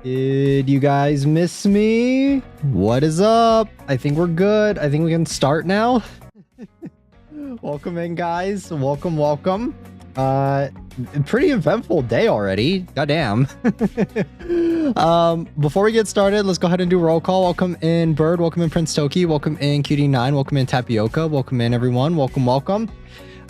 Did you guys miss me? What is up? I think we're good. I think we can start now. Welcome in, guys. Welcome, welcome. Pretty eventful day already. Goddamn. Before we get started, let's go ahead and do roll call. Welcome in Bird. Welcome in Prince Toki. Welcome in Cutie9. Welcome in Tapioca. Welcome in everyone. Welcome, welcome.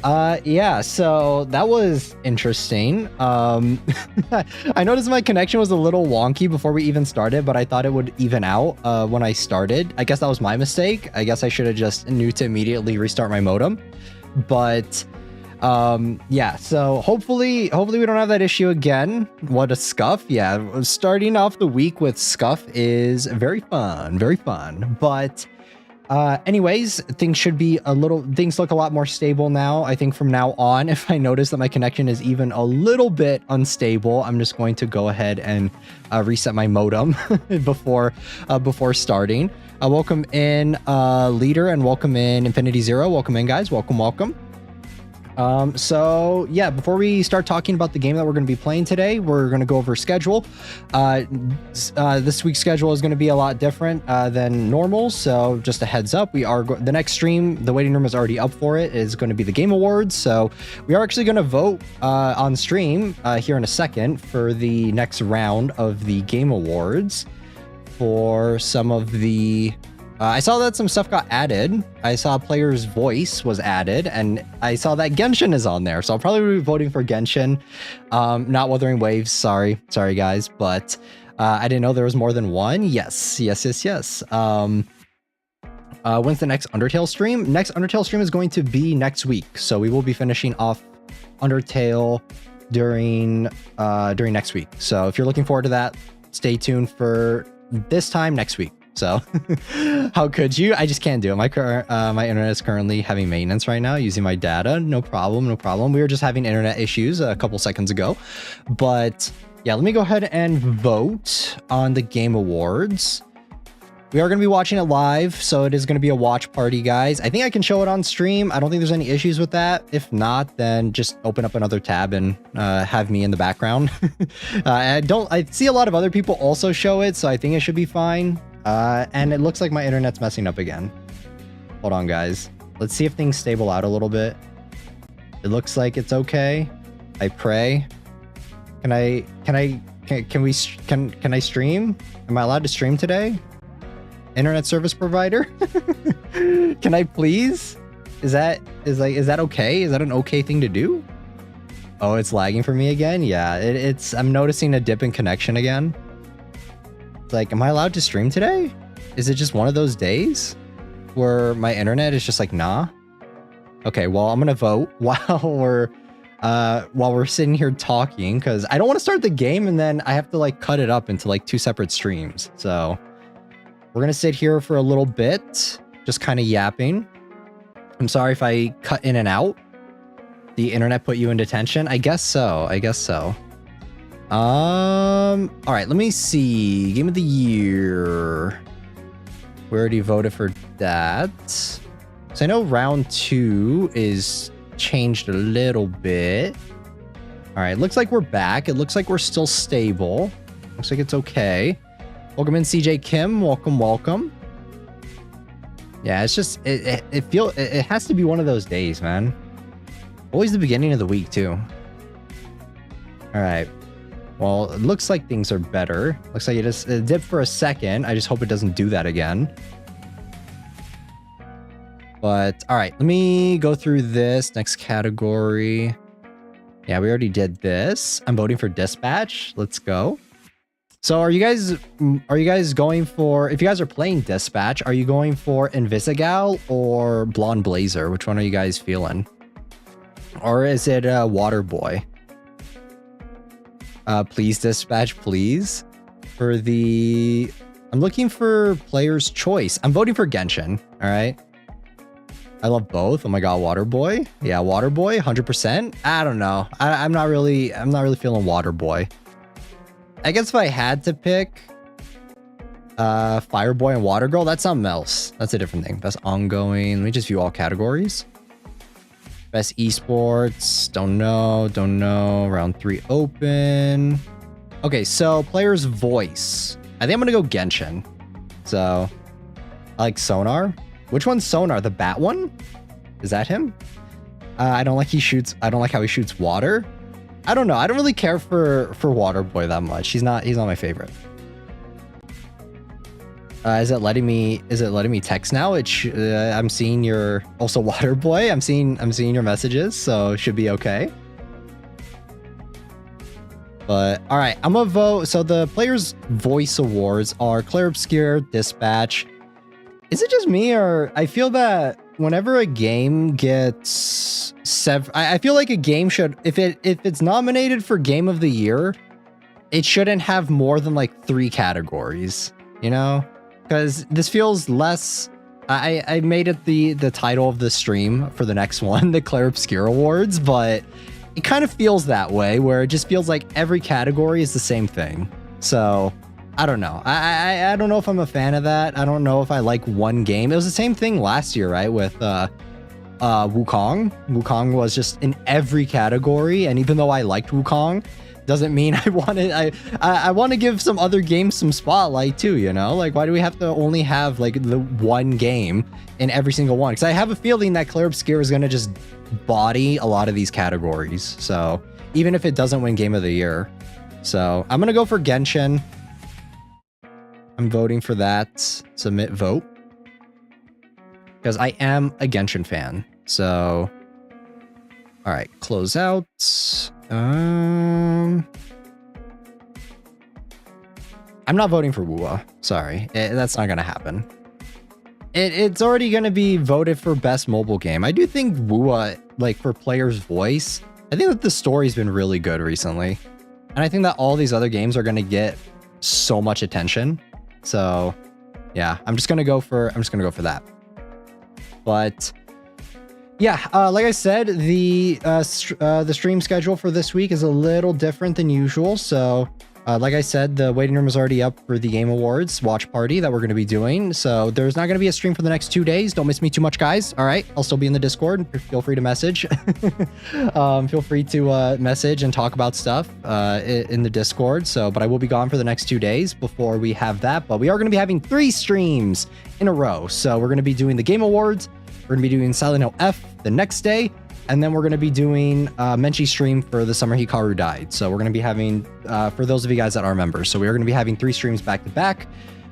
Yeah, so that was interesting. I noticed my connection was a little wonky before we even started, but I thought it would even out when I started. I guess that was my mistake. I guess I should have just knew to immediately restart my modem. But yeah, so hopefully we don't have that issue again. What a Scuff. Yeah, starting off the week with Scuff is very fun, but anyways, things look a lot more stable now. I think from now on, if I notice that my connection is even a little bit unstable, I'm just going to go ahead and reset my modem before starting. Welcome in Leader, and welcome in Infinity Zero. Welcome in, guys. Welcome. So yeah, before we start talking about the game that we're going to be playing today, we're going to go over schedule. This week's schedule is going to be a lot different than normal, so just a heads up, the next stream, the waiting room is already up for it, is going to be the Game Awards. So we are actually going to vote on stream here in a second for the next round of the Game Awards for some of the I saw that some stuff got added. I saw player's voice was added, and I saw that Genshin is on there. So I'll probably be voting for Genshin. Not Wuthering Waves, sorry guys, but I didn't know there was more than one. Yes. When's the next Undertale stream? Next Undertale stream is going to be next week. So we will be finishing off Undertale during next week. So if you're looking forward to that, stay tuned for this time next week. So how could you? I just can't do it. My internet is currently having maintenance right now using my data. No problem. We were just having internet issues a couple seconds ago. But yeah, let me go ahead and vote on the Game Awards. We are going to be watching it live, so it is going to be a watch party, guys. I think I can show it on stream. I don't think there's any issues with that. If not, then just open up another tab and have me in the background. I see a lot of other people also show it, so I think it should be fine. And it looks like my internet's messing up again. Hold on, guys. Let's see if things stable out a little bit. It looks like it's okay. I pray. Can I stream? Am I allowed to stream today? Internet service provider? Can I please? Is that okay? Is that an okay thing to do? Oh, it's lagging for me again? Yeah, I'm noticing a dip in connection again. Like, am I allowed to stream today? Is it just one of those days where my internet is just like, nah? Okay, well, I'm gonna vote while we're sitting here talking, because I don't want to start the game and then I have to like cut it up into like 2 separate streams. So we're gonna sit here for a little bit, just kind of yapping. I'm sorry if I cut in and out. The internet put you in detention? I guess so. All right, let me see. Game of the year. We already voted for that. So I know round 2 is changed a little bit. All right, looks like we're back. It looks like we're still stable. Looks like it's okay. Welcome in, CJ Kim. Welcome. Yeah, it's just it has to be one of those days, man. Always the beginning of the week too. All right. Well, it looks like things are better. Looks like it dipped for a second. I just hope it doesn't do that again. But, all right, let me go through this. Next category. Yeah, we already did this. I'm voting for Dispatch. Let's go. So are you guys going for, if you guys are playing Dispatch, are you going for Invisigal or Blonde Blazer? Which one are you guys feeling? Or is it Waterboy? Please, Dispatch, please. I'm looking for player's choice. I'm voting for Genshin. All right. I love both. Oh my god, Waterboy. Yeah, Waterboy, 100%. I don't know. I'm not really feeling Waterboy. I guess if I had to pick Fireboy and Watergirl, that's something else. That's a different thing. Best ongoing. Let me just view all categories. Best esports, don't know. Round 3 open. Okay, so player's voice. I think I'm gonna go Genshin. So, I like Sonar. Which one's Sonar? The bat one? Is that him? I don't like how he shoots water. I don't know. I don't really care for Waterboy that much. He's not my favorite. Is it letting me text now? I'm seeing your also Waterboy. I'm seeing your messages, so should be okay. But all right, I'm gonna vote. So the players' voice awards are Claire Obscure, Dispatch. Is it just me, or I feel that whenever a game gets I feel like a game should, if it's nominated for Game of the Year, it shouldn't have more than like 3 categories, you know? Because this feels less. I made it the title of the stream for the next one, the Claire Obscure Awards, but it kind of feels that way, where it just feels like every category is the same thing. So I don't know. I don't know if I'm a fan of that. I don't know if I like one game. It was the same thing last year, right? With Wukong. Wukong was just in every category, and even though I liked Wukong, doesn't mean I want to give some other games some spotlight too, you know? Like, why do we have to only have like the one game in every single one? Because I have a feeling that Claire Obscure is going to just body a lot of these categories. So even if it doesn't win Game of the Year. So I'm going to go for Genshin. I'm voting for that. Submit vote. because I am a Genshin fan. So, all right, close out. I'm not voting for WUA. Sorry, that's not gonna happen. It's already gonna be voted for best mobile game. I do think WUA, like for player's voice, I think that the story's been really good recently, and I think that all these other games are gonna get so much attention. So, yeah, I'm just gonna go for that. But yeah, like I said, the stream schedule for this week is a little different than usual. So, like I said, the waiting room is already up for the Game Awards watch party that we're going to be doing. So there's not going to be a stream for the next 2 days. Don't miss me too much, guys. All right, I'll still be in the Discord. Feel free to message. Feel free to message and talk about stuff in the Discord. So, but I will be gone for the next 2 days before we have that. But we are going to be having 3 streams in a row. So we're going to be doing the Game Awards. We're going to be doing Silent Hill F the next day. And then we're going to be doing Menchie stream for the summer Hikaru died. So we're going to be having, for those of you guys that are members, so we are going to be having 3 streams back to back.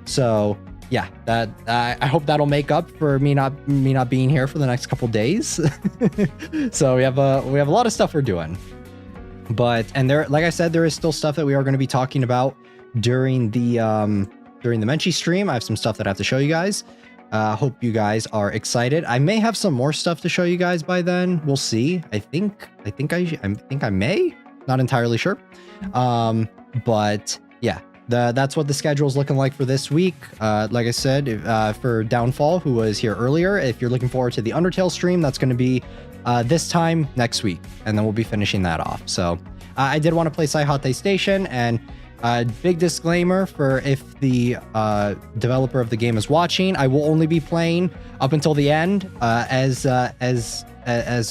So yeah, that I hope that'll make up for me not being here for the next couple days. So we have a lot of stuff we're doing. But there, like I said, there is still stuff that we are going to be talking about during the Menchie stream. I have some stuff that I have to show you guys. Hope you guys are excited. I may have some more stuff to show you guys by then. We'll see. I think I may. Not entirely sure. But yeah, that's what the schedule is looking like for this week. Like I said, for Downfall, who was here earlier, if you're looking forward to the Undertale stream, that's going to be this time next week, and then we'll be finishing that off. So I did want to play Saihate Station, and big disclaimer for if the developer of the game is watching, I will only be playing up until the end as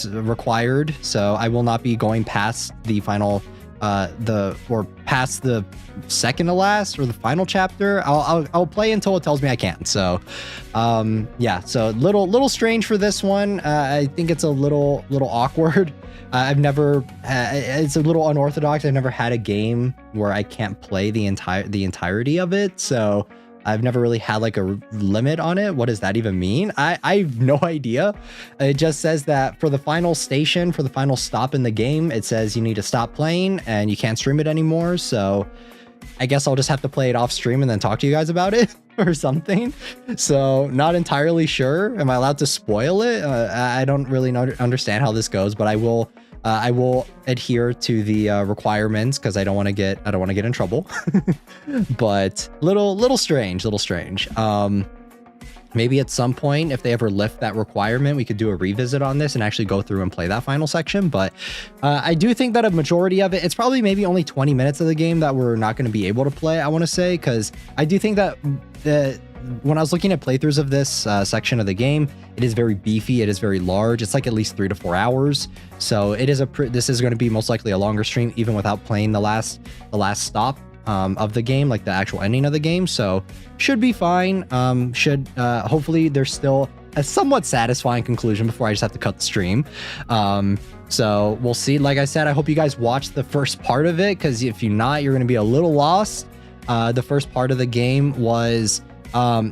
required. So I will not be going past the final past the second to last or the final chapter. I'll play until it tells me I can. So yeah, so little strange for this one. I think it's a little awkward. It's a little unorthodox. I've never had a game where I can't play the entirety of it. So I've never really had like a limit on it. What does that even mean? I have no idea. It just says that for the final station, for the final stop in the game, it says you need to stop playing and you can't stream it anymore. So I guess I'll just have to play it off stream and then talk to you guys about it or something. So not entirely sure. Am I allowed to spoil it? I don't really understand how this goes, but I will adhere to the requirements because I don't want to get in trouble. But little strange. Maybe at some point, if they ever lift that requirement, we could do a revisit on this and actually go through and play that final section. But I do think that a majority of it's probably maybe only 20 minutes of the game that we're not going to be able to play, I want to say, because I do think that when I was looking at playthroughs of this section of the game, it is very beefy. It is very large. It's like at least 3 to 4 hours. So it is this is going to be most likely a longer stream, even without playing the last stop of the game, like the actual ending of the game. So should be fine. Hopefully there's still a somewhat satisfying conclusion before I just have to cut the stream. So we'll see. Like I said, I hope you guys watch the first part of it, because if you're not, you're going to be a little lost. The first part of the game was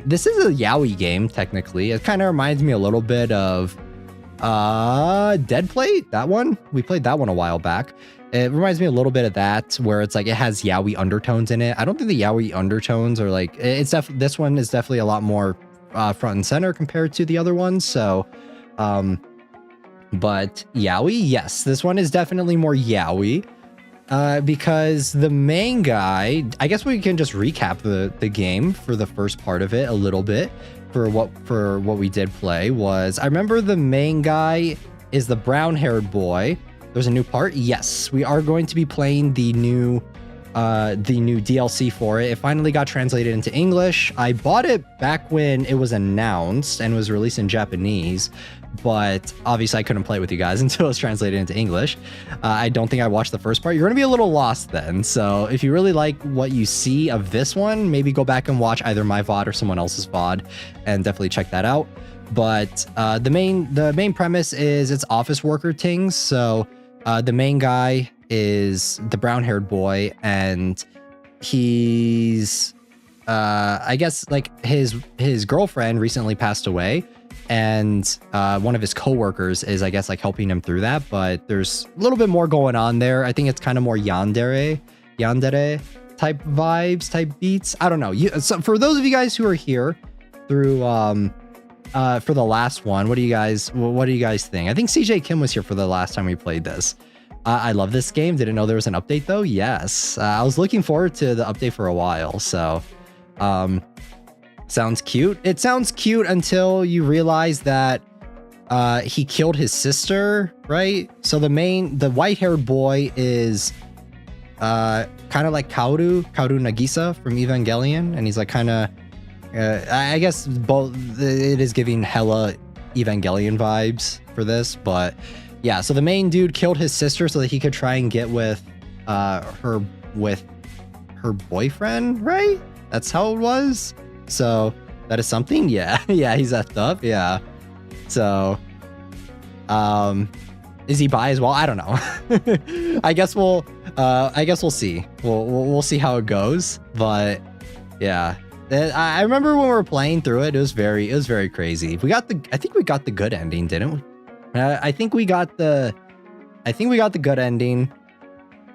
this is a yaoi game, technically. It kind of reminds me a little bit of Dead Plate, that one. We played that one a while back. It reminds me a little bit of that, where it's like it has yaoi undertones in it. I don't think the yaoi undertones are like, this one is definitely a lot more front and center compared to the other ones. So but yaoi, yes, this one is definitely more yaoi. Because the main guy, I guess we can just recap the game for the first part of it a little bit. For what we did play was, I remember the main guy is the brown-haired boy. There's a new part. Yes, we are going to be playing the new DLC for it. It finally got translated into English. I bought it back when it was announced and was released in Japanese, but obviously I couldn't play it with you guys until it was translated into English. I don't think I watched the first part. You're going to be a little lost then. So if you really like what you see of this one, maybe go back and watch either my VOD or someone else's VOD and definitely check that out. But the main premise is it's office worker things. So the main guy is the brown-haired boy, and he's I guess like his girlfriend recently passed away, and one of his coworkers is, I guess, like helping him through that. But there's a little bit more going on there. I think it's kind of more yandere type vibes, type beats. I don't know. So for those of you guys who are here through for the last one, what do you guys think? I think CJ Kim was here for the last time we played this. I love this game. Didn't know there was an update though. Yes, I was looking forward to the update for a while. So sounds cute. It sounds cute until you realize that he killed his sister, right? So the white-haired boy is kind of like Kaoru Nagisa from Evangelion, and he's like kind of I guess both. It is giving hella Evangelion vibes for this, but yeah. So the main dude killed his sister so that he could try and get with her boyfriend, right? That's how it was. So that is something. Yeah, yeah. He's effed up. Yeah. So is he bi as well? I don't know. I guess we'll see. We'll see how it goes. But yeah, I remember when we were playing through it. It was very crazy. I think we got the good ending, didn't we? I think we got the good ending.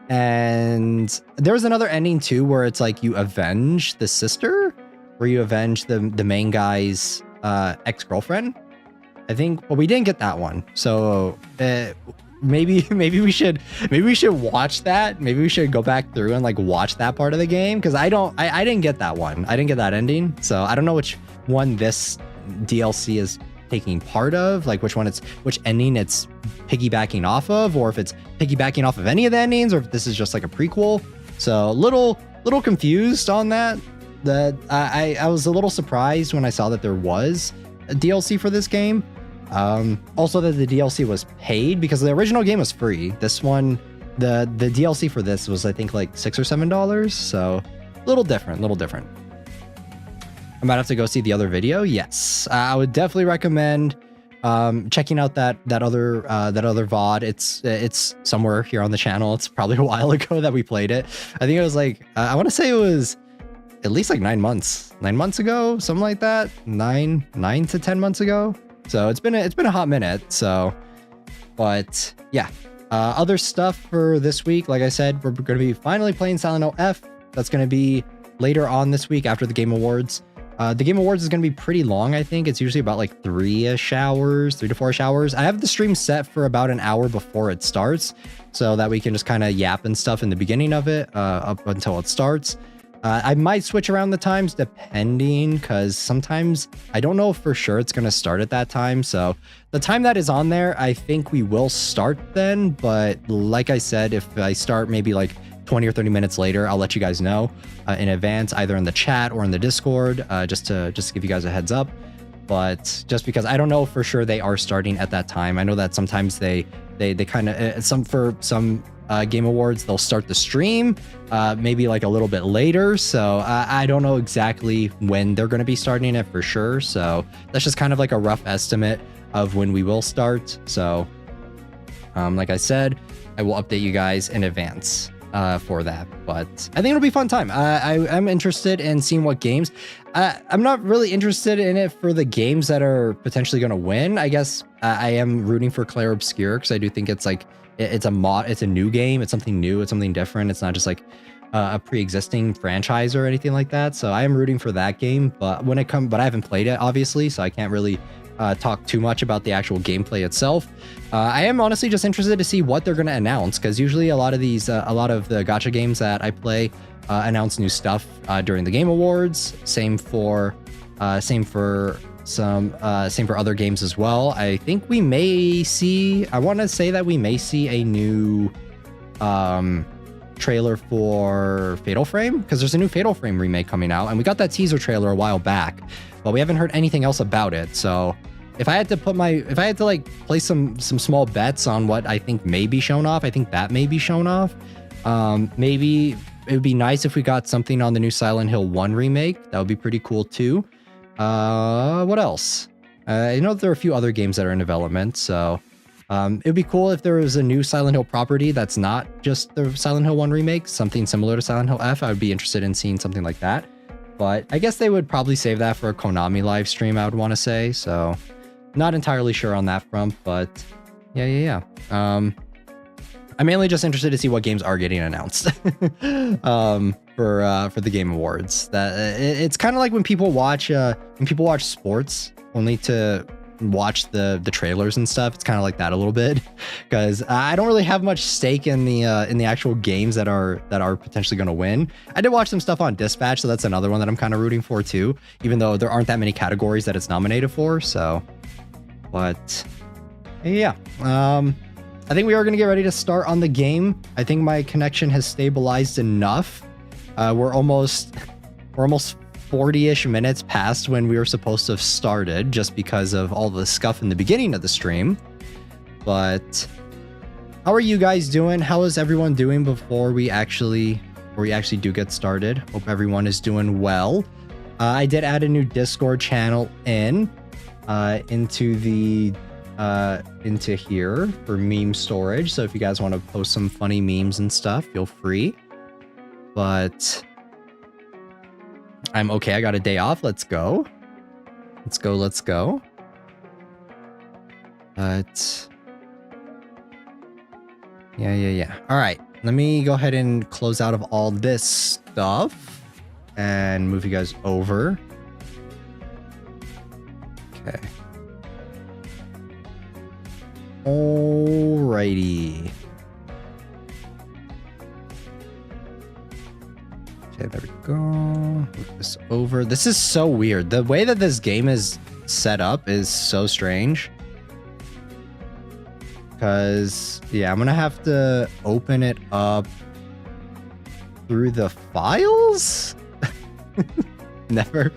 And there was another ending too, where it's like you avenge the sister, where you avenge the main guy's ex-girlfriend. I think, but we didn't get that one. So maybe we should watch that. Maybe we should go back through and like watch that part of the game, because I didn't get that one. I didn't get that ending. So I don't know which one this DLC is taking part of, like which ending it's piggybacking off of, or if it's piggybacking off of any of the endings, or if this is just like a prequel. So little confused on that. I was a little surprised when I saw that there was a DLC for this game. Also that the DLC was paid, because the original game was free. This one, the DLC for this was, I think, like $6 or $7. So a little different. I might have to go see the other video. Yes, I would definitely recommend checking out that other VOD. It's somewhere here on the channel. It's probably a while ago that we played it. I think it was like I want to say it was at least like 9 months ago, something like that. 9 to 10 months ago. So it's been a hot minute. So, but yeah, other stuff for this week. Like I said, we're going to be finally playing Silent Hill F. That's going to be later on this week after the Game Awards. The Game Awards is going to be pretty long. I think it's usually about like 3 to 4 hours. I have the stream set for about an hour before it starts, so that we can just kind of yap and stuff in the beginning of it up until it starts. I might switch around the times depending, because sometimes I don't know for sure it's going to start at that time. So the time that is on there, I think we will start then. But like I said, if I start maybe like 20 or 30 minutes later, I'll let you guys know in advance, either in the chat or in the Discord, just to give you guys a heads up. But just because I don't know for sure they are starting at that time. I know that sometimes they kind of some Game Awards, they'll start the stream maybe like a little bit later. So I don't know exactly when they're going to be starting it for sure. So that's just kind of like a rough estimate of when we will start. So like I said, I will update you guys in advance for that. But I think it'll be a fun time. I'm interested in seeing what games. I'm not really interested in it for the games that are potentially going to win. I guess I am rooting for Claire Obscure, because I do think it's like it's a new game. It's something new. It's something different. It's not just like a pre-existing franchise or anything like that. So I am rooting for that game. But but I haven't played it, obviously, so I can't really talk too much about the actual gameplay itself. I am honestly just interested to see what they're going to announce, because usually a lot of the gacha games that I play announce new stuff during the Game Awards. Same for other games as well. I think we may see, I want to say that we may see a new trailer for Fatal Frame, because there's a new Fatal Frame remake coming out, and we got that teaser trailer a while back, but we haven't heard anything else about it. So if I had to like place some small bets on what I think may be shown off, I think that may be shown off. Maybe it would be nice if we got something on the new Silent Hill 1 remake. That would be pretty cool too. What else? I know there are a few other games that are in development, so it would be cool if there was a new Silent Hill property that's not just the Silent Hill 1 remake, something similar to Silent Hill F. I would be interested in seeing something like that. But I guess they would probably save that for a Konami live stream, I would want to say. So Not entirely sure on that front, but yeah. I'm mainly just interested to see what games are getting announced for the Game Awards. That it's kind of like when people watch sports only to watch the trailers and stuff. It's kind of like that a little bit, because I don't really have much stake in the actual games that are potentially going to win. I did watch some stuff on Dispatch, so that's another one that I'm kind of rooting for too, even though there aren't that many categories that it's nominated for. So, but yeah, I think we are going to get ready to start on the game. I think my connection has stabilized enough. We're almost 40-ish minutes past when we were supposed to have started, just because of all the scuff in the beginning of the stream. But how are you guys doing? How is everyone doing before we actually do get started? Hope everyone is doing well. I did add a new Discord channel into here for meme storage, so if you guys want to post some funny memes and stuff, feel free. But I'm okay. I got a day off. Let's go. But yeah. All right, let me go ahead and close out of all this stuff and move you guys over. Okay. Alrighty. Okay, there we go. Move this over. This is so weird. The way that this game is set up is so strange. Because, yeah, I'm gonna have to open it up through the files? Never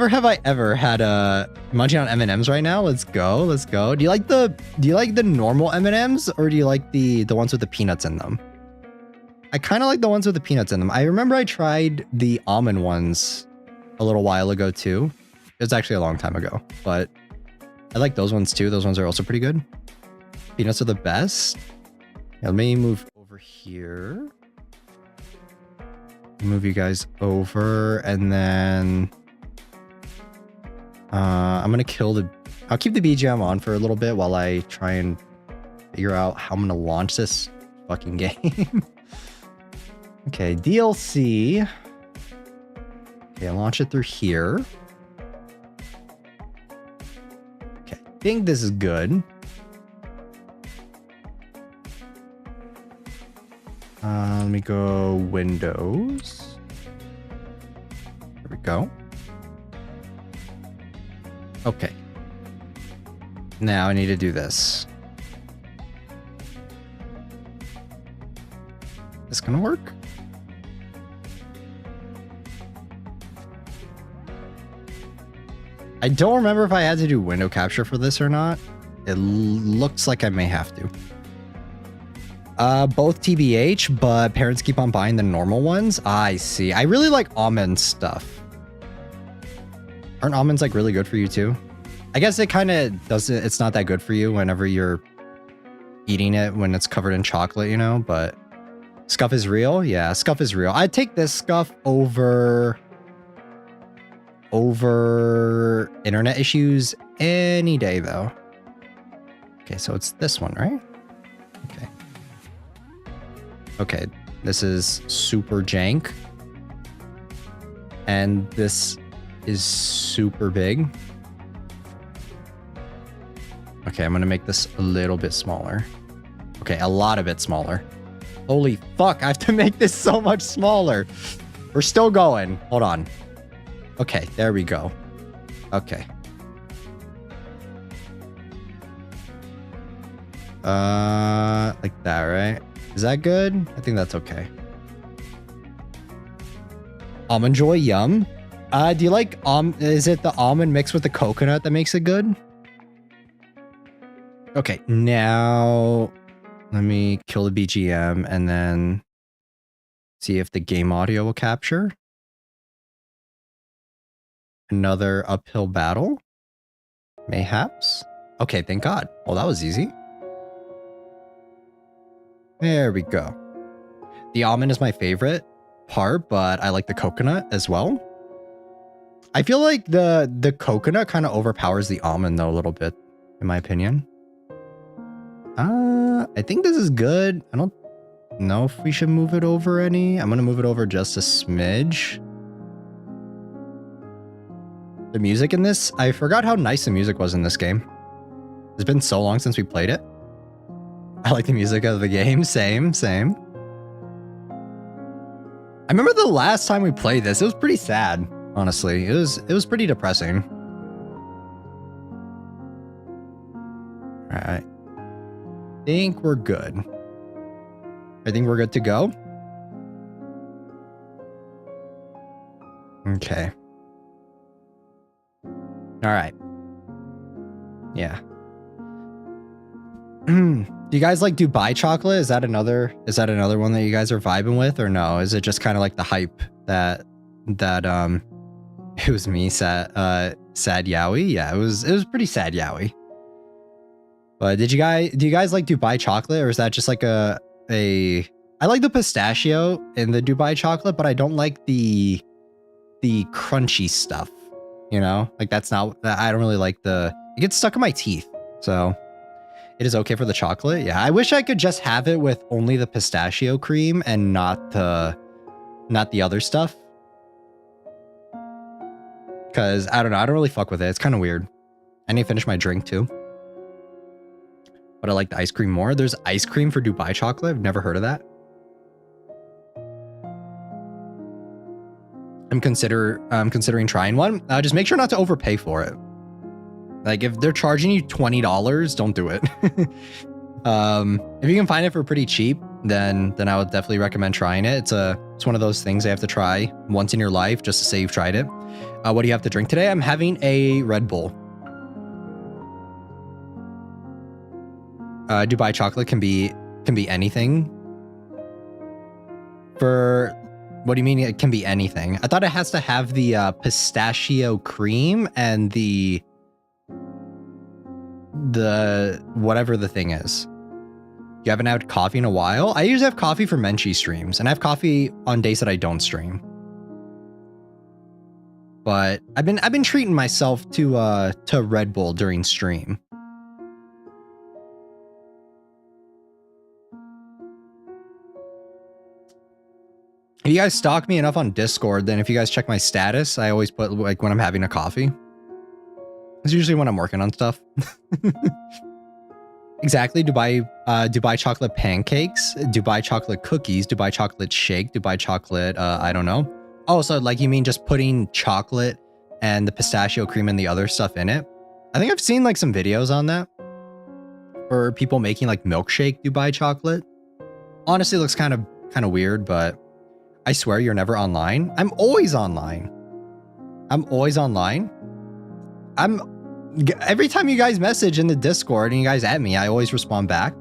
have I ever had a munching on M&Ms right now. Let's go. Do you like the normal M&Ms, or do you like the ones with the peanuts in them? I kind of like the ones with the peanuts in them. I remember I tried the almond ones a little while ago too. It was actually a long time ago, but I like those ones too. Those ones are also pretty good. Peanuts are the best. Yeah, let me move over here. Move you guys over, and then I'm gonna I'll keep the BGM on for a little bit while I try and figure out how I'm gonna launch this fucking game. Okay, DLC. Okay, launch it through here. Okay, I think this is good. Let me go Windows. There we go. Okay. Now I need to do this. This gonna work? I don't remember if I had to do window capture for this or not. It looks like I may have to. Both TBH, but parents keep on buying the normal ones. I see. I really like almond stuff. Aren't almonds like really good for you too? I guess it kind of doesn't, it's not that good for you whenever you're eating it when it's covered in chocolate, you know, but Scuff is real. Yeah, Scuff is real. I'd take this Scuff over internet issues any day though. Okay, so it's this one, right? Okay. Okay, this is super jank. And this is super big. Okay, I'm gonna make this a little bit smaller. Okay, a lot of it smaller. Holy fuck, I have to make this so much smaller. We're still going. Hold on. Okay, there we go. Okay. Like that, right? Is that good? I think that's okay. Almond Joy, yum. Do you like is it the almond mixed with the coconut that makes it good? Okay, now let me kill the BGM and then see if the game audio will capture. Another uphill battle? Mayhaps? Okay, thank God. Well, that was easy. There we go. The almond is my favorite part, but I like the coconut as well. I feel like the coconut kind of overpowers the almond though a little bit, in my opinion. I think this is good. I don't know if we should move it over any. I'm gonna move it over just a smidge. The music in this, I forgot how nice the music was in this game. It's been so long since we played it. I like the music of the game. Same. I remember the last time we played this, it was pretty sad, honestly. It was pretty depressing. All right. I think we're good. I think we're good to go. Okay. All right. Yeah. Do you guys like Dubai chocolate? Is that another one that you guys are vibing with, or no? Is it just kind of like the hype that it was me sad yaoi? Yeah, it was pretty sad yaoi. But do you guys like Dubai chocolate, or is that just like I like the pistachio in the Dubai chocolate, but I don't like the crunchy stuff, you know? Like I don't really like it gets stuck in my teeth. So it is okay for the chocolate. Yeah, I wish I could just have it with only the pistachio cream and not the other stuff. Cause I don't know, I don't really fuck with it. It's kind of weird. I need to finish my drink too. But I like the ice cream more. There's ice cream for Dubai chocolate. I've never heard of that. I'm considering trying one. Just make sure not to overpay for it. Like if they're charging you $20, don't do it. If you can find it for pretty cheap, then I would definitely recommend trying it. It's one of those things you have to try once in your life just to say you've tried it. What do you have to drink today? I'm having a Red Bull. Dubai chocolate can be anything. What do you mean it can be anything? I thought it has to have the pistachio cream and the whatever the thing is. You haven't had coffee in a while? I usually have coffee for Menchie streams, and I have coffee on days that I don't stream. But I've been treating myself to Red Bull during stream. If you guys stalk me enough on Discord, then if you guys check my status, I always put like when I'm having a coffee. It's usually when I'm working on stuff. Exactly. Dubai chocolate pancakes, Dubai chocolate cookies, Dubai chocolate shake, Dubai chocolate, I don't know. Oh, so like you mean just putting chocolate and the pistachio cream and the other stuff in it? I think I've seen like some videos on that. Or people making like milkshake Dubai chocolate. Honestly, it looks kind of weird, but I swear you're never online. I'm always online. Every time you guys message in the Discord and you guys at me, I always respond back.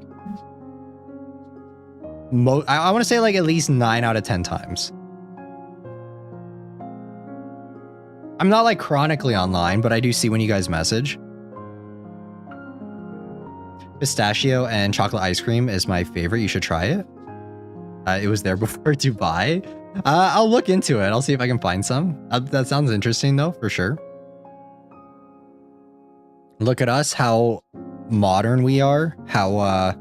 I want to say like at least 9 out of 10 times. I'm not like chronically online, but I do see when you guys message. Pistachio and chocolate ice cream is my favorite. You should try it. It was there before Dubai. I'll look into it. I'll see if I can find some. That sounds interesting though, for sure. Look at us, how modern we are, how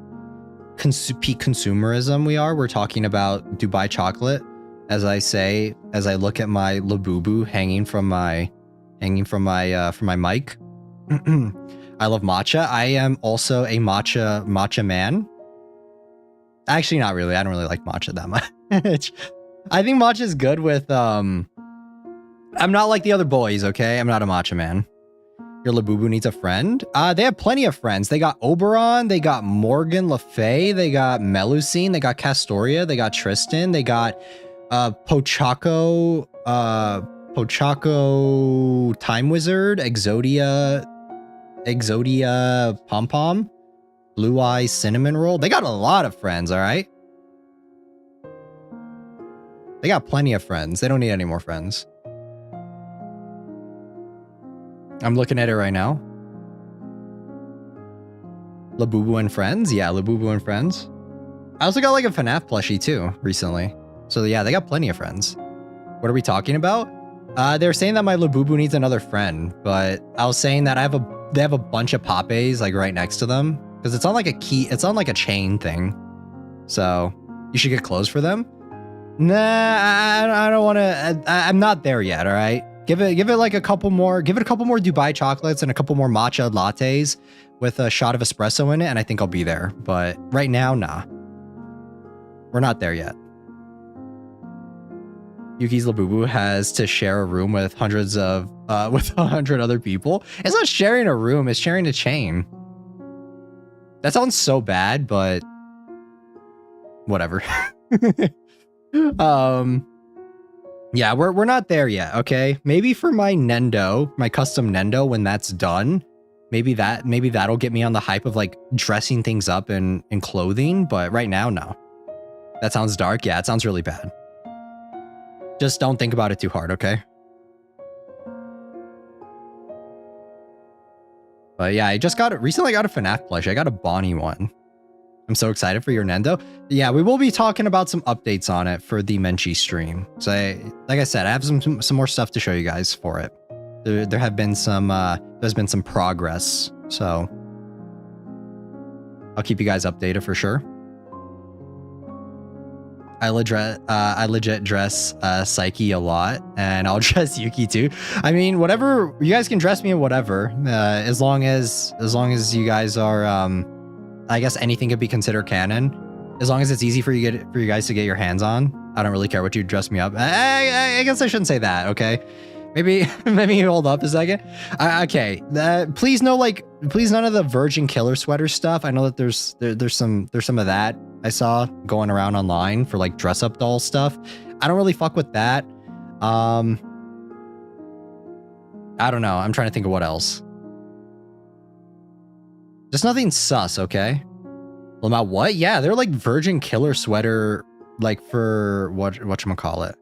peak consumerism we are. We're talking about Dubai chocolate, as I look at my Labubu hanging from my mic. I love matcha. I am also a matcha man. Actually, not really. I don't really like matcha that much. I think matcha is good with I'm not like the other boys, okay? I'm not a matcha man. Your Labubu needs a friend. They have plenty of friends. They got Oberon, they got Morgan Le Fay, they got Melusine, they got Castoria, they got Tristan, they got Pochaco Time Wizard, Exodia Pom Pom, Blue Eye Cinnamon Roll. They got a lot of friends, all right? They got plenty of friends. They don't need any more friends. I'm looking at it right now. Labubu and Friends? Yeah, Labubu and Friends. I also got like a FNAF plushie too recently. So yeah, they got plenty of friends. What are we talking about? They're saying that my Labubu needs another friend, but I was saying that they have a bunch of Papes like right next to them because it's on like a chain thing. So you should get clothes for them. Nah, I don't want to. I'm not there yet. All right, give it like a couple more. Give it a couple more Dubai chocolates and a couple more matcha lattes with a shot of espresso in it, and I think I'll be there. But right now, nah, we're not there yet. Yuki's Labubu has to share a room with with 100 other people. It's not sharing a room, it's sharing a chain. That sounds so bad, but whatever. Yeah, we're not there yet, okay? Maybe for my Nendo, my custom Nendo, when that's done, maybe that'll get me on the hype of like dressing things up in clothing, but right now, no. That sounds dark. Yeah, it sounds really bad. Just don't think about it too hard, okay? But yeah, I recently got a FNAF plush. I got a Bonnie one. I'm so excited for your Nendo. Yeah, we will be talking about some updates on it for the Menchie stream. So like I said, I have some more stuff to show you guys for it. There have been there's been some progress. So I'll keep you guys updated for sure. I legit dress Psyche a lot, and I'll dress Yuki too. I mean, whatever, you guys can dress me in whatever, as long as you guys are, I guess anything could be considered canon, as long as it's easy for you guys to get your hands on. I don't really care what you dress me up. I guess I shouldn't say that. Okay, maybe hold up a second. Okay, please none of the Virgin Killer sweater stuff. I know that there's some of that I saw going around online for like dress up doll stuff. I don't really fuck with that. I don't know. I'm trying to think of what else. Just nothing sus, okay? Well, about what? Yeah, they're like Virgin Killer sweater, like for whatchamacallit.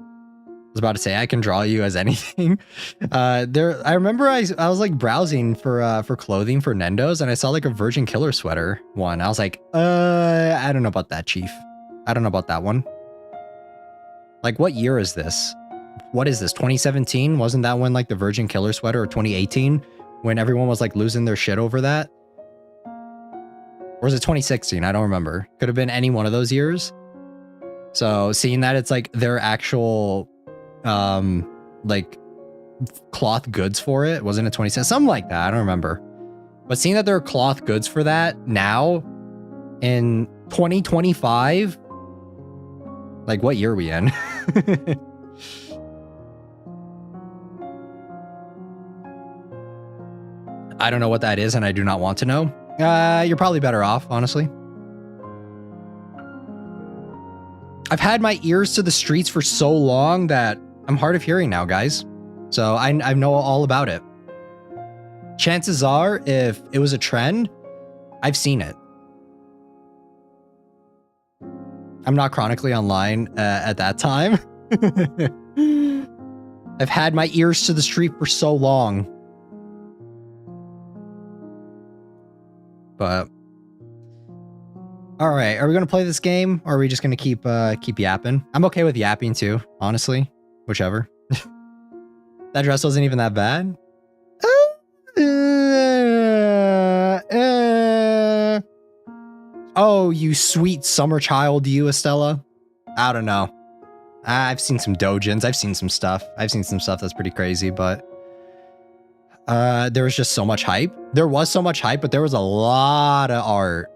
I was about to say I can draw you as anything. I remember I was like browsing for clothing for Nendo's, and I saw like a Virgin Killer sweater one. I was like, I don't know about that, Chief. I don't know about that one. Like, what year is this? What is this? 2017? Wasn't that when like the Virgin Killer sweater, or 2018 when everyone was like losing their shit over that? Or was it 2016? I don't remember. Could have been any one of those years. So seeing that it's like their actual like cloth goods for it, wasn't it 20 cents, something like that, I don't remember, but seeing that there are cloth goods for that now in 2025, like what year are we in? I don't know what that is, and I do not want to know. You're probably better off, honestly. I've had my ears to the streets for so long that I'm hard of hearing now, guys. So I know all about it. Chances are, if it was a trend, I've seen it. I'm not chronically online at that time. I've had my ears to the street for so long. But all right, are we gonna play this game, or are we just gonna keep yapping? I'm okay with yapping too, honestly. Whichever. That dress wasn't even that bad. Oh, you sweet summer child, you, Estella. I don't know. I've seen some dojins. I've seen some stuff. I've seen some stuff that's pretty crazy, but there was just so much hype. There was so much hype, but there was a lot of art.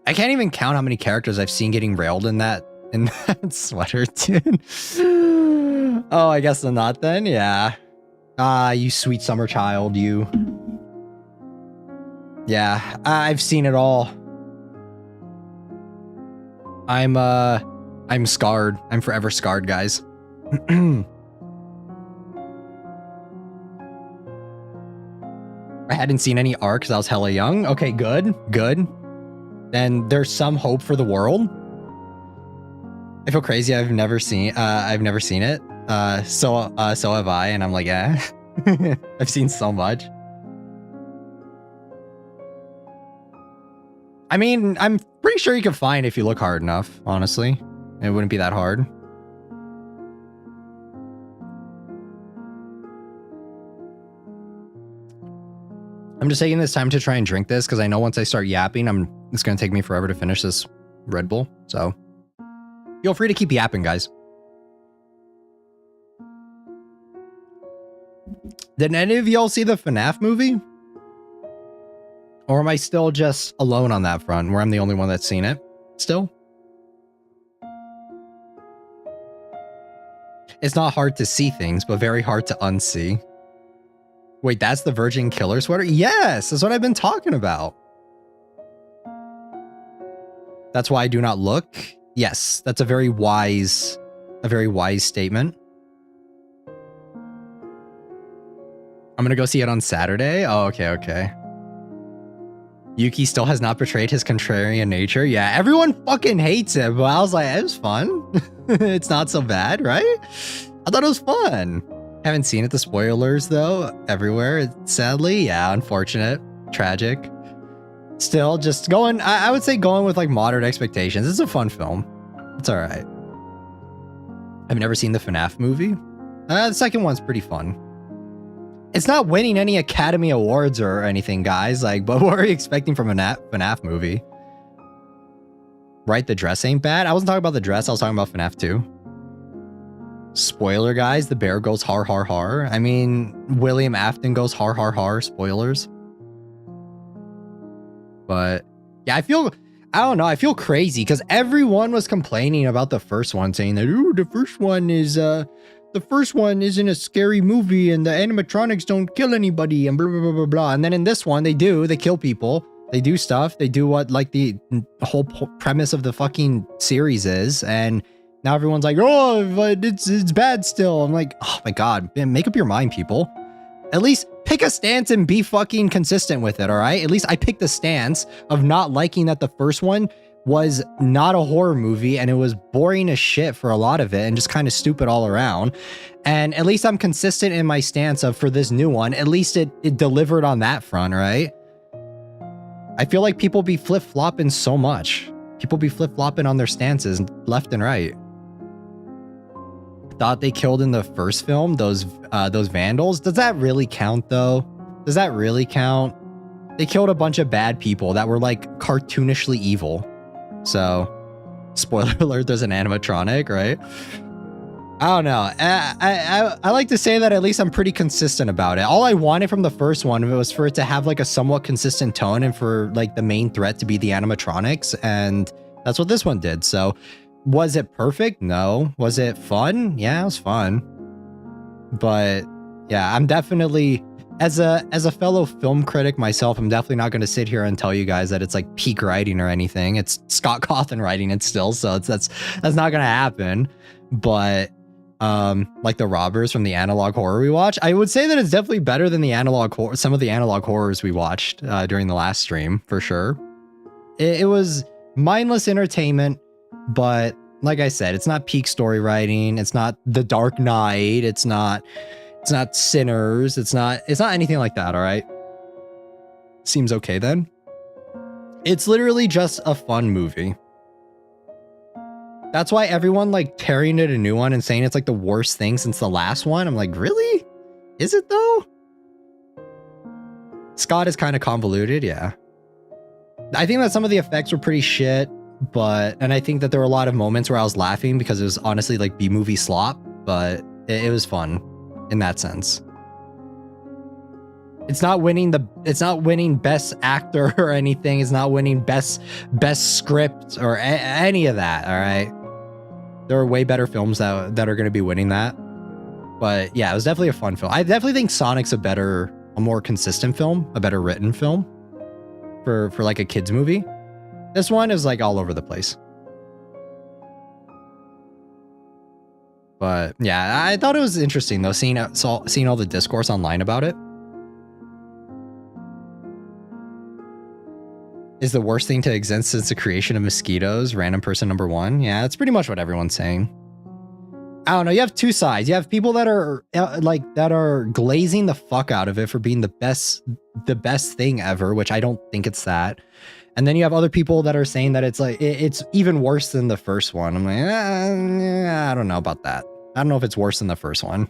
I can't even count how many characters I've seen getting railed in that sweater, dude. Oh, I guess not then. Yeah. You sweet summer child, you. Yeah, I've seen it all. I'm scarred. I'm forever scarred, guys. I hadn't seen any art because I was hella young. Okay, good. Then there's some hope for the world. I feel crazy. I've never seen it. So have I, and I'm like, yeah. I've seen so much. I mean, I'm pretty sure you can find if you look hard enough, honestly. It wouldn't be that hard. I'm just taking this time to try and drink this because I know once I start yapping, it's going to take me forever to finish this Red Bull. So feel free to keep yapping, guys. Did any of y'all see the FNAF movie? Or am I still just alone on that front where I'm the only one that's seen it still? It's not hard to see things, but very hard to unsee. Wait, that's the Virgin Killer sweater? Yes, that's what I've been talking about. That's why I do not look. Yes, that's a very wise statement. I'm gonna go see it on Saturday. Oh, okay. Yuki still has not betrayed his contrarian nature. Yeah, everyone fucking hates it, but I was like, it was fun. It's not so bad, right? I thought it was fun. Haven't seen it. The spoilers, though, everywhere. Sadly, yeah, unfortunate, tragic. Still, just going. I would say going with like moderate expectations. It's a fun film. It's all right. I've never seen the FNAF movie. The second one's pretty fun. It's not winning any Academy Awards or anything, guys. Like, but what are you expecting from a FNAF movie? Right, the dress ain't bad. I wasn't talking about the dress. I was talking about FNAF 2. Spoiler, guys. The bear goes har har har. I mean, William Afton goes har har har. Spoilers. But yeah, I don't know. I feel crazy because everyone was complaining about the first one, saying that, ooh, the first one isn't a scary movie and the animatronics don't kill anybody and blah, blah, blah, blah, blah. And then in this one, they kill people. They do stuff. They do what like the whole premise of the fucking series is. And now everyone's like, oh, but it's bad still. I'm like, oh my God, man, make up your mind, people. At least pick a stance and be fucking consistent with it, all right? At least I picked the stance of not liking that the first one was not a horror movie and it was boring as shit for a lot of it and just kind of stupid all around. And at least I'm consistent in my stance of for this new one, at least it delivered on that front, right? I feel like people be flip-flopping so much. People be flip-flopping on their stances left and right. Thought they killed in the first film, those vandals. Does that really count though? Does that really count? They killed a bunch of bad people that were like cartoonishly evil. So, spoiler alert, there's an animatronic, right? I don't know. I like to say that at least I'm pretty consistent about it. All I wanted from the first one was for it to have like a somewhat consistent tone and for like the main threat to be the animatronics. And that's what this one did. So was it perfect? No. Was it fun? Yeah, it was fun. But yeah, I'm definitely, as a fellow film critic myself, I'm definitely not going to sit here and tell you guys that it's like peak writing or anything. It's Scott Cawthon writing it still, so that's not going to happen. But like the robbers from the analog horror we watched, I would say that it's definitely better than the analog horror, some of the analog horrors we watched during the last stream, for sure. It was mindless entertainment, but like I said, it's not peak story writing. It's not The Dark Knight. It's not Sinners. It's not anything like that. All right. Seems okay then. It's literally just a fun movie. That's why everyone like tearing it a new one and saying it's like the worst thing since the last one. I'm like, really? Is it though? Scott is kind of convoluted. Yeah. I think that some of the effects were pretty shit, and I think that there were a lot of moments where I was laughing because it was honestly like B-movie slop, but it was fun in that sense. It's not winning best actor or anything. It's not winning best script or any of that. All right. There are way better films that are going to be winning that. But yeah, it was definitely a fun film. I definitely think Sonic's a more consistent film, a better written film for like a kid's movie. This one is like all over the place. But yeah, I thought it was interesting though, seeing all the discourse online about it. Is the worst thing to exist since the creation of mosquitoes, random person number one. Yeah, that's pretty much what everyone's saying. I don't know. You have two sides. You have people that are that are glazing the fuck out of it for being the best thing ever, which I don't think it's that. And then you have other people that are saying that it's like it's even worse than the first one. I'm like, I don't know about that. I don't know if it's worse than the first one.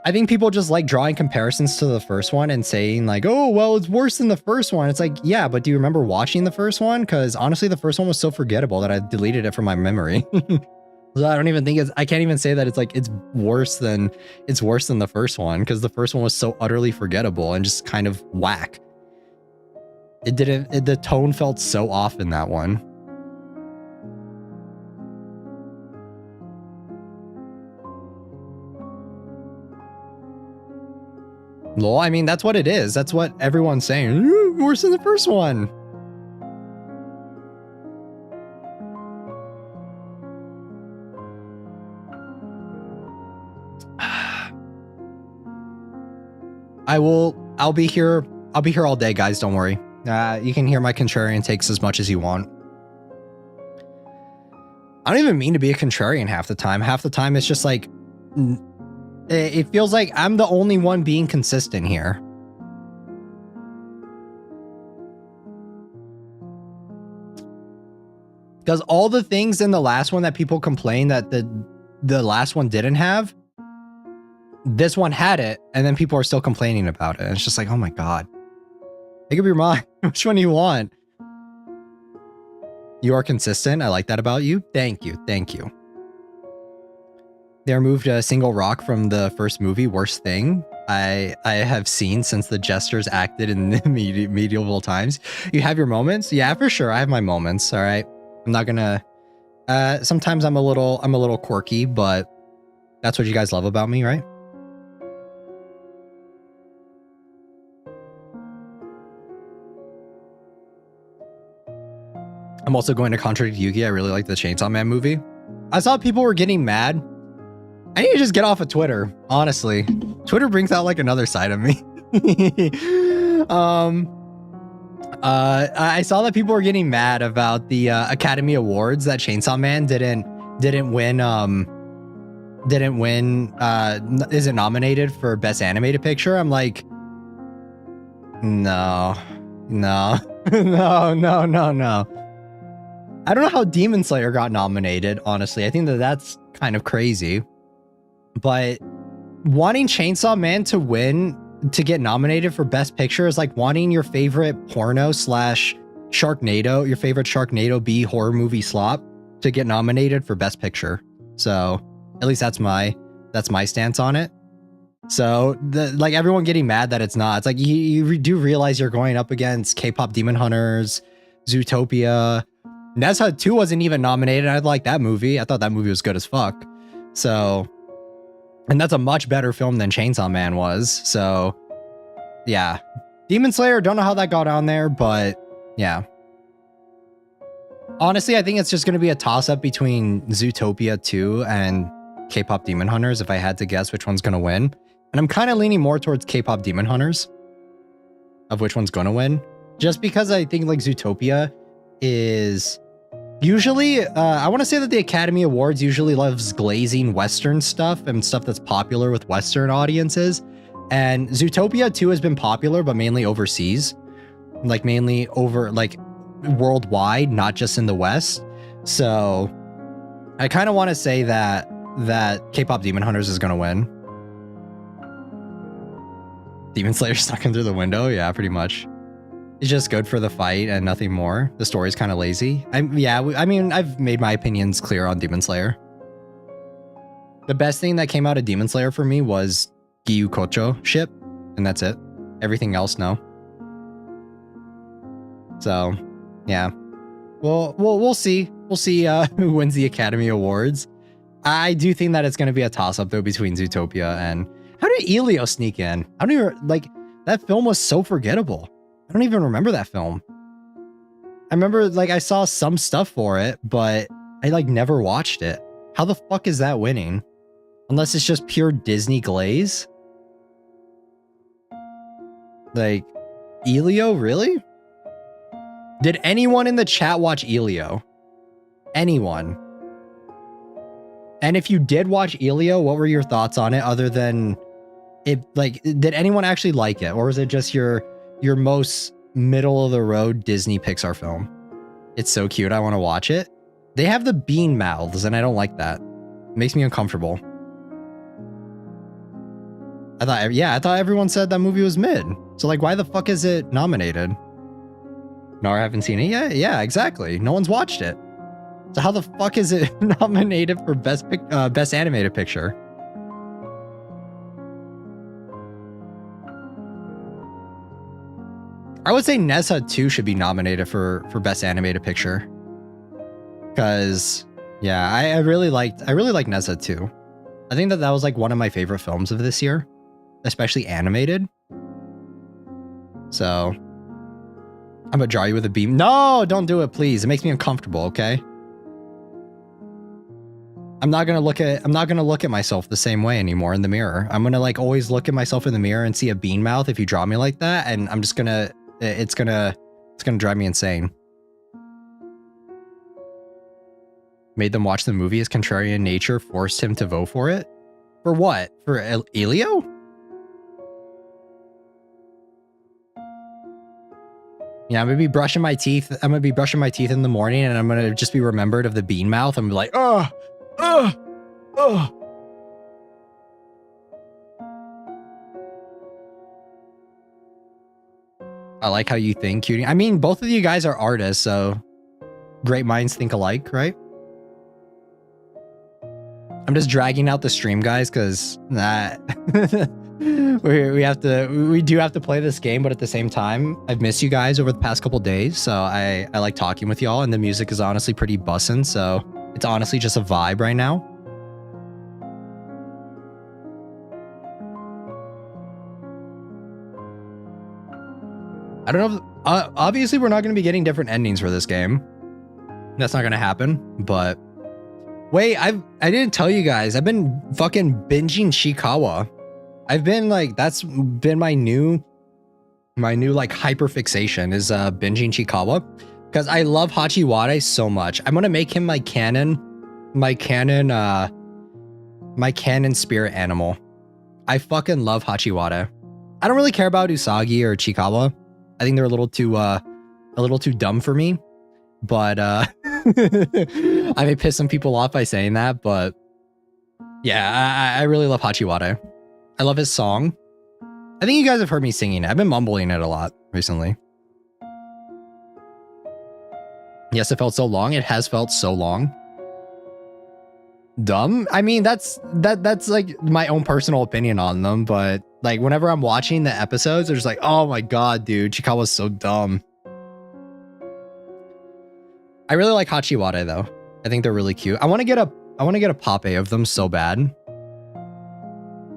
I think people just like drawing comparisons to the first one and saying like, oh, well, it's worse than the first one. It's like, yeah, but do you remember watching the first one? Because honestly, the first one was so forgettable that I deleted it from my memory. So I don't even think I can't even say that it's worse than the first one, because the first one was so utterly forgettable and just kind of whack. The tone felt so off in that one. Lol, I mean, that's what it is. That's what everyone's saying. Worse than the first one. I'll be here all day, guys. Don't worry. You can hear my contrarian takes as much as you want. I don't even mean to be a contrarian half the time. Half the time it's just like, it feels like I'm the only one being consistent here. Because all the things in the last one that people complain that the last one didn't have, this one had it, and then people are still complaining about it. And it's just like, oh my god. Make up your mind. Which one do you want? You are consistent. I like that about you. Thank you. Thank you. They removed a single rock from the first movie. Worst thing I have seen since the jesters acted in the medieval times. You have your moments? Yeah, for sure. I have my moments. All right. I'm not gonna. Sometimes I'm a little quirky, but that's what you guys love about me, right? I'm also going to contradict Yuki. I really like the Chainsaw Man movie. I saw people were getting mad. I need to just get off of Twitter, honestly. Twitter brings out like another side of me. I saw that people were getting mad about the Academy Awards that Chainsaw Man didn't win. Isn't nominated for Best Animated Picture. I'm like, no. I don't know how Demon Slayer got nominated, honestly. I think that's kind of crazy. But wanting Chainsaw Man to win, to get nominated for Best Picture, is like wanting your favorite porno / Sharknado, your favorite Sharknado B horror movie slop to get nominated for Best Picture. So at least that's my stance on it. So like everyone getting mad that it's not. It's like you do realize you're going up against K-pop Demon Hunters, Zootopia. Nezha 2 wasn't even nominated. I like that movie. I thought that movie was good as fuck. So, and that's a much better film than Chainsaw Man was. So, yeah. Demon Slayer, don't know how that got on there, but yeah. Honestly, I think it's just going to be a toss-up between Zootopia 2 and K-pop Demon Hunters if I had to guess which one's going to win. And I'm kind of leaning more towards K-pop Demon Hunters of which one's going to win. Just because I think like Zootopia is usually, I want to say that the Academy Awards usually loves glazing Western stuff and stuff that's popular with Western audiences. And Zootopia 2 has been popular, but mainly overseas, like mainly over like worldwide, not just in the West. So I kind of want to say that K-pop Demon Hunters is going to win. Demon Slayer stuck in through the window. Yeah, pretty much. It's just good for the fight and nothing more. The story's kind of lazy. I mean, I've made my opinions clear on Demon Slayer. The best thing that came out of Demon Slayer for me was Giyu Kocho ship, and that's it. Everything else, no. So, yeah. Well, we'll see. We'll see who wins the Academy Awards. I do think that it's going to be a toss-up, though, between Zootopia and... How did Elio sneak in? I don't even... Like, that film was so forgettable. I don't even remember that film. I remember, like, I saw some stuff for it, but I, like, never watched it. How the fuck is that winning? Unless it's just pure Disney glaze? Like, Elio, really? Did anyone in the chat watch Elio? Anyone? And if you did watch Elio, what were your thoughts on it other than it? Like, did anyone actually like it? Or was it just your most middle of the road Disney Pixar film? It's so cute. I want to watch it. They have the bean mouths and I don't like that. It makes me uncomfortable. I thought everyone said that movie was mid. So like, why the fuck is it nominated? No, I haven't seen it yet. Yeah, exactly. No one's watched it. So how the fuck is it nominated for best animated picture? I would say Nessa 2 should be nominated for best animated picture. Cause yeah, I really liked Nessa 2. I think that was like one of my favorite films of this year, especially animated. So I'm gonna draw you with a beam. No, don't do it, please. It makes me uncomfortable, okay? I'm not gonna look at myself the same way anymore in the mirror. I'm gonna like always look at myself in the mirror and see a bean mouth if you draw me like that, and I'm just gonna it's gonna drive me insane. Made them watch the movie. His contrarian nature forced him to vote for it. For what? For Elio? Yeah, I'm gonna be brushing my teeth. I'm gonna be brushing my teeth in the morning, and I'm gonna just be remembered of the bean mouth. I'm gonna be like, oh. I like how you think, Cutie. I mean, both of you guys are artists, so great minds think alike, right? I'm just dragging out the stream, guys, because we do have to play this game, but at the same time, I've missed you guys over the past couple days, so I like talking with y'all, and the music is honestly pretty bussin', so it's honestly just a vibe right now. I don't know if, obviously we're not going to be getting different endings for this game. That's not going to happen, but wait, I didn't tell you guys. I've been fucking binging Shikawa. I've been like, that's been my new like hyper fixation is binging Shikawa, because I love Hachiwara so much. I'm gonna make him my canon spirit animal. I fucking love Hachiwara. I don't really care about Usagi or Chikawa. I think they're a little too dumb for me. But I may piss some people off by saying that, but yeah, I really love Hachiwara. I love his song. I think you guys have heard me singing it. I've been mumbling it a lot recently. Yes, it felt so long. It has felt so long. Dumb? I mean, that's like my own personal opinion on them, but like whenever I'm watching the episodes, they're just like, oh my god, dude, Chikawa's so dumb. I really like Hachiwara though. I think they're really cute. I want to get a pape of them so bad.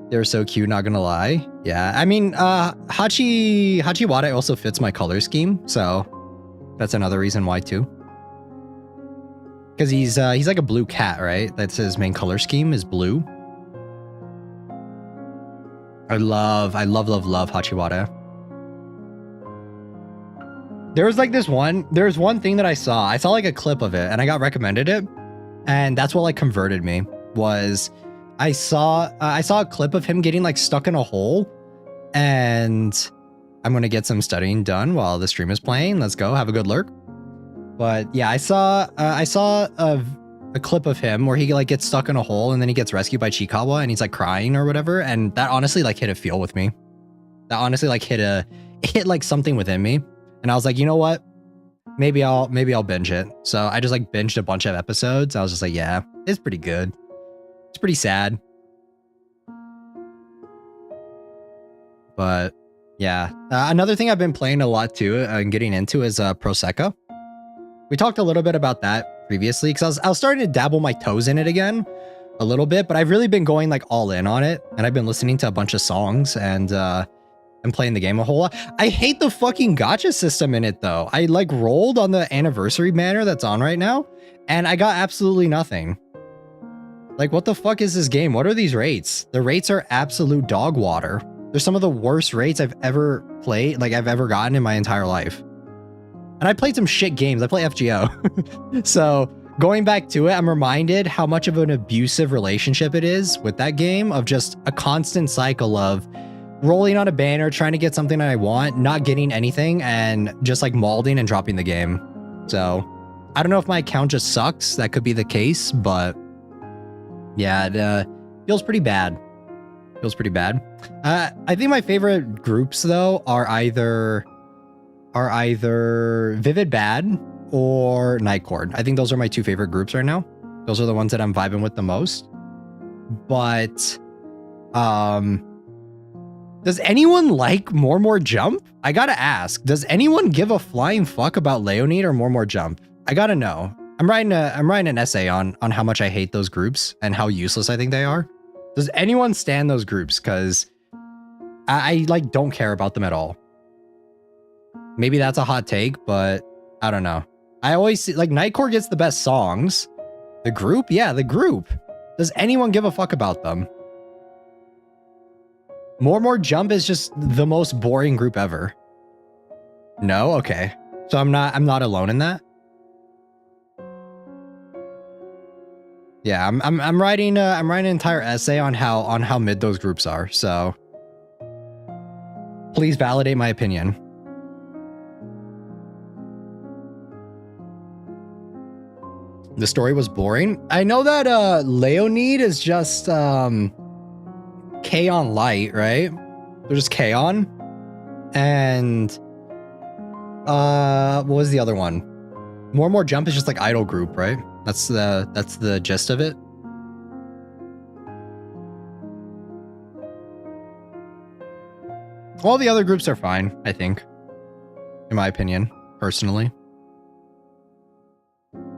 They're so cute, not gonna lie. Yeah, I mean, Hachiwara also fits my color scheme, so that's another reason why too. Because he's like a blue cat, right? That's his main color scheme is blue. I love Hachiwara. There's one thing that I saw like a clip of it and I got recommended it, and that's what like converted me. Was I saw a clip of him getting like stuck in a hole, and I'm gonna get some studying done while the stream is playing. Let's go, have a good lurk. But yeah, I saw a clip of him where he like gets stuck in a hole and then he gets rescued by Chikawa and he's like crying or whatever, and that honestly like hit a feel with me. That honestly like hit like something within me. And I was like, you know what? Maybe I'll binge it. So I just like binged a bunch of episodes. I was just like, yeah, it's pretty good. It's pretty sad. But yeah, another thing I've been playing a lot too and getting into is Prosecco. We talked a little bit about that previously because I was starting to dabble my toes in it again a little bit, but I've really been going like all in on it, and I've been listening to a bunch of songs and playing the game a whole lot. I hate the fucking gacha system in it though. I like rolled on the anniversary banner that's on right now, and I got absolutely nothing. Like, what the fuck is this game? What are these rates? The rates are absolute dog water. They're some of the worst rates I've ever played, like I've ever gotten in my entire life. And I played some shit games. I play FGO. So going back to it, I'm reminded how much of an abusive relationship it is with that game, of just a constant cycle of rolling on a banner, trying to get something that I want, not getting anything, and just like malding and dropping the game. So I don't know if my account just sucks. That could be the case, but yeah, it feels pretty bad. Feels pretty bad. I think my favorite groups though are either Vivid Bad or Night Court. I think those are my two favorite groups right now. Those are the ones that I'm vibing with the most. But does anyone like More Jump? I gotta ask. Does anyone give a flying fuck about Leonid or More Jump? I gotta know. I'm writing an essay on how much I hate those groups and how useless I think they are. Does anyone stand those groups? Because I like don't care about them at all. Maybe that's a hot take, but I don't know. I always see like Nightcore gets the best songs. The group? Yeah, the group. Does anyone give a fuck about them? More Jump is just the most boring group ever. No? Okay. So I'm not alone in that. Yeah, I'm writing an entire essay on how mid those groups are. So please validate my opinion. The story was boring. I know that Leonid is just K-On! Light, right? They're just K-On! And what was the other one? More Jump is just like idol group, right? That's the gist of it. All the other groups are fine, I think. In my opinion, personally.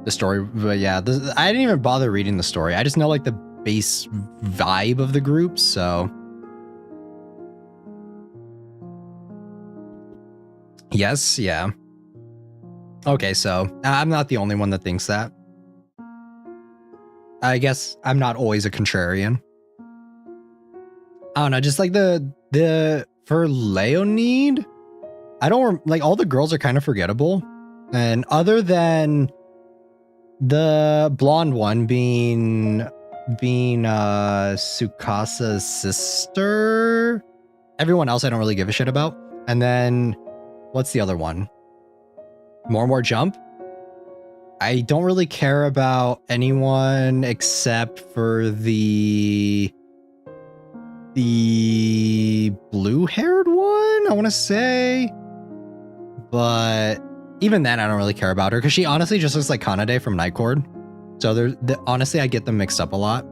The story, but yeah, I didn't even bother reading the story. I just know like the base vibe of the group, so. Yes, yeah. Okay, so I'm not the only one that thinks that. I guess I'm not always a contrarian. I don't know, just like for Leonid, I don't like all the girls are kind of forgettable. And other than the blonde one being Tsukasa's sister, everyone else I don't really give a shit about. And then what's the other one? More Jump. I don't really care about anyone except for the blue-haired one, I want to say. But even then, I don't really care about her because she honestly just looks like Kanade from Night Court. So honestly, I get them mixed up a lot.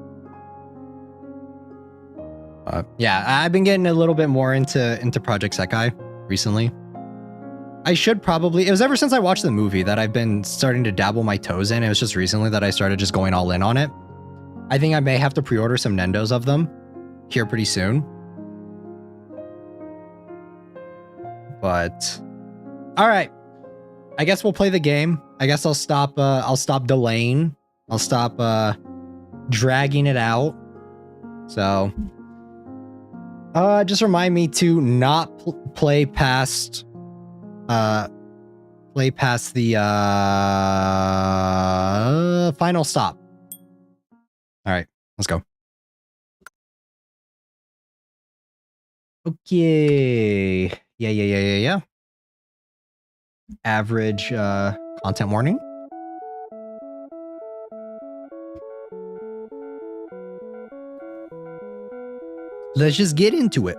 Yeah, I've been getting a little bit more into Project Sekai recently. I should probably, it was ever since I watched the movie that I've been starting to dabble my toes in. It was just recently that I started just going all in on it. I think I may have to pre-order some Nendos of them here pretty soon. But all right, I guess we'll play the game. I guess I'll stop delaying. I'll stop dragging it out. So just remind me to not play past the final stop. All right, let's go. Okay. Yeah. Average content warning. Let's just get into it.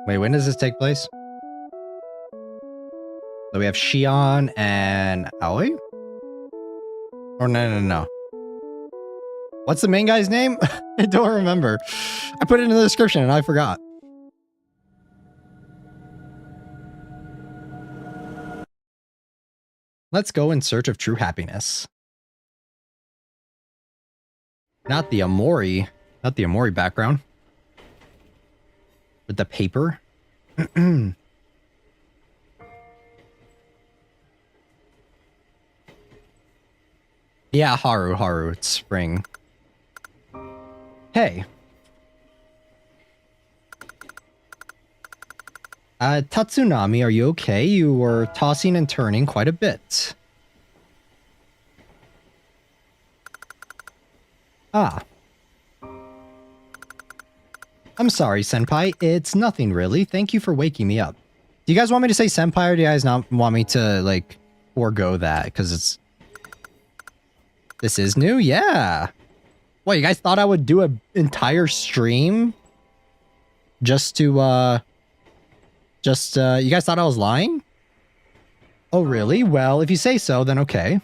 Wait, when does this take place? So we have Shion and Aoi? Or no. What's the main guy's name? I don't remember. I put it in the description and I forgot. Let's go in search of true happiness. Not the Amori background. With the paper. Yeah, Haru, it's spring. Hey. Tatsunami, are you okay? You were tossing and turning quite a bit. Ah. I'm sorry, senpai. It's nothing really. Thank you for waking me up. Do you guys want me to say senpai or do you guys not want me to, like, forego that? Because it's... This is new? Yeah. What, you guys thought I would do an entire stream? Just to, you guys thought I was lying? Oh, really? Well, if you say so, then okay.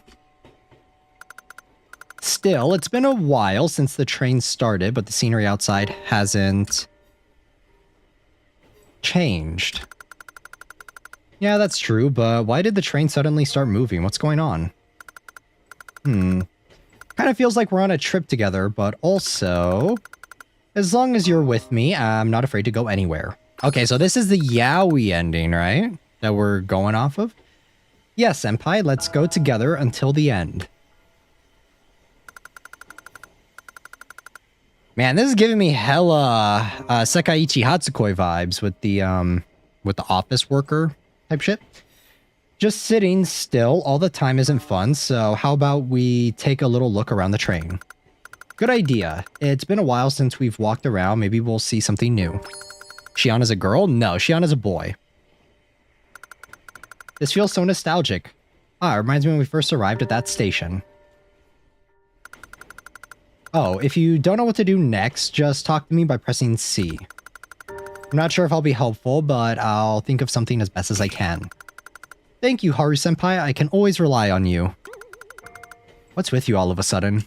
Still, it's been a while since the train started, but the scenery outside hasn't changed. Yeah, that's true, but why did the train suddenly start moving? What's going on? Kind of feels like we're on a trip together, but also, as long as you're with me, I'm not afraid to go anywhere. Okay, so this is the yaoi ending, right? That we're going off of? Yes, senpai, let's go together until the end. Man, this is giving me hella Sekaiichi Hatsukoi vibes with the office worker type shit. Just sitting still all the time isn't fun, so how about we take a little look around the train? Good idea. It's been a while since we've walked around. Maybe we'll see something new. Shiana's a girl? No, Shiana's a boy. This feels so nostalgic. Ah, it reminds me when we first arrived at that station. Oh, if you don't know what to do next, just talk to me by pressing C. I'm not sure if I'll be helpful, but I'll think of something as best as I can. Thank you, Haru-senpai. I can always rely on you. What's with you all of a sudden?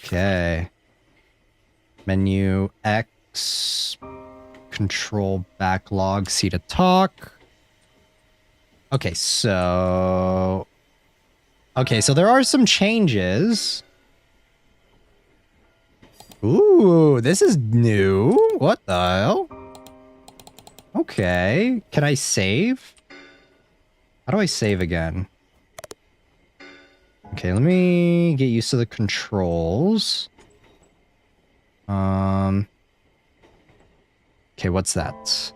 Okay. Menu X. Control backlog. C to talk. Okay, so... Okay, so there are some changes. Ooh, this is new. What the hell? Okay. Can I save? How do I save again? Okay, let me get used to the controls. Okay, what's that?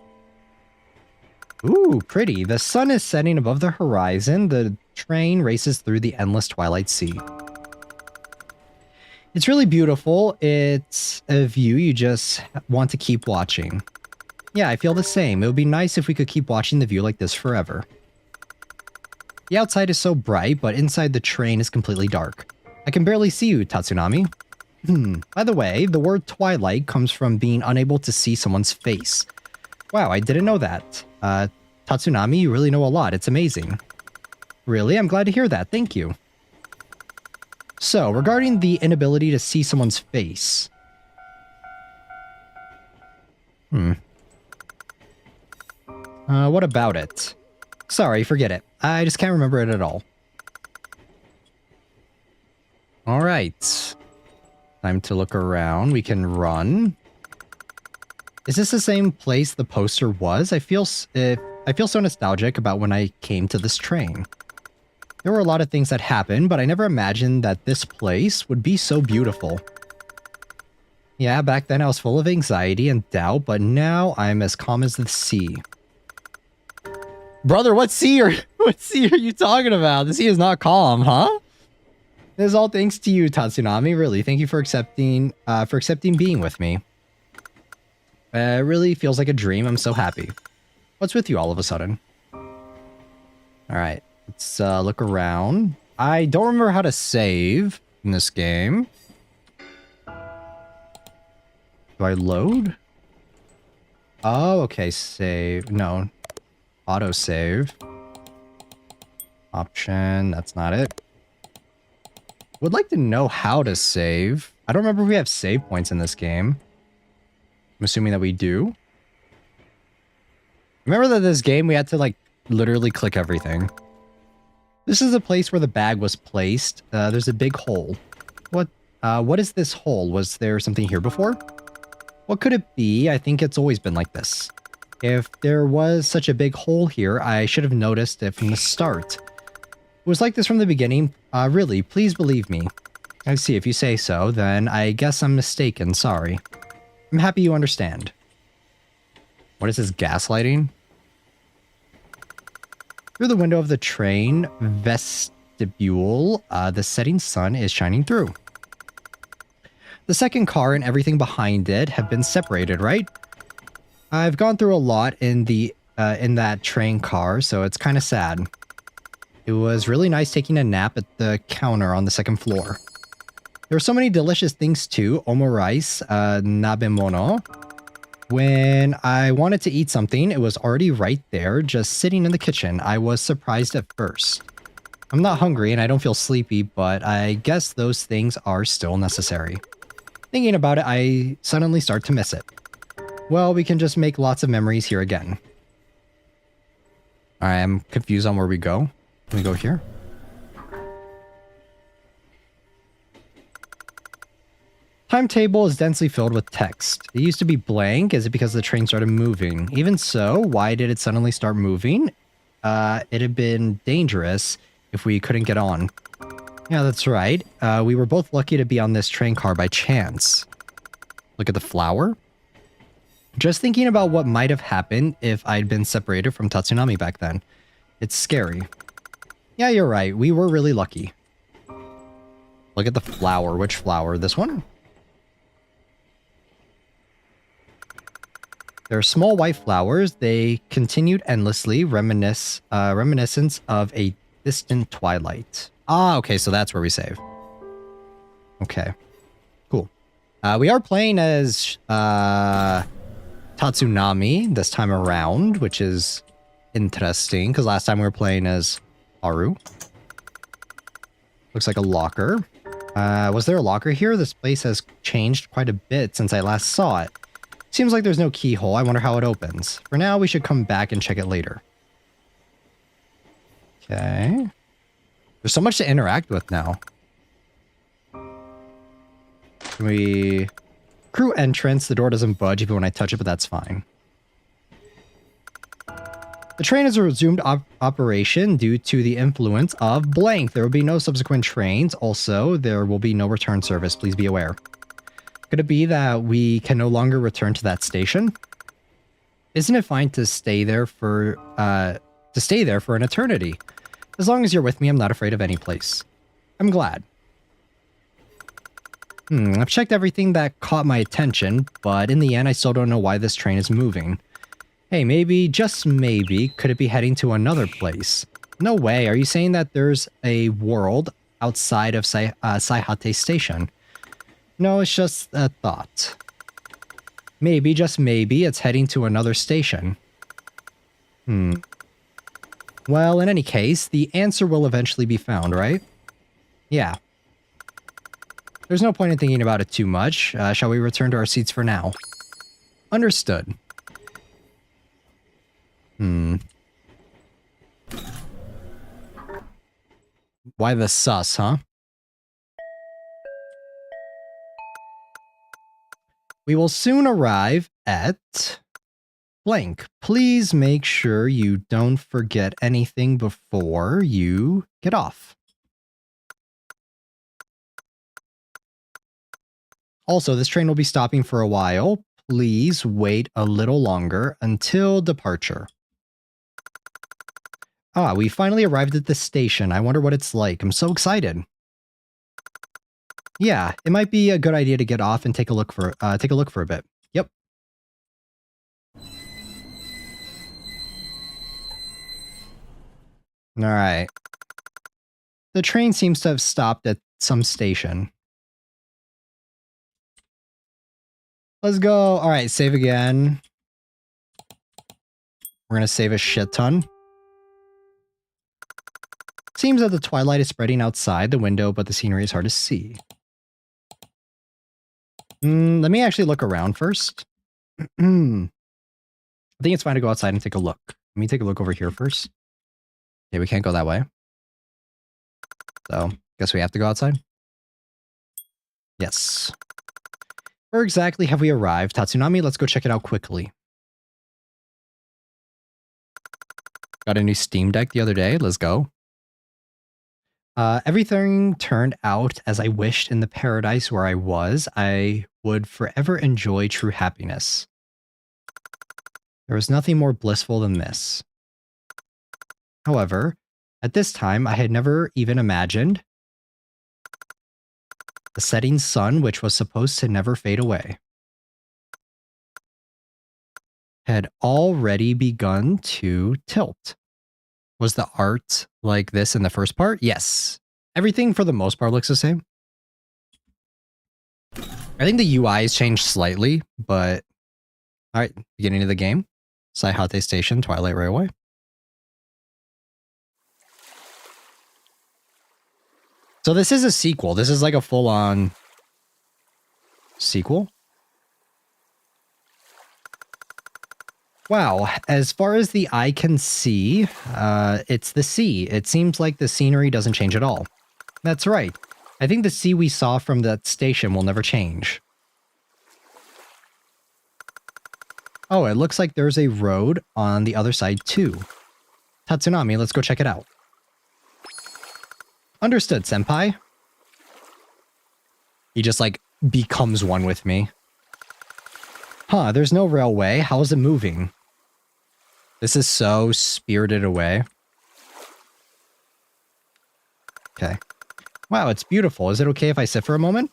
Ooh, pretty. The sun is setting above the horizon. The train races through the endless twilight sea. It's really beautiful. It's a view you just want to keep watching. Yeah, I feel the same. It would be nice if we could keep watching the view like this forever. The outside is so bright, but inside the train is completely dark. I can barely see you, Tatsunami. By the way, the word twilight comes from being unable to see someone's face. Wow, I didn't know that. Tatsunami, you really know a lot. It's amazing. Really? I'm glad to hear that. Thank you. So, regarding the inability to see someone's face. What about it? Sorry, forget it. I just can't remember it at all. Alright. Time to look around. We can run. Is this the same place the poster was? I feel so nostalgic about when I came to this train. There were a lot of things that happened, but I never imagined that this place would be so beautiful. Yeah, back then I was full of anxiety and doubt, but now I'm as calm as the sea. Brother, what sea are you talking about? The sea is not calm, huh? This is all thanks to you, Tatsunami. Really, thank you for accepting being with me. It really feels like a dream. I'm so happy. What's with you all of a sudden? Alright, let's look around. I don't remember how to save in this game. Do I load? Oh, okay, save. No. Auto save. Option, that's not it. Would like to know how to save. I don't remember if we have save points in this game. I'm assuming that we do. Remember that this game we had to like literally click everything. This is a place where the bag was placed. There's a big hole. What is this hole? Was there something here before? What could it be? I think it's always been like this. If there was such a big hole here, I should have noticed it from the start. It was like this from the beginning. Really, please believe me. I see, if you say so, then I guess I'm mistaken, sorry. I'm happy you understand. What is this, gaslighting? Through the window of the train vestibule, the setting sun is shining through. The second car and everything behind it have been separated, right? I've gone through a lot in that train car, so it's kind of sad. It was really nice taking a nap at the counter on the second floor. There were so many delicious things too, omurice, nabemono. When I wanted to eat something, it was already right there, just sitting in the kitchen. I was surprised at first. I'm not hungry and I don't feel sleepy, but I guess those things are still necessary. Thinking about it, I suddenly start to miss it. Well, we can just make lots of memories here again. Alright, I'm confused on where we go. Can we go here? Timetable is densely filled with text. It used to be blank. Is it because the train started moving? Even so, why did it suddenly start moving? It had been dangerous if we couldn't get on. Yeah, that's right. We were both lucky to be on this train car by chance. Look at the flower. Just thinking about what might have happened if I'd been separated from Tatsunami back then. It's scary. Yeah, you're right. We were really lucky. Look at the flower. Which flower? This one? They're small white flowers. They continued endlessly, reminiscence of a distant twilight. Ah, okay, so that's where we save. Okay, cool. We are playing as Tatsunami this time around, which is interesting, because last time we were playing as Haru. Looks like a locker. Was there a locker here? This place has changed quite a bit since I last saw it. Seems like there's no keyhole. I wonder how it opens. For now, we should come back and check it later. Okay. There's so much to interact with now. Can we... Crew entrance. The door doesn't budge even when I touch it, but that's fine. The train has resumed operation due to the influence of blank. There will be no subsequent trains. Also, there will be no return service. Please be aware. Could it be that we can no longer return to that station? Isn't it fine to stay there for an eternity? As long as you're with me, I'm not afraid of any place. I'm glad. I've checked everything that caught my attention, but in the end, I still don't know why this train is moving. Hey, maybe, just maybe, could it be heading to another place? No way. Are you saying that there's a world outside of Saihate Station? No, it's just a thought. Maybe, just maybe, it's heading to another station. Well, in any case, the answer will eventually be found, right? Yeah. There's no point in thinking about it too much. Shall we return to our seats for now? Understood. Why the sus, huh? We will soon arrive at blank. Please make sure you don't forget anything before you get off. Also, this train will be stopping for a while. Please wait a little longer until departure. Ah, we finally arrived at the station. I wonder what it's like. I'm so excited. Yeah, it might be a good idea to get off and take a look for a bit. Yep. All right. The train seems to have stopped at some station. Let's go. All right, save again. We're gonna save a shit ton. Seems that the twilight is spreading outside the window, but the scenery is hard to see. Let me actually look around first. I think it's fine to go outside and take a look. Let me take a look over here first. Okay, we can't go that way. So, guess we have to go outside? Yes. Where exactly have we arrived? Tatsunami, let's go check it out quickly. Got a new Steam Deck the other day. Let's go. Everything turned out as I wished in the paradise where I was. I would forever enjoy true happiness. There was nothing more blissful than this. However, at this time, I had never even imagined The setting sun, which was supposed to never fade away, had already begun to tilt. Was the art like this in the first part? Yes. Everything for the most part looks the same. I think the UI has changed slightly, but all right, beginning of the game. Saihate Station, Twilight Railway. So this is a sequel. This is like a full-on sequel. Wow, as far as the eye can see, it's the sea. It seems like the scenery doesn't change at all. That's right. I think the sea we saw from that station will never change. Oh, it looks like there's a road on the other side too. Tatsunami, let's go check it out. Understood, senpai. He just like becomes one with me. Huh, there's no railway. How is it moving? This is so Spirited Away. Okay. Wow, it's beautiful. Is it okay if I sit for a moment?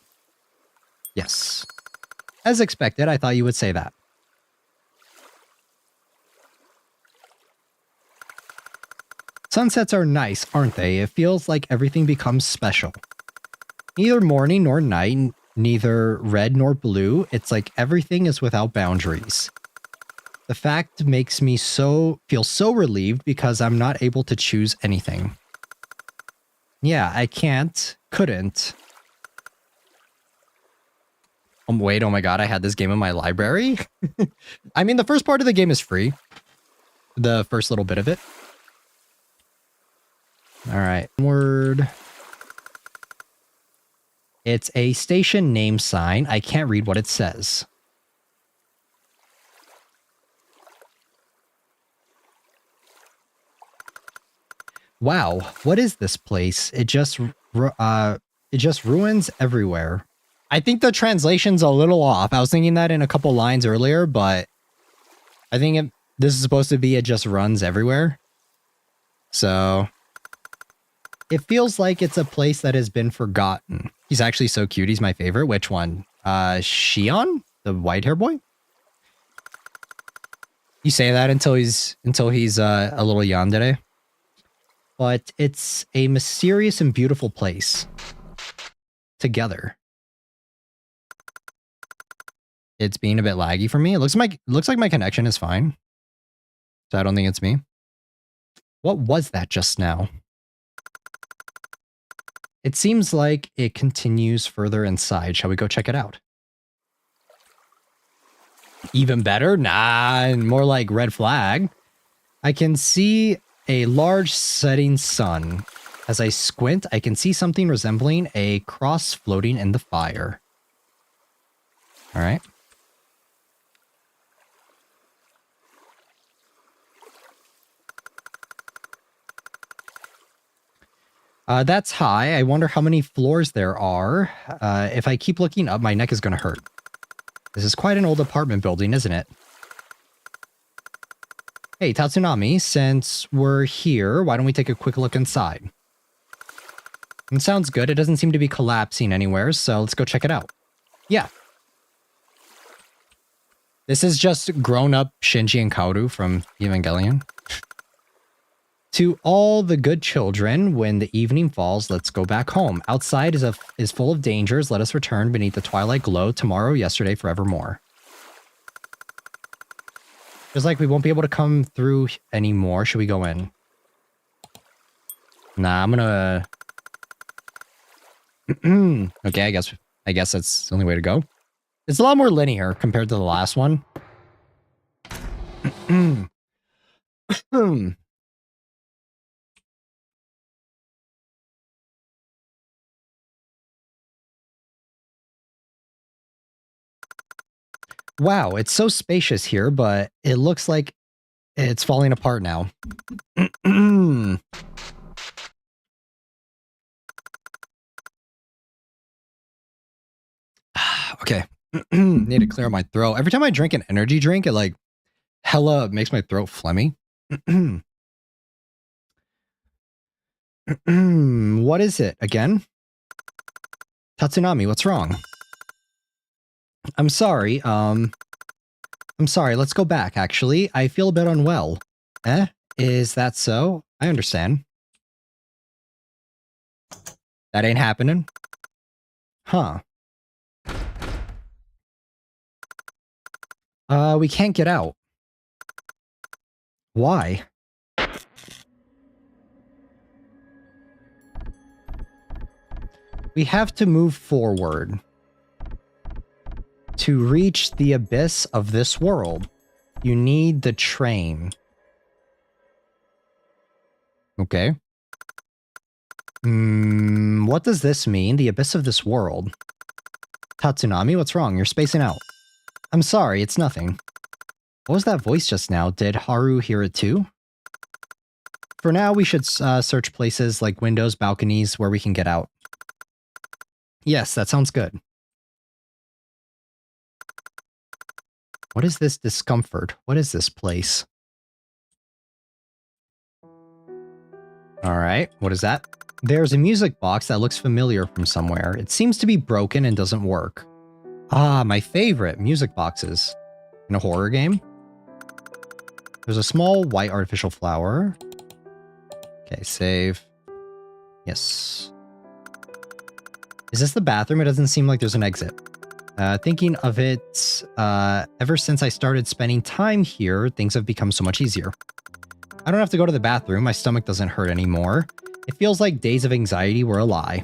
Yes. As expected, I thought you would say that. Sunsets are nice, aren't they? It feels like everything becomes special. Neither morning nor night, neither red nor blue. It's like everything is without boundaries. The fact makes me feel so relieved because I'm not able to choose anything. Yeah, I couldn't. Wait, oh my god, I had this game in my library? I mean, the first part of the game is free. The first little bit of it. Alright, word. It's a station name sign. I can't read what it says. Wow, what is this place? It just ruins everywhere. I think the translation's a little off. I was thinking that in a couple lines earlier, but I think this is supposed to be it just runs everywhere. So it feels like it's a place that has been forgotten. He's actually so cute. He's my favorite. Which one? Shion? The white hair boy? You say that until he's a little yandere. But it's a mysterious and beautiful place. Together. It's being a bit laggy for me. It looks like my connection is fine. So I don't think it's me. What was that just now? It seems like it continues further inside. Shall we go check it out? Even better? Nah, more like red flag. I can see a large setting sun. As I squint, I can see something resembling a cross floating in the fire. All right. That's high. I wonder how many floors there are. If I keep looking up, my neck is going to hurt. This is quite an old apartment building, isn't it? Hey, Tatsunami, since we're here, why don't we take a quick look inside? It sounds good. It doesn't seem to be collapsing anywhere, so let's go check it out. Yeah. This is just grown-up Shinji and Kaoru from Evangelion. To all the good children, when the evening falls, let's go back home. Outside is full of dangers. Let us return beneath the twilight glow. Tomorrow, yesterday, forevermore. It's like we won't be able to come through anymore. Should we go in? Nah, I'm gonna... Okay, I guess that's the only way to go. It's a lot more linear compared to the last one. Wow, it's so spacious here, but it looks like it's falling apart now. Okay. Need to clear my throat. Every time I drink an energy drink, it like hella makes my throat phlegmy. What is it again? Tatsunami, what's wrong? I'm sorry, let's go back, actually. I feel a bit unwell. Eh? Is that so? I understand. That ain't happening. Huh. We can't get out. Why? We have to move forward. To reach the abyss of this world, you need the train. Okay. What does this mean? The abyss of this world. Tatsunami, what's wrong? You're spacing out. I'm sorry, it's nothing. What was that voice just now? Did Haru hear it too? For now, we should search places like windows, balconies, where we can get out. Yes, that sounds good. What is this discomfort? What is this place? Alright, what is that? There's a music box that looks familiar from somewhere. It seems to be broken and doesn't work. Ah, my favorite, music boxes. In a horror game? There's a small white artificial flower. Okay, save. Yes. Is this the bathroom? It doesn't seem like there's an exit. Thinking of it, ever since I started spending time here, things have become so much easier. I don't have to go to the bathroom. My stomach doesn't hurt anymore. It feels like days of anxiety were a lie.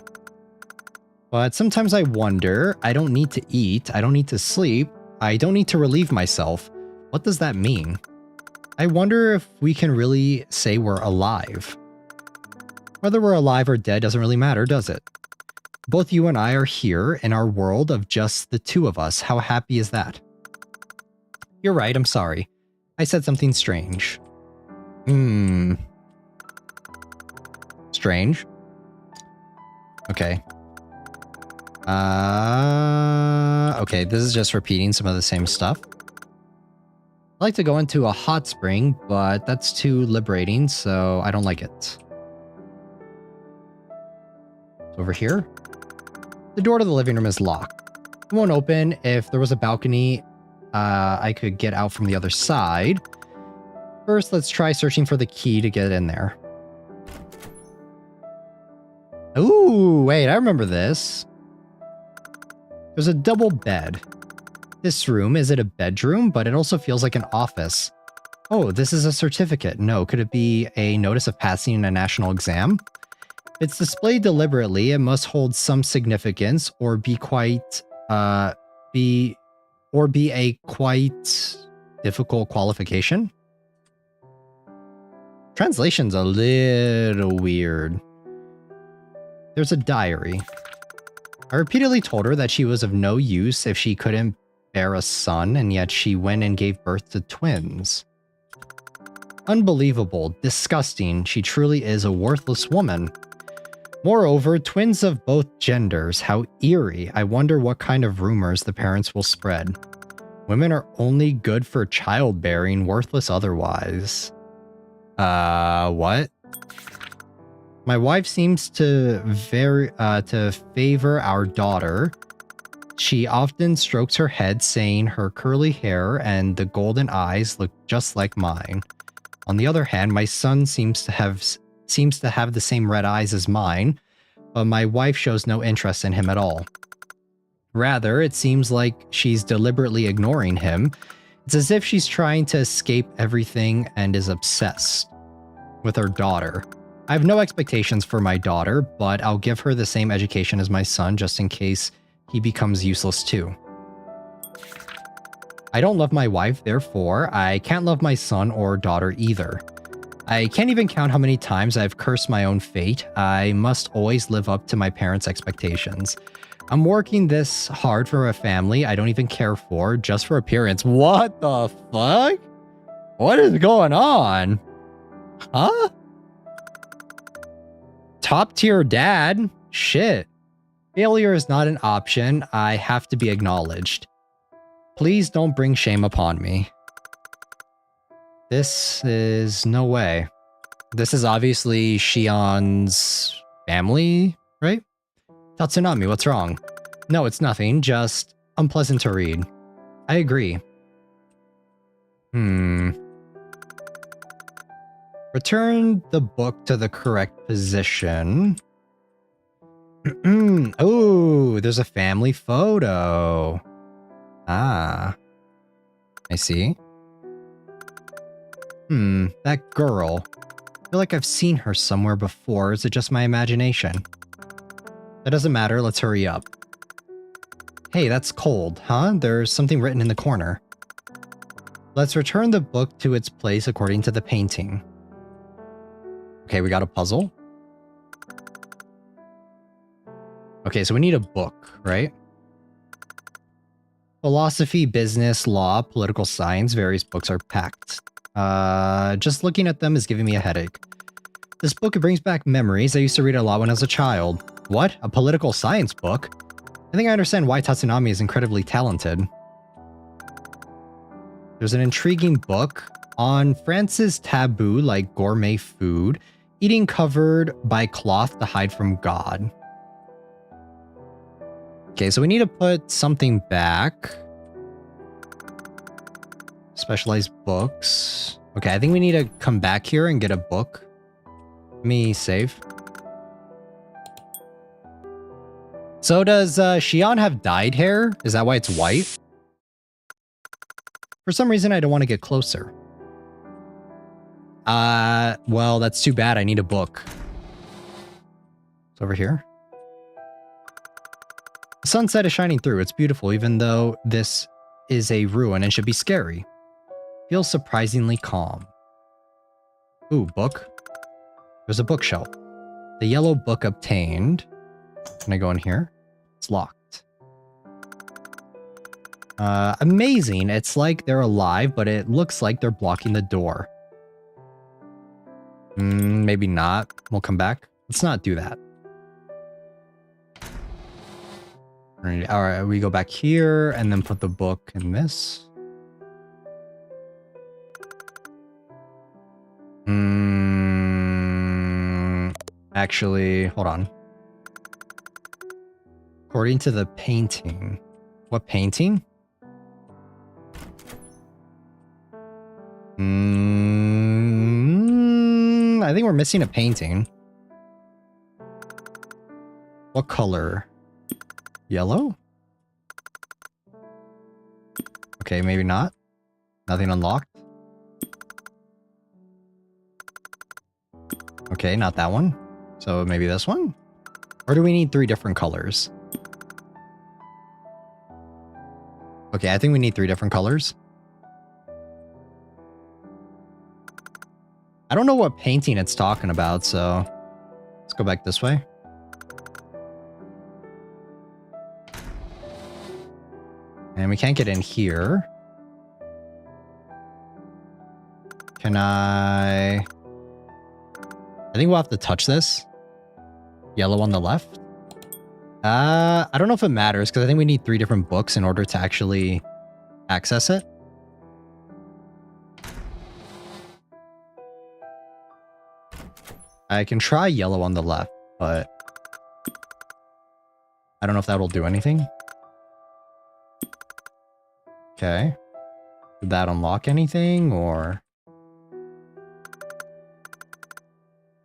But sometimes I wonder, I don't need to eat, I don't need to sleep, I don't need to relieve myself. What does that mean? I wonder if we can really say we're alive. Whether we're alive or dead doesn't really matter, does it? Both you and I are here in our world of just the two of us. How happy is that? You're right, I'm sorry. I said something strange. Strange? Okay. Okay, this is just repeating some of the same stuff. I like to go into a hot spring, but that's too liberating, so I don't like it. It's over here. The door to the living room is locked. It won't open. If there was a balcony, I could get out from the other side. First, let's try searching for the key to get in there. Ooh, wait, I remember this. There's a double bed. This room, is it a bedroom? But it also feels like an office. Oh, this is a certificate. No, could it be a notice of passing a national exam? If it's displayed deliberately, it must hold some significance or be quite, be a quite difficult qualification. Translation's a little weird. There's a diary. I repeatedly told her that she was of no use if she couldn't bear a son, and yet she went and gave birth to twins. Unbelievable, disgusting, she truly is a worthless woman. Moreover, twins of both genders, how eerie. I wonder what kind of rumors the parents will spread. Women are only good for childbearing, worthless otherwise. What? My wife seems to favor our daughter. She often strokes her head, saying her curly hair and the golden eyes look just like mine. On the other hand, my son seems to have the same red eyes as mine, but my wife shows no interest in him at all. Rather, it seems like she's deliberately ignoring him. It's as if she's trying to escape everything and is obsessed with her daughter. I have no expectations for my daughter, but I'll give her the same education as my son just in case he becomes useless too. I don't love my wife, therefore I can't love my son or daughter either. I can't even count how many times I've cursed my own fate. I must always live up to my parents' expectations. I'm working this hard for a family I don't even care for, just for appearance. What the fuck? What is going on? Huh? Top tier dad? Shit. Failure is not an option. I have to be acknowledged. Please don't bring shame upon me. This is no way. This is obviously Shion's family, right? Tatsunami, what's wrong? No, it's nothing, just unpleasant to read. I agree. Return the book to the correct position. Oh, there's a family photo. Ah. I see. That girl. I feel like I've seen her somewhere before. Is it just my imagination? That doesn't matter. Let's hurry up. Hey, that's cold, huh? There's something written in the corner. Let's return the book to its place according to the painting. Okay, we got a puzzle. Okay, so we need a book, right? Philosophy, business, law, political science, various books are packed. Just looking at them is giving me a headache. This book, it brings back memories. I used to read it a lot when I was a child. What? A political science book? I think I understand why Tatsunami is incredibly talented. There's an intriguing book on France's taboo like gourmet food, eating covered by cloth to hide from God. Okay, so we need to put something back. Specialized books. Okay, I think we need to come back here and get a book. Let me save. So does Shion have dyed hair? Is that why it's white? For some reason, I don't want to get closer. Well, that's too bad. I need a book. It's over here. The sunset is shining through. It's beautiful, even though this is a ruin and should be scary. Feels surprisingly calm. Ooh, book. There's a bookshelf. The yellow book obtained. Can I go in here? It's locked. Amazing. It's like they're alive, but it looks like they're blocking the door. Maybe not. We'll come back. Let's not do that. Alright, we go back here and then put the book in this. Actually, hold on. According to the painting. What painting? I think we're missing a painting. What color? Yellow? Okay, maybe not. Nothing unlocked. Okay, not that one. So maybe this one? Or do we need 3 different colors? Okay, I think we need 3 different colors. I don't know what painting it's talking about, so let's go back this way. And we can't get in here. Can I think we'll have to touch this. Yellow on the left. I don't know if it matters because I think we need 3 different books in order to actually access it. I can try yellow on the left, but I don't know if that'll do anything. Okay. Did that unlock anything or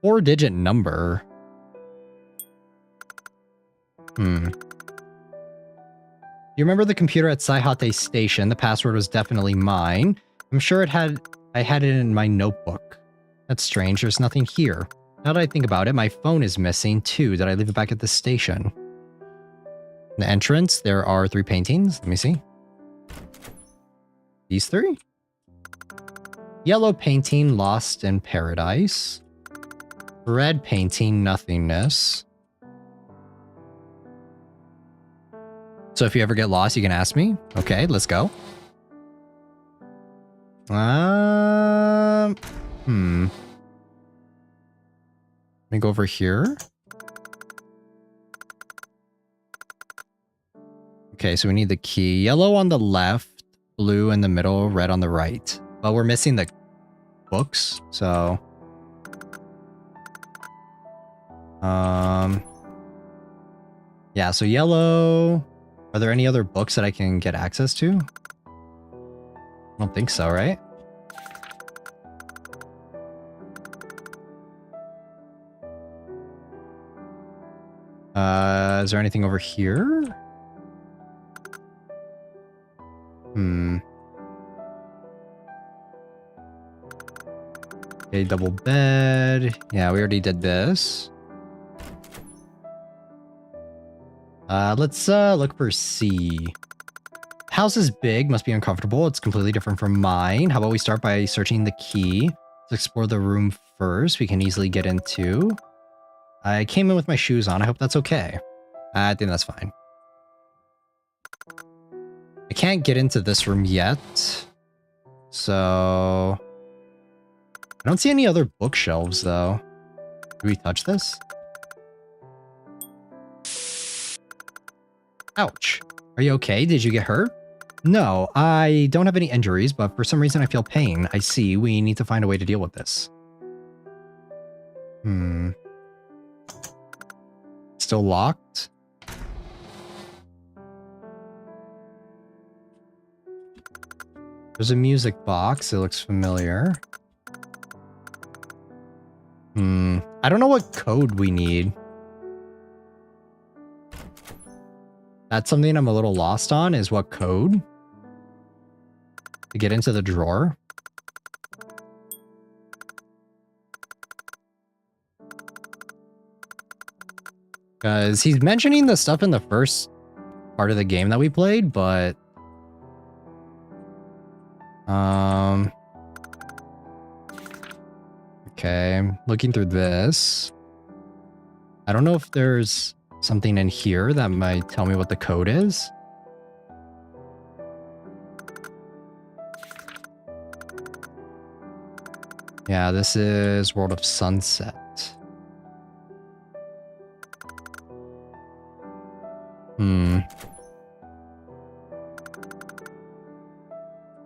4-digit number? You remember the computer at Saihate Station? The password was definitely mine. I'm sure I had it in my notebook. That's strange, there's nothing here. Now that I think about it, my phone is missing too. Did I leave it back at the station? In the entrance, there are 3 paintings. Let me see. These 3? Yellow painting, Lost in Paradise. Red painting, Nothingness. So if you ever get lost, you can ask me. Okay, let's go. Let me go over here. Okay, so we need the key. Yellow on the left, blue in the middle, red on the right. But we're missing the books, so... Yeah, so yellow. Are there any other books that I can get access to? I don't think so, right? Is there anything over here? Okay, double bed. Yeah, we already did this. Let's look for C. House is big, must be uncomfortable. It's completely different from mine. How about we start by searching the key? Let's explore the room first. We can easily get into. I came in with my shoes on. I hope that's okay. I think that's fine. I can't get into this room yet. So... I don't see any other bookshelves, though. Do we touch this? Ouch. Are you okay? Did you get hurt? No, I don't have any injuries, but for some reason I feel pain. I see. We need to find a way to deal with this. Still locked? There's a music box. It looks familiar. I don't know what code we need. That's something I'm a little lost on, is what code to get into the drawer. Because he's mentioning the stuff in the first part of the game that we played, but... Okay, I'm looking through this. I don't know if there's something in here that might tell me what the code is. Yeah, this is World of Sunset.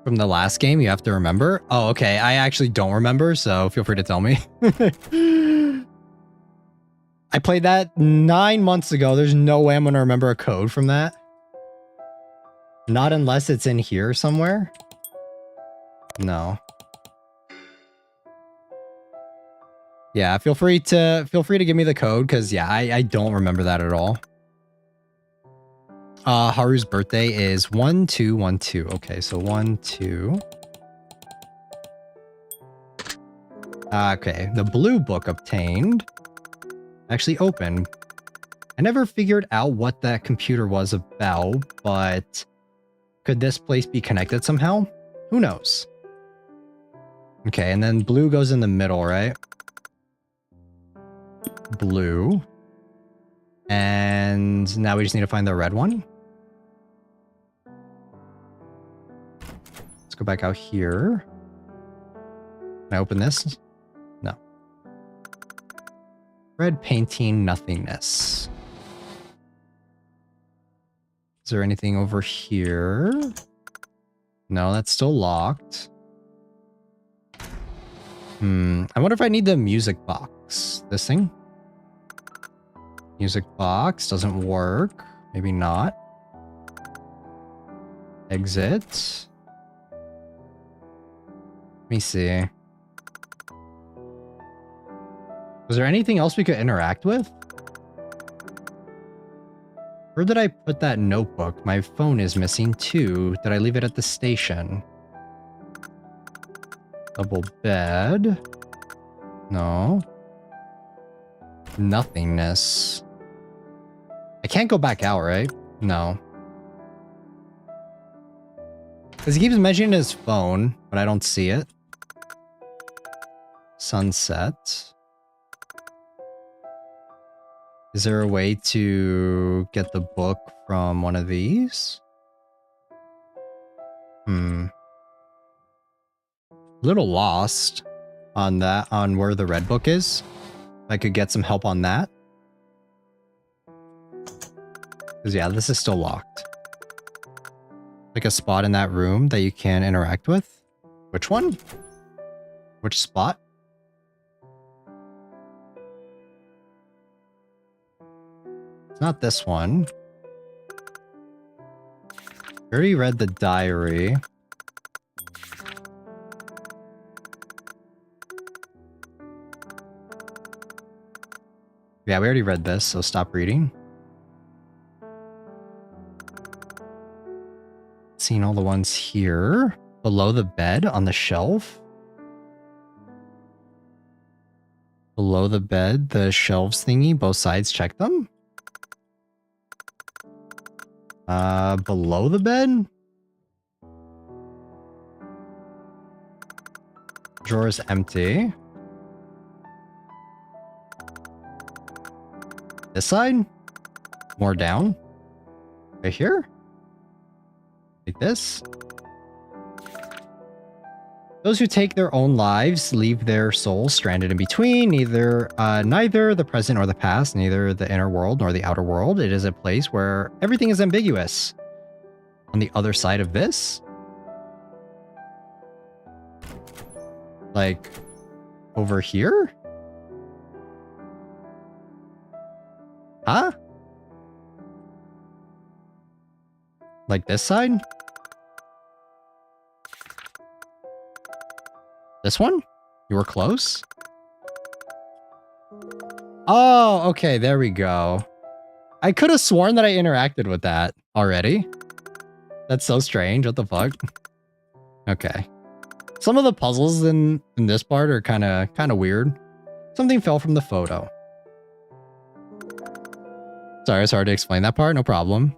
From the last game, you have to remember? Oh, okay. I actually don't remember, so feel free to tell me. I played that 9 months ago. There's no way I'm going to remember a code from that. Not unless it's in here somewhere. No. Yeah, feel free to give me the code, because yeah, I don't remember that at all. Haru's birthday is 1212. Okay, so 12. Okay, the blue book obtained. Actually open. I never figured out what that computer was about, but could this place be connected somehow? Who knows? Okay, and then blue goes in the middle, right? Blue. And now we just need to find the red one. Let's go back out here. Can I open this? No. Red painting nothingness. Is there anything over here? No, that's still locked. I wonder if I need the music box. This thing? Music box doesn't work. Maybe not. Exit. Let me see. Was there anything else we could interact with? Where did I put that notebook? My phone is missing too. Did I leave it at the station? Double bed. No. Nothingness. I can't go back out, right? No. Because he keeps mentioning his phone, but I don't see it. Sunset. Is there a way to get the book from one of these? A little lost on that, on where the red book is. If I could get some help on that. Because yeah, this is still locked. Like a spot in that room that you can interact with. Which one? Which spot? Not this one. We already read the diary. Yeah, we already read this, so stop reading. Seeing all the ones here. Below the bed on the shelf. Below the bed, the shelves thingy, both sides, check them. Below the bed? Drawer is empty. This side? More down? Right here? Like this? Those who take their own lives leave their souls stranded in between, neither the present or the past, neither the inner world nor the outer world. It is a place where everything is ambiguous. On the other side of this? Like, over here? Huh? Like this side? This one? You were close? Oh, okay, there we go. I could have sworn that I interacted with that already. That's so strange, what the fuck? Okay. Some of the puzzles in this part are kind of weird. Something fell from the photo. Sorry, it's hard to explain that part, no problem.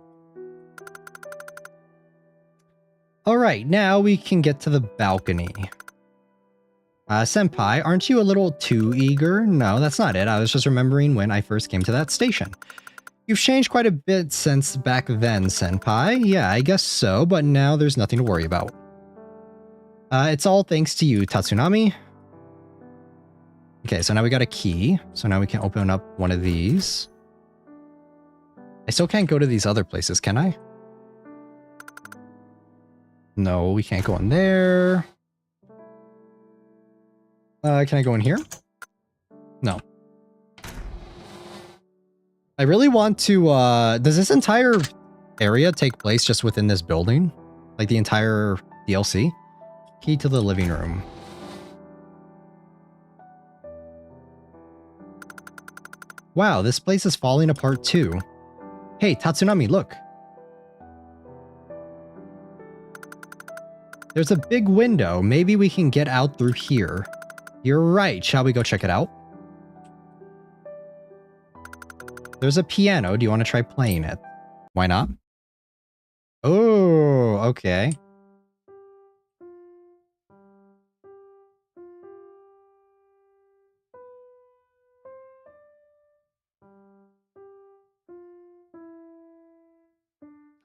Alright, now we can get to the balcony. Senpai, aren't you a little too eager? No, that's not it. I was just remembering when I first came to that station. You've changed quite a bit since back then, Senpai. Yeah, I guess so, but now there's nothing to worry about. It's all thanks to you, Tatsunami. Okay, so now we got a key. So now we can open up one of these. I still can't go to these other places, can I? No, we can't go in there. Can I go in here? No. I really want to, does this entire area take place just within this building? Like the entire DLC? Key to the living room. Wow, this place is falling apart too. Hey, Tatsunami, look. There's a big window. Maybe we can get out through here. You're right. Shall we go check it out? There's a piano. Do you want to try playing it? Why not? Oh, okay.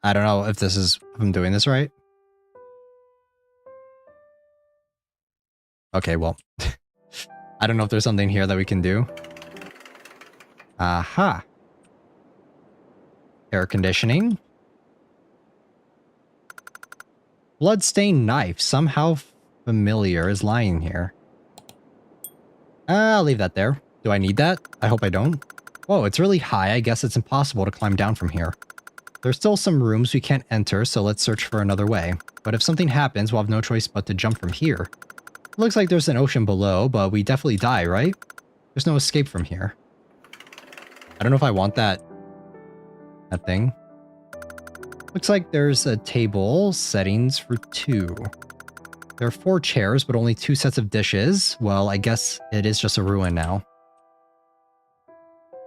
I don't know if if I'm doing this right. Okay, well. I don't know if there's something here that we can do. Aha. Air conditioning. Bloodstained knife, somehow familiar, is lying here. I'll leave that there. Do I need that? I hope I don't. Whoa, it's really high. I guess it's impossible to climb down from here. There's still some rooms we can't enter, so let's search for another way. But if something happens, we'll have no choice but to jump from here. Looks like there's an ocean below, but we definitely die, right? There's no escape from here. I don't know if I want that thing. Looks like there's a table, settings for 2. There are 4 chairs, but only 2 sets of dishes. Well, I guess it is just a ruin now.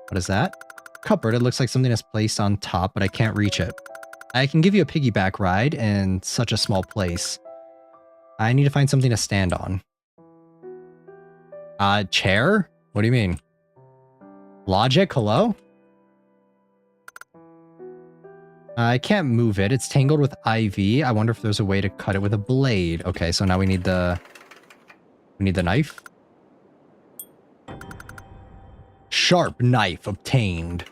What is that? Cupboard. It looks like something is placed on top, but I can't reach it. I can give you a piggyback ride in such a small place. I need to find something to stand on. Chair? What do you mean? Logic? Hello? I can't move it. It's tangled with ivy. I wonder if there's a way to cut it with a blade. Okay, so now we need the knife. Sharp knife obtained.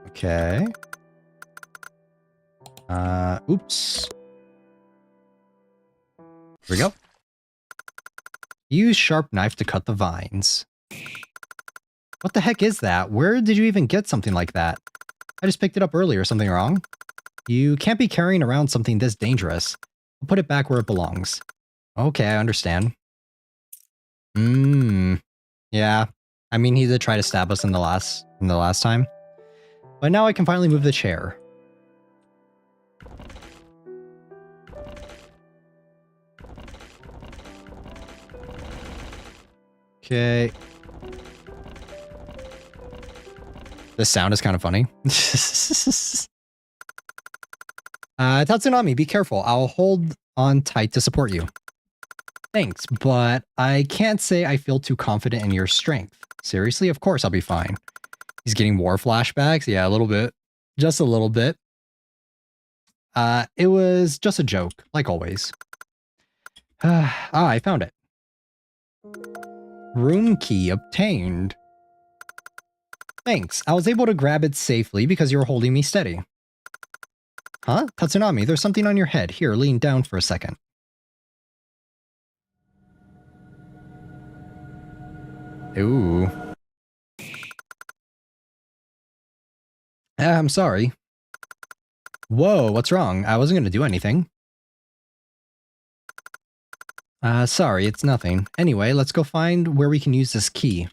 Okay. Oops. Here we go. Use sharp knife to cut the vines. What the heck is that? Where did you even get something like that? I just picked it up earlier. Something wrong? You can't be carrying around something this dangerous. I'll put it back where it belongs. Okay, I understand. Yeah. I mean, he did try to stab us in the last time. But now I can finally move the chair. Okay. The sound is kind of funny. Tatsunami, be careful. I'll hold on tight to support you. Thanks, but I can't say I feel too confident in your strength. Seriously? Of course I'll be fine. He's getting war flashbacks? Yeah, a little bit. Just a little bit. It was just a joke, like always. I found it. Room key obtained. Thanks. I was able to grab it safely because you were holding me steady. Huh? Tatsunami, there's something on your head. Here, lean down for a second. Ooh. I'm sorry. Whoa, what's wrong? I wasn't going to do anything. Sorry, it's nothing. Anyway, let's go find where we can use this key.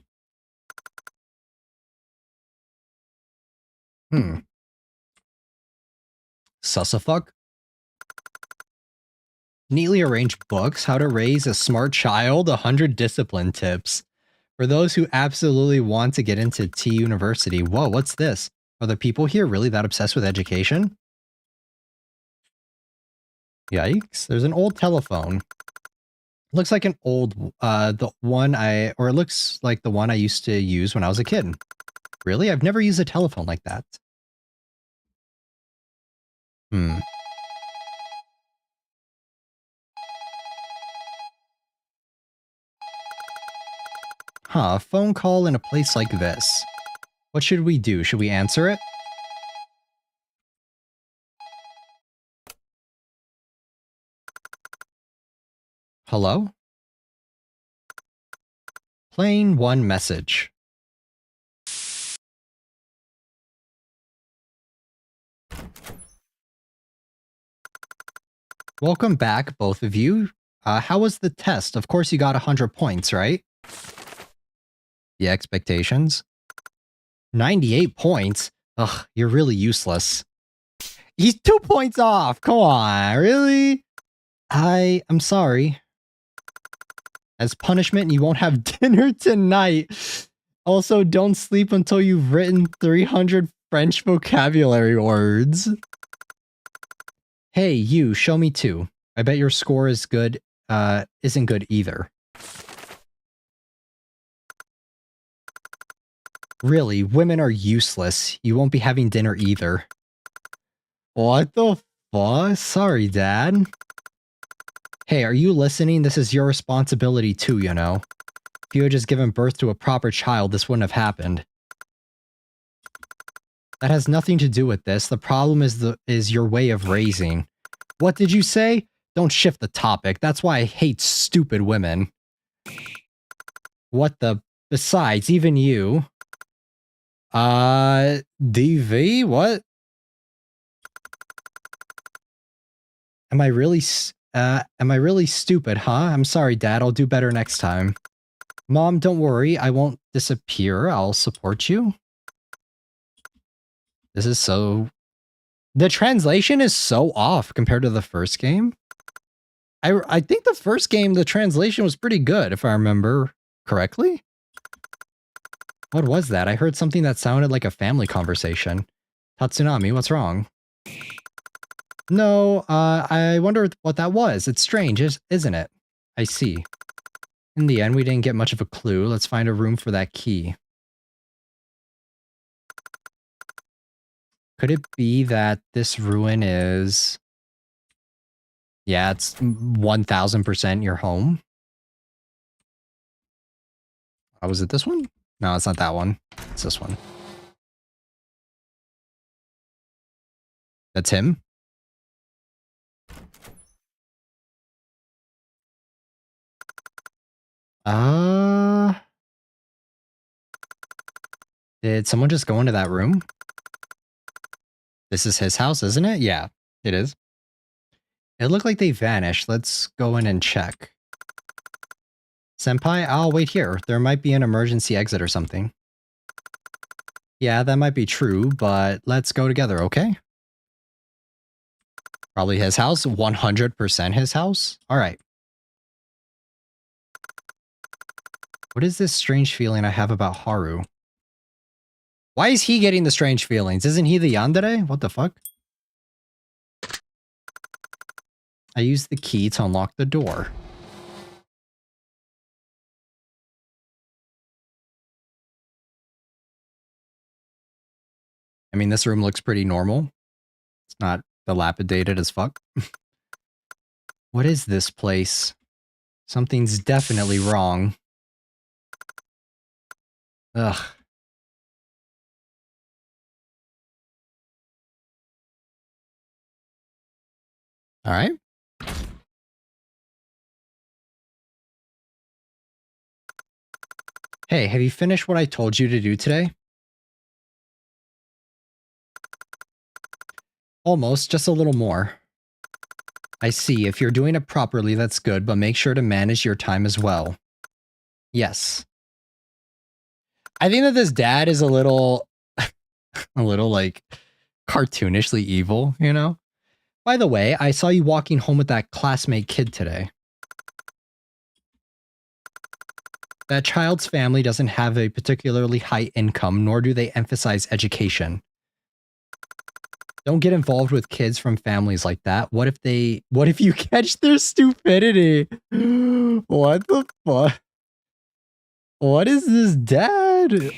Sussafuck? Neatly arranged books, how to raise a smart child, 100 discipline tips. For those who absolutely want to get into T University. Whoa, what's this? Are the people here really that obsessed with education? Yikes, there's an old telephone. Looks like an old, it looks like the one I used to use when I was a kid. Really? I've never used a telephone like that. Huh, a phone call in a place like this. What should we do? Should we answer it? Hello? Playing one message. Welcome back, both of you. How was the test? Of course you got 100 points, right? The expectations? 98 points? Ugh, you're really useless. He's 2 points off! Come on, really? I'm sorry. As punishment, you won't have dinner tonight. Also, don't sleep until you've written 300 French vocabulary words. Hey, you, show me too. I bet your score is good, isn't good either. Really, women are useless. You won't be having dinner either. What the fuck? Sorry, Dad. Hey, are you listening? This is your responsibility too, you know. If you had just given birth to a proper child, this wouldn't have happened. That has nothing to do with this. The problem is your way of raising. What did you say? Don't shift the topic. That's why I hate stupid women. What the... Besides, even you... DV? What? Am I really stupid, huh? I'm sorry, Dad. I'll do better next time. Mom, don't worry. I won't disappear. I'll support you. This is so... The translation is so off compared to the first game. I think the first game, the translation was pretty good, if I remember correctly. What was that? I heard something that sounded like a family conversation. Tatsunami, what's wrong? No, I wonder what that was. It's strange, isn't it? I see. In the end, we didn't get much of a clue. Let's find a room for that key. Could it be that this ruin is... Yeah, it's 1000% your home? Oh, was it this one? No, it's not that one. It's this one. That's him? Did someone just go into that room? This is his house, isn't it? Yeah, it is. It looked like they vanished. Let's go in and check. Senpai, I'll wait here. There might be an emergency exit or something. Yeah, that might be true, but let's go together, okay? Probably his house. 100% his house. All right. What is this strange feeling I have about Haru? Why is he getting the strange feelings? Isn't he the yandere? What the fuck? I used the key to unlock the door. I mean, this room looks pretty normal. It's not dilapidated as fuck. What is this place? Something's definitely wrong. Ugh. All right. Hey, have you finished what I told you to do today? Almost, just a little more. I see. If you're doing it properly, that's good, but make sure to manage your time as well. Yes. I think that this dad is a little, like, cartoonishly evil, you know? By the way, I saw you walking home with that classmate kid today. That child's family doesn't have a particularly high income, nor do they emphasize education. Don't get involved with kids from families like that. What if you catch their stupidity? What the fuck? What is this, dad?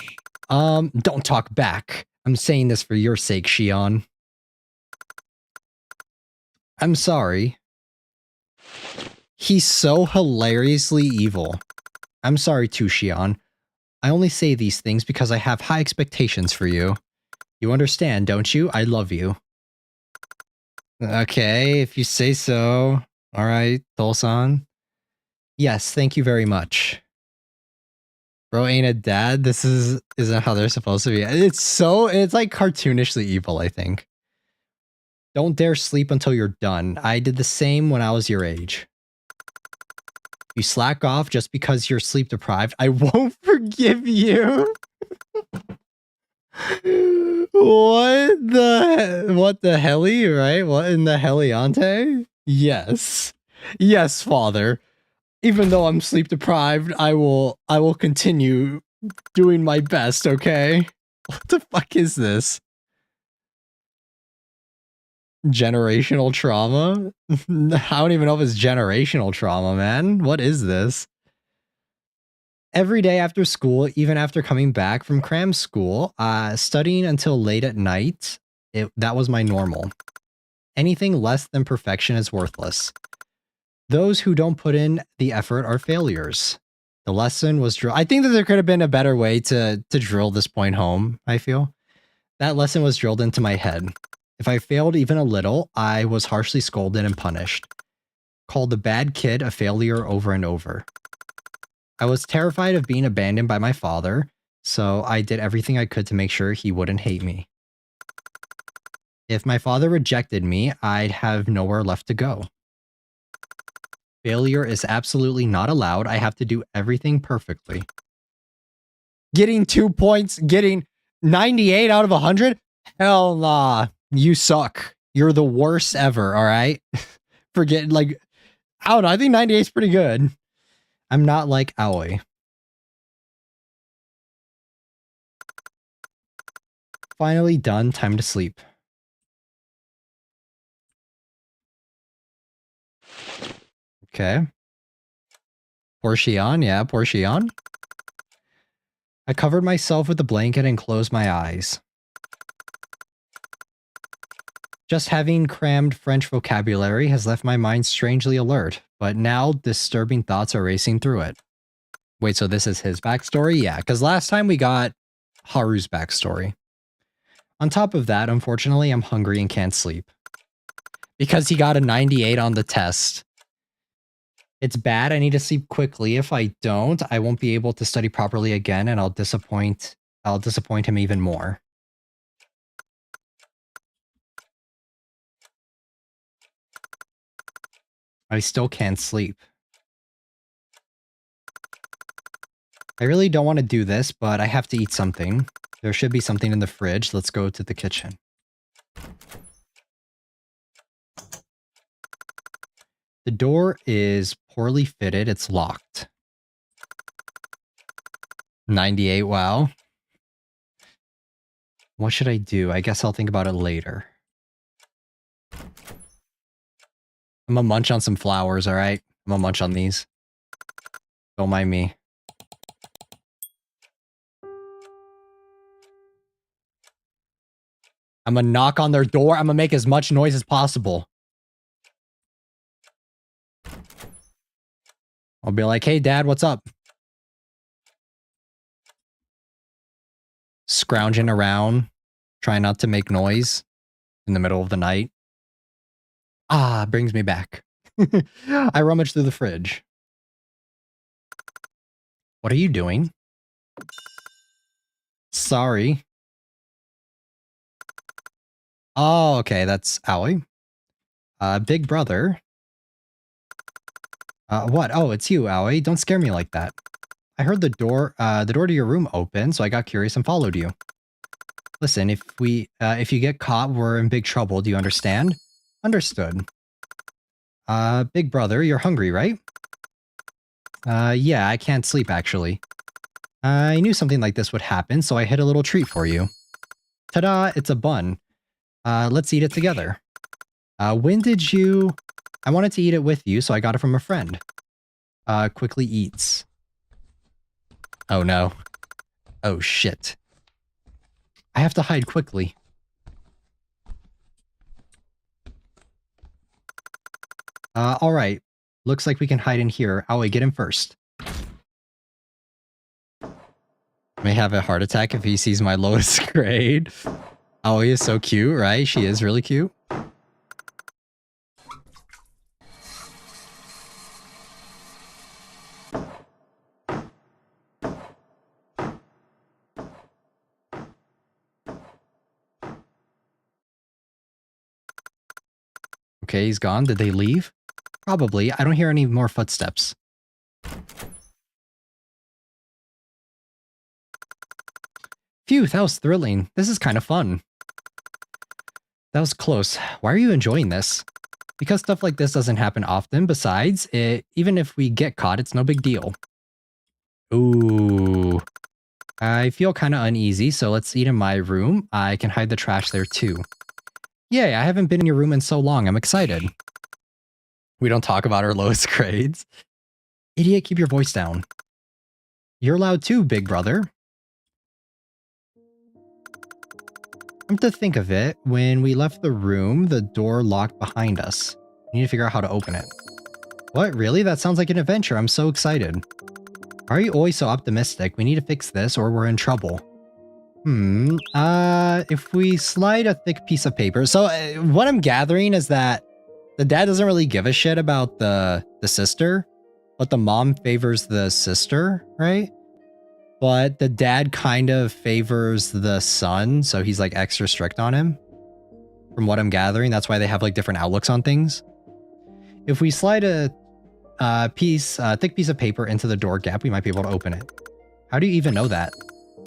Don't talk back. I'm saying this for your sake, Shion. I'm sorry. He's so hilariously evil. I'm sorry too, Shion. I only say these things because I have high expectations for you. You understand, don't you? I love you. Okay, if you say so. Alright, Dol-san. Yes, thank you very much. Bro ain't a dad? This isn't how they're supposed to be. It's like cartoonishly evil, I think. Don't dare sleep until you're done. I did the same when I was your age. You slack off just because you're sleep deprived. I won't forgive you. What the helly, right? What in the heliante? Yes. Yes, father. Even though I'm sleep deprived, I will continue doing my best, okay? What the fuck is this? Generational trauma? I don't even know if it's generational trauma, man. What is this? Every day after school, even after coming back from cram school, studying until late at night, that was my normal. Anything less than perfection is worthless. Those who don't put in the effort are failures. The lesson was drilled. I think that there could have been a better way to drill this point home, I feel. That lesson was drilled into my head. If I failed even a little, I was harshly scolded and punished. Called a bad kid a failure over and over. I was terrified of being abandoned by my father, so I did everything I could to make sure he wouldn't hate me. If my father rejected me, I'd have nowhere left to go. Failure is absolutely not allowed. I have to do everything perfectly. Getting 2 points, getting 98 out of 100? Hell nah. You suck. You're the worst ever, alright? Forget, like, I don't know. I think 98 is pretty good. I'm not like Aoi. Finally done. Time to sleep. Okay. Poor Shion. Yeah, poor Shion. I covered myself with the blanket and closed my eyes. Just having crammed French vocabulary has left my mind strangely alert, but now disturbing thoughts are racing through it. Wait, so this is his backstory? Yeah, because last time we got Haru's backstory. On top of that, unfortunately, I'm hungry and can't sleep. Because he got a 98 on the test. It's bad, I need to sleep quickly. If I don't, I won't be able to study properly again and I'll disappoint I'll disappoint him even more. I still can't sleep. I really don't want to do this, but I have to eat something. There should be something in the fridge. Let's go to the kitchen. The door is poorly fitted. It's locked. 98, wow. What should I do? I guess I'll think about it later. I'm gonna munch on some flowers, alright? I'm gonna munch on these. Don't mind me. I'm gonna knock on their door. I'm gonna make as much noise as possible. I'll be like, hey, Dad, what's up? Scrounging around, trying not to make noise in the middle of the night. Ah, brings me back. I rummage through the fridge. What are you doing? Sorry. Oh, okay, that's Aoi. Big brother. What? Oh, it's you, Aoi. Don't scare me like that. I heard the door to your room open, so I got curious and followed you. Listen, if you get caught, we're in big trouble. Do you understand? Understood. Big brother, you're hungry, right? Yeah, I can't sleep, actually. I knew something like this would happen, so I hid a little treat for you. Ta-da, it's a bun. Let's eat it together. When did you... I wanted to eat it with you, so I got it from a friend. Quickly eats. Oh no. Oh shit. I have to hide quickly. Alright. Looks like we can hide in here. Aoi, get in first. May have a heart attack if he sees my lowest grade. Aoi is so cute, right? She is really cute. Okay, he's gone. Did they leave? Probably. I don't hear any more footsteps. Phew, that was thrilling. This is kind of fun. That was close. Why are you enjoying this? Because stuff like this doesn't happen often. Besides, even if we get caught, it's no big deal. Ooh. I feel kind of uneasy, so let's eat in my room. I can hide the trash there too. Yay, I haven't been in your room in so long. I'm excited. We don't talk about our lowest grades. Idiot, keep your voice down. You're loud too, big brother. Come to think of it, when we left the room, the door locked behind us. We need to figure out how to open it. What, really? That sounds like an adventure. I'm so excited. Why are you always so optimistic? We need to fix this or we're in trouble. If we slide a thick piece of paper... So, what I'm gathering is that the dad doesn't really give a shit about the sister, but the mom favors the sister, right? But the dad kind of favors the son, so he's like extra strict on him. From what I'm gathering, that's why they have like different outlooks on things. If we slide a thick piece of paper into the door gap, we might be able to open it. How do you even know that?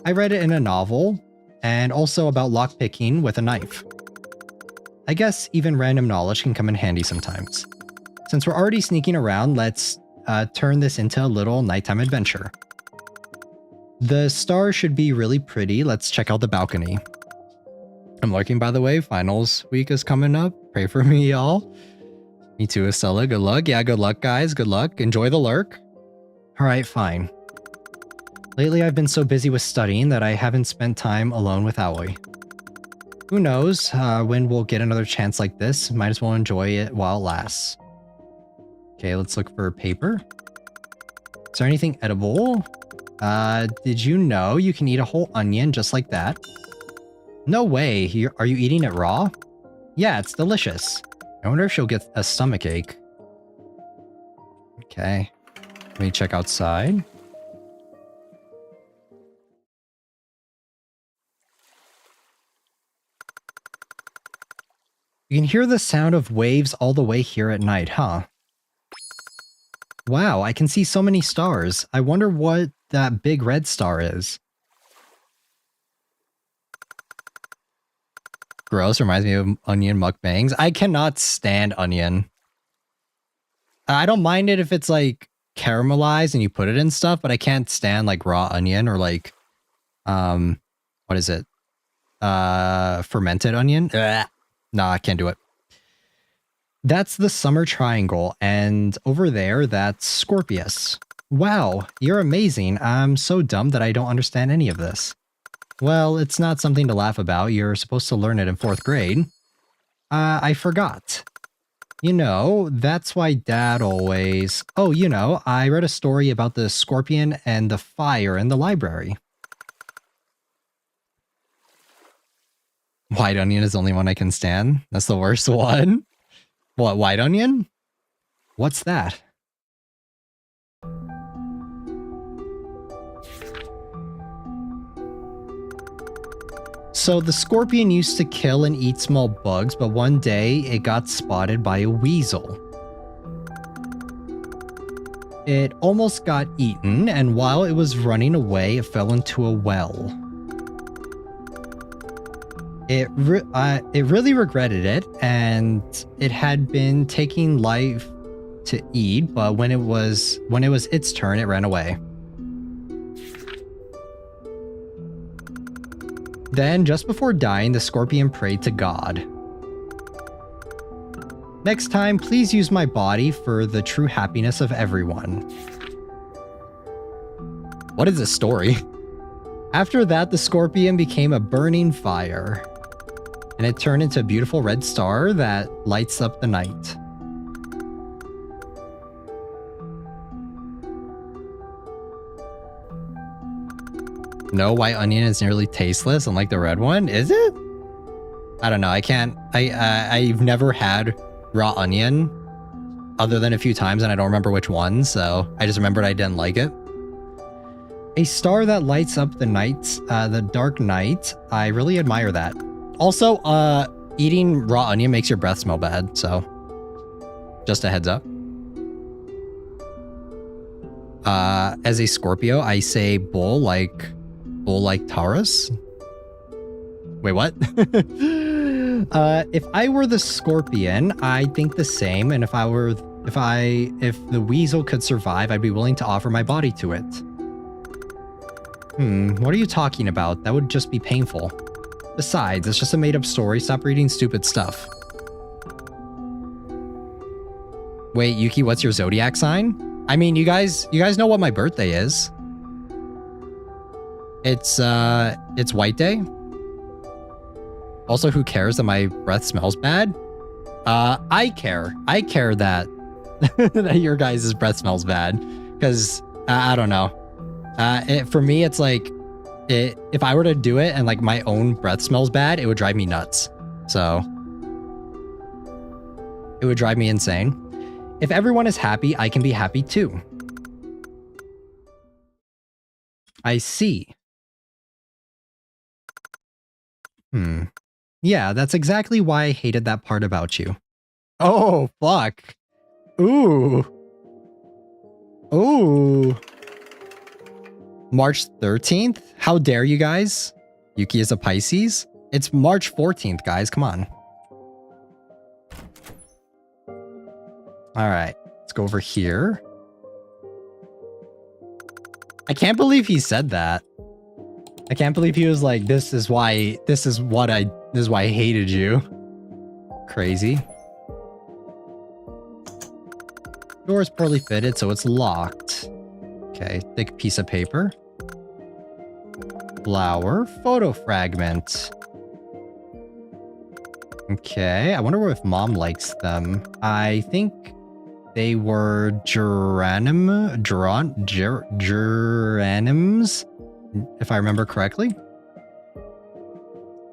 I read it in a novel, and also about lockpicking with a knife. I guess even random knowledge can come in handy sometimes. Since we're already sneaking around, let's turn this into a little nighttime adventure. The stars should be really pretty. Let's check out the balcony. I'm lurking, by the way. Finals week is coming up. Pray for me, y'all. Me too, Estella. Good luck. Yeah, good luck, guys. Good luck. Enjoy the lurk. Alright, fine. Lately, I've been so busy with studying that I haven't spent time alone with Aoi. Who knows when we'll get another chance like this. Might as well enjoy it while it lasts. Okay, let's look for paper. Is there anything edible? Did you know you can eat a whole onion just like that? No way. Are you eating it raw? Yeah, it's delicious. I wonder if she'll get a stomachache. Okay. Let me check outside. You can hear the sound of waves all the way here at night, huh? Wow, I can see so many stars. I wonder what that big red star is. Gross, reminds me of onion mukbangs. I cannot stand onion. I don't mind it if it's like caramelized and you put it in stuff, but I can't stand like raw onion or like, what is it? Fermented onion? Ugh. Nah, I can't do it. That's the summer triangle, and over there, that's Scorpius. Wow, you're amazing. I'm so dumb that I don't understand any of this. Well, it's not something to laugh about. You're supposed to learn it in 4th grade. I forgot. You know, that's why Dad always... Oh, you know, I read a story about the scorpion and the fire in the library. White onion is the only one I can stand. That's the worst one. What, white onion? What's that? So the scorpion used to kill and eat small bugs, but one day it got spotted by a weasel. It almost got eaten, and while it was running away, it fell into a well. It really regretted it, and it had been taking life to eat, but when it was its turn, it ran away. Then, just before dying, the scorpion prayed to God. Next time, please use my body for the true happiness of everyone. What is this story? After that, the scorpion became a burning fire, and it turned into a beautiful red star that lights up the night. No, white onion is nearly tasteless, unlike the red one. Is it? I don't know. I can't. I've never had raw onion other than a few times, and I don't remember which one, so I just remembered I didn't like it. A star that lights up the night, the dark night. I really admire that. Also, eating raw onion makes your breath smell bad, so just a heads up. As a Scorpio, I say bull like Taurus. Wait, what? If I were the scorpion, I'd think the same, and if the weasel could survive, I'd be willing to offer my body to it. What are you talking about? That would just be painful. Besides, it's just a made-up story. Stop reading stupid stuff. Wait, Yuki, what's your zodiac sign? I mean, you guys know what my birthday is. It's White Day. Also, who cares that my breath smells bad? I care. I care that that your guys' breath smells bad. Because, I don't know. For me, it's like, if I were to do it and like my own breath smells bad, it would drive me nuts. So, it would drive me insane. If everyone is happy, I can be happy too. I see. Yeah, that's exactly why I hated that part about you. Oh, fuck. Ooh. Ooh. March 13th? How dare you guys? Yuki is a Pisces? It's March 14th, guys. Come on. All right. Let's go over here. I can't believe he said that. I can't believe he was like, this is why I hated you. Crazy. Door is poorly fitted, so it's locked. Okay, thick piece of paper. Flower, photo fragment. Okay, I wonder if Mom likes them. I think they were geraniums, if I remember correctly.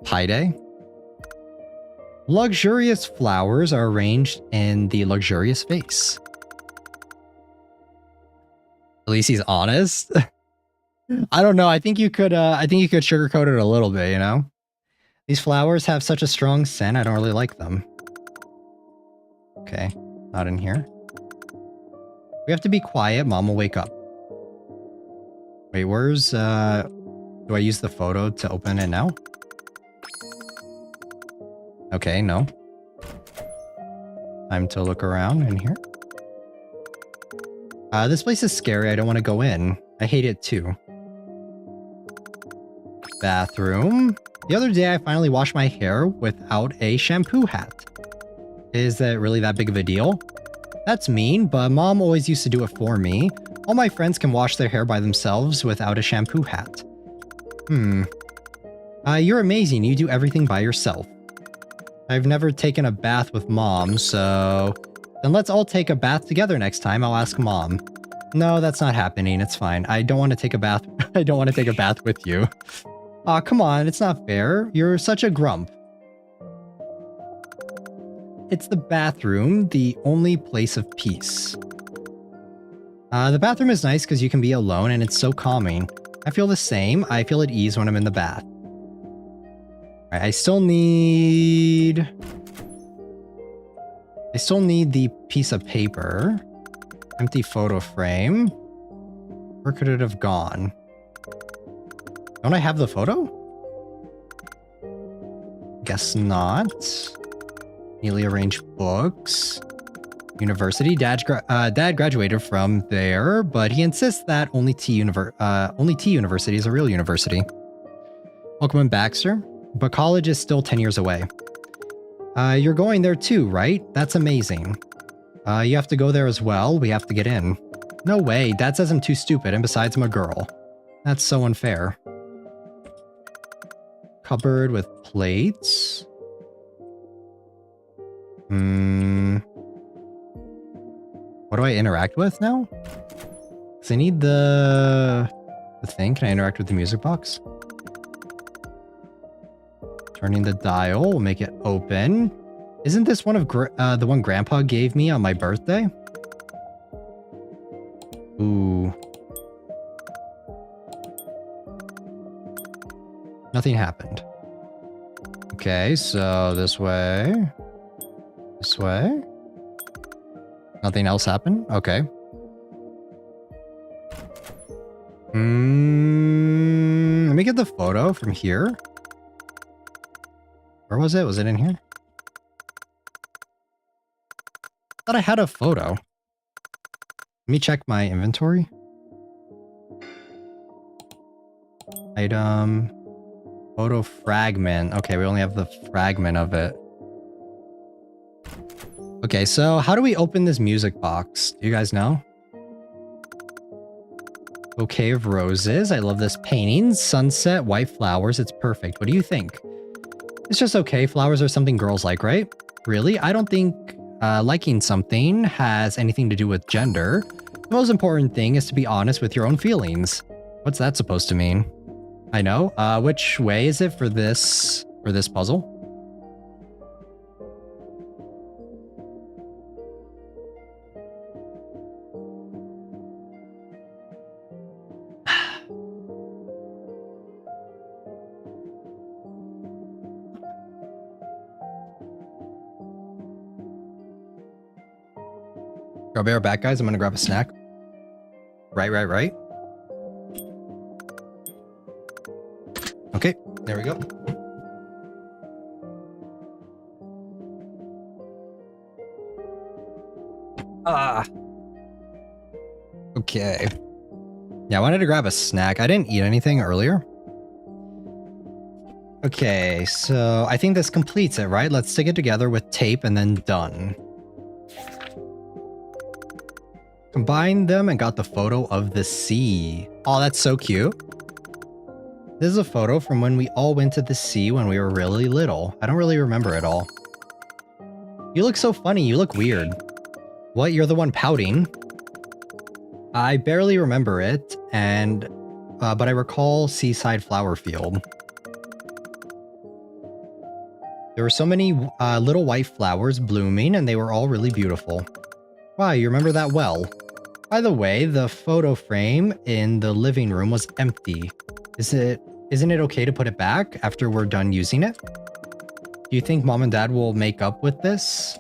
Pi Day. Luxurious flowers are arranged in the luxurious vase. At least he's honest. I don't know. I think you could sugarcoat it a little bit, you know? These flowers have such a strong scent, I don't really like them. Okay, not in here. We have to be quiet. Mom will wake up. Wait, where's, do I use the photo to open it now? Okay, no. Time to look around in here. This place is scary. I don't want to go in. I hate it too. Bathroom. The other day, I finally washed my hair without a shampoo hat. Is that really that big of a deal? That's mean, but Mom always used to do it for me. All my friends can wash their hair by themselves without a shampoo hat. You're amazing. You do everything by yourself. I've never taken a bath with Mom, so... Then let's all take a bath together next time. I'll ask Mom. No, that's not happening. It's fine. I don't want to take a bath. I don't want to take a bath with you. Aw, come on. It's not fair. You're such a grump. It's the bathroom, the only place of peace. The bathroom is nice because you can be alone and it's so calming. I feel the same. I feel at ease when I'm in the bath. Alright, I still need the piece of paper. Empty photo frame. Where could it have gone? Don't I have the photo? Guess not. Neatly arranged books. University. Dad graduated from there, but he insists that only T University is a real university. Welcome in Baxter, but college is still 10 years away. You're going there too, right? That's amazing. You have to go there as well. We have to get in. No way. Dad says I'm too stupid, and besides I'm a girl. That's so unfair. Cupboard with plates. What do I interact with now? Because I need the thing. Can I interact with the music box? Turning the dial will make it open. Isn't this one of the one Grandpa gave me on my birthday? Ooh. Nothing happened. Okay, so this way. This way. Nothing else happened? Okay. Let me get the photo from here. Where was it? Was it in here? I thought I had a photo. Let me check my inventory. Item. Photo fragment. Okay, we only have the fragment of it. Okay, so how do we open this music box? Do you guys know? Bouquet of roses. I love this painting. Sunset, white flowers. It's perfect. What do you think? It's just okay. Flowers are something girls like, right? Really? I don't think liking something has anything to do with gender. The most important thing is to be honest with your own feelings. What's that supposed to mean? I know. Which way is it for this puzzle? I'll be right back, guys. I'm gonna grab a snack. Right. Okay, there we go. Okay. Yeah, I wanted to grab a snack. I didn't eat anything earlier. Okay, so I think this completes it, right? Let's stick it together with tape and then done. Combined them and got the photo of the sea. Oh, that's so cute. This is a photo from when we all went to the sea when we were really little. I don't really remember it all. You look so funny. You look weird. What? You're the one pouting? I barely remember it, and but I recall Seaside Flower Field. There were so many little white flowers blooming, and they were all really beautiful. Wow, you remember that well. By the way, the photo frame in the living room was empty. Isn't it okay to put it back after we're done using it? Do you think Mom and Dad will make up with this?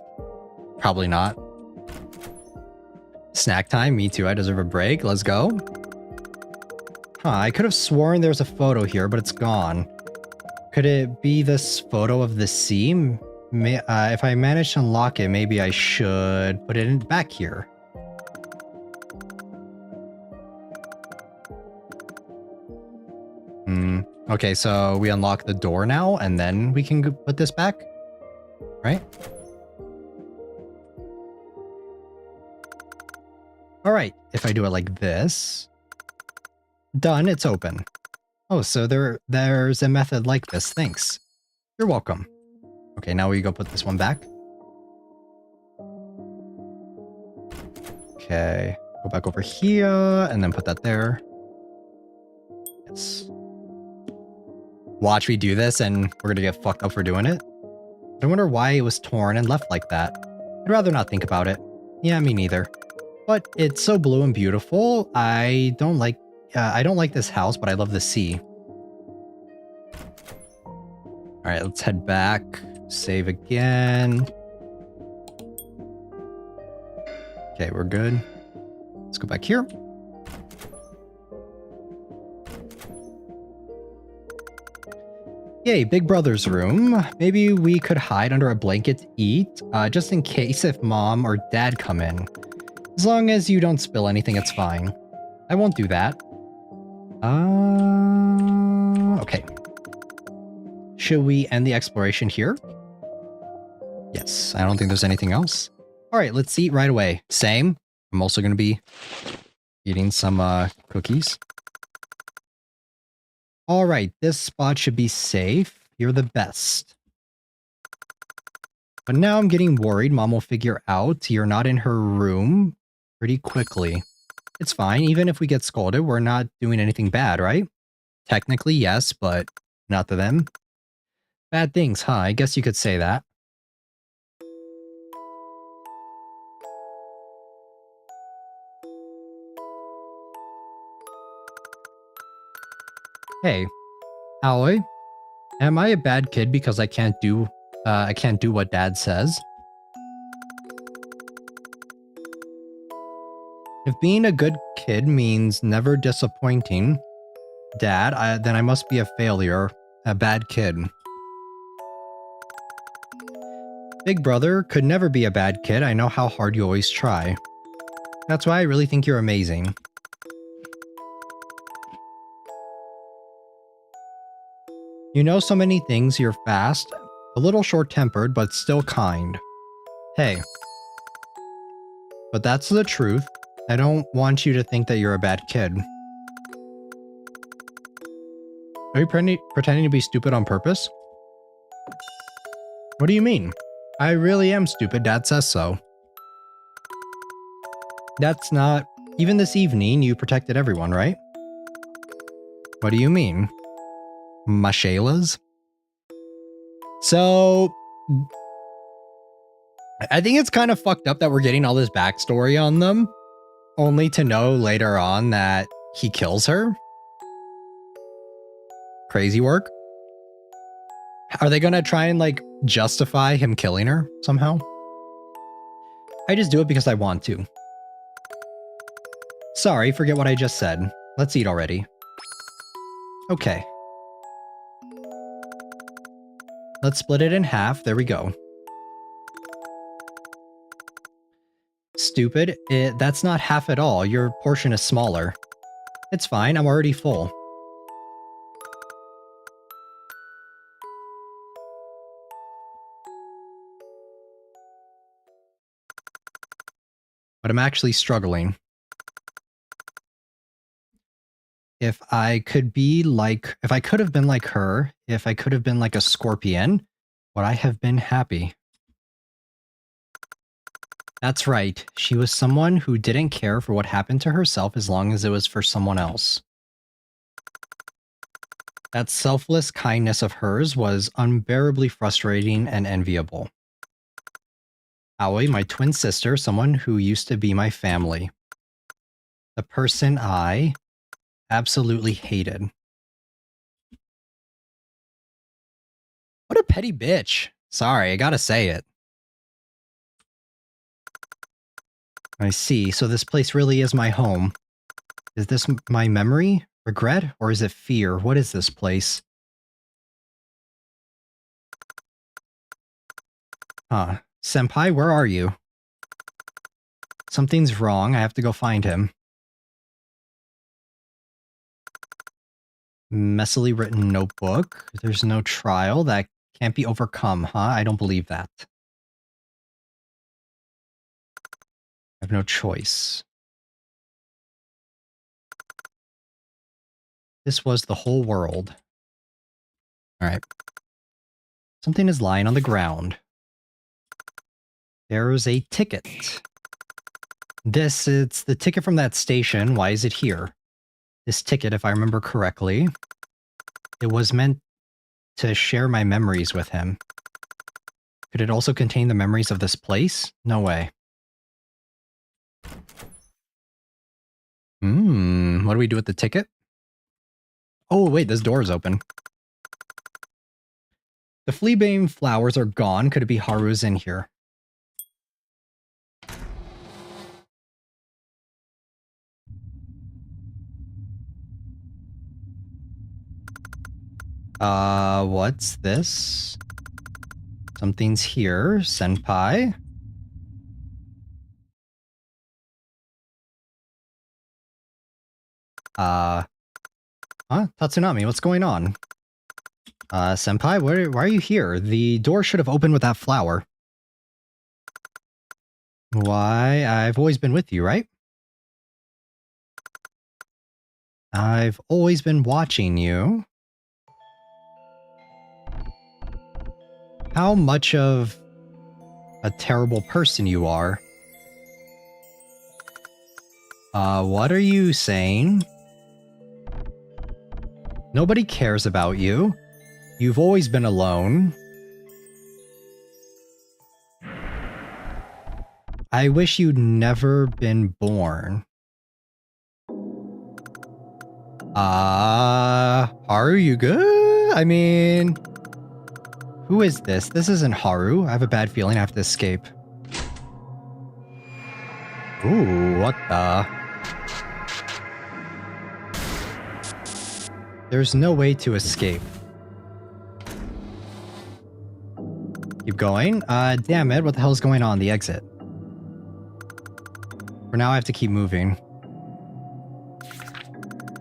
Probably not. Snack time, me too, I deserve a break. Let's go. Huh, I could have sworn there's a photo here, but it's gone. Could it be this photo of the sea? If I manage to unlock it, maybe I should put it in back here. Okay, so we unlock the door now, and then we can put this back, right? All right, if I do it like this, done, it's open. Oh, so there's a method like this, thanks. You're welcome. Okay, now we go put this one back. Okay, go back over here, and then put that there. Yes. Watch me do this, and we're gonna get fucked up for doing it. I wonder why it was torn and left like that. I'd rather not think about it. Yeah, me neither. But it's so blue and beautiful. I don't like this house, but I love the sea. All right, let's head back. Save again. Okay, we're good. Let's go back here. Yay, Big Brother's room. Maybe we could hide under a blanket to eat, just in case if Mom or Dad come in. As long as you don't spill anything, it's fine. I won't do that. Okay. Should we end the exploration here? Yes, I don't think there's anything else. All right, let's eat right away. Same. I'm also going to be eating some cookies. All right, this spot should be safe. You're the best. But now I'm getting worried Mom will figure out you're not in her room pretty quickly. It's fine, even if we get scolded, we're not doing anything bad, right? Technically, yes, but not to them. Bad things, huh? I guess you could say that. Hey, Aoi, am I a bad kid because I can't do what Dad says? If being a good kid means never disappointing Dad, then I must be a failure, a bad kid. Big Brother could never be a bad kid. I know how hard you always try. That's why I really think you're amazing. You know so many things, you're fast, a little short-tempered, but still kind. Hey. But that's the truth. I don't want you to think that you're a bad kid. Are you pretending to be stupid on purpose? What do you mean? I really am stupid, Dad says so. That's not... Even this evening, you protected everyone, right? What do you mean? Mashaylas? So... I think it's kind of fucked up that we're getting all this backstory on them, only to know later on that he kills her. Crazy work. Are they gonna try and, like, justify him killing her somehow? I just do it because I want to. Sorry, forget what I just said. Let's eat already. Okay. Let's split it in half. There we go. Stupid. That's not half at all. Your portion is smaller. It's fine. I'm already full. But I'm actually struggling. If I could have been like her, if I could have been like a scorpion, would I have been happy? That's right. She was someone who didn't care for what happened to herself as long as it was for someone else. That selfless kindness of hers was unbearably frustrating and enviable. Aoi, my twin sister, someone who used to be my family. The person I absolutely hated. What a petty bitch. Sorry, I gotta say it. I see. So this place really is my home. Is this my memory? Regret? Or is it fear? What is this place? Huh. Senpai, where are you? Something's wrong. I have to go find him. Messily written notebook. There's no trial. That can't be overcome, huh? I don't believe that. I have no choice. This was the whole world. Alright. Something is lying on the ground. There's a ticket. It's the ticket from that station. Why is it here? This ticket, if I remember correctly, it was meant to share my memories with him. Could it also contain the memories of this place? No way. What do we do with the ticket? Oh, wait, this door is open. The fleabane flowers are gone. Could it be Haru's in here? What's this? Something's here. Senpai. Huh? Tatsunami, what's going on? Senpai, why are you here? The door should have opened with that flower. Why, I've always been with you, right? I've always been watching you. How much of a terrible person you are. What are you saying? Nobody cares about you. You've always been alone. I wish you'd never been born. Haru, you good? I mean... Who is this? This isn't Haru. I have a bad feeling I have to escape. Ooh, what the... There's no way to escape. Keep going. Damn it, what the hell's going on? The exit. For now, I have to keep moving.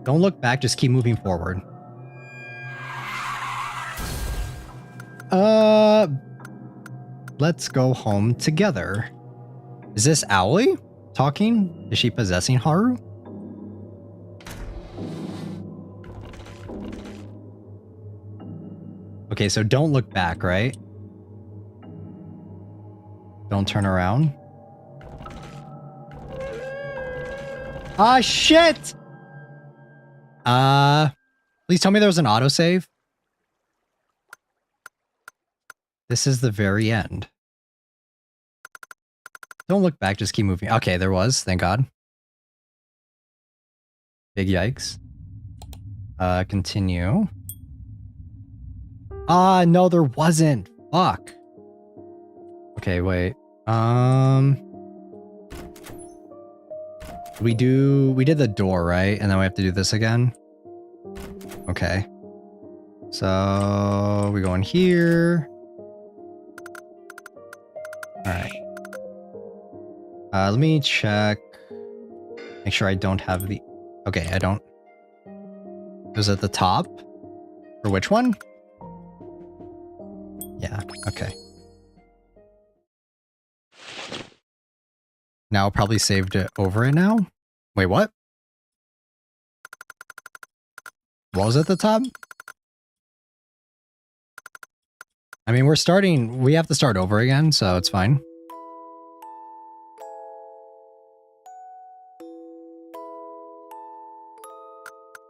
Don't look back, just keep moving forward. Let's go home together. Is this Aoi talking? Is she possessing Haru? Okay, so don't look back, right? Don't turn around. Ah, shit! Please tell me there was an autosave. This is the very end. Don't look back, just keep moving. Okay, there was, thank God. Big yikes. Continue. No, there wasn't. Fuck. Okay, wait. We did the door, right? And then we have to do this again? Okay. So, we go in here. Alright. Let me check. Make sure I don't have the... Okay, I don't. It was at the top? For which one? Yeah, okay. Now probably saved it over it now? Wait, what? What was at the top? I mean, we have to start over again, so it's fine.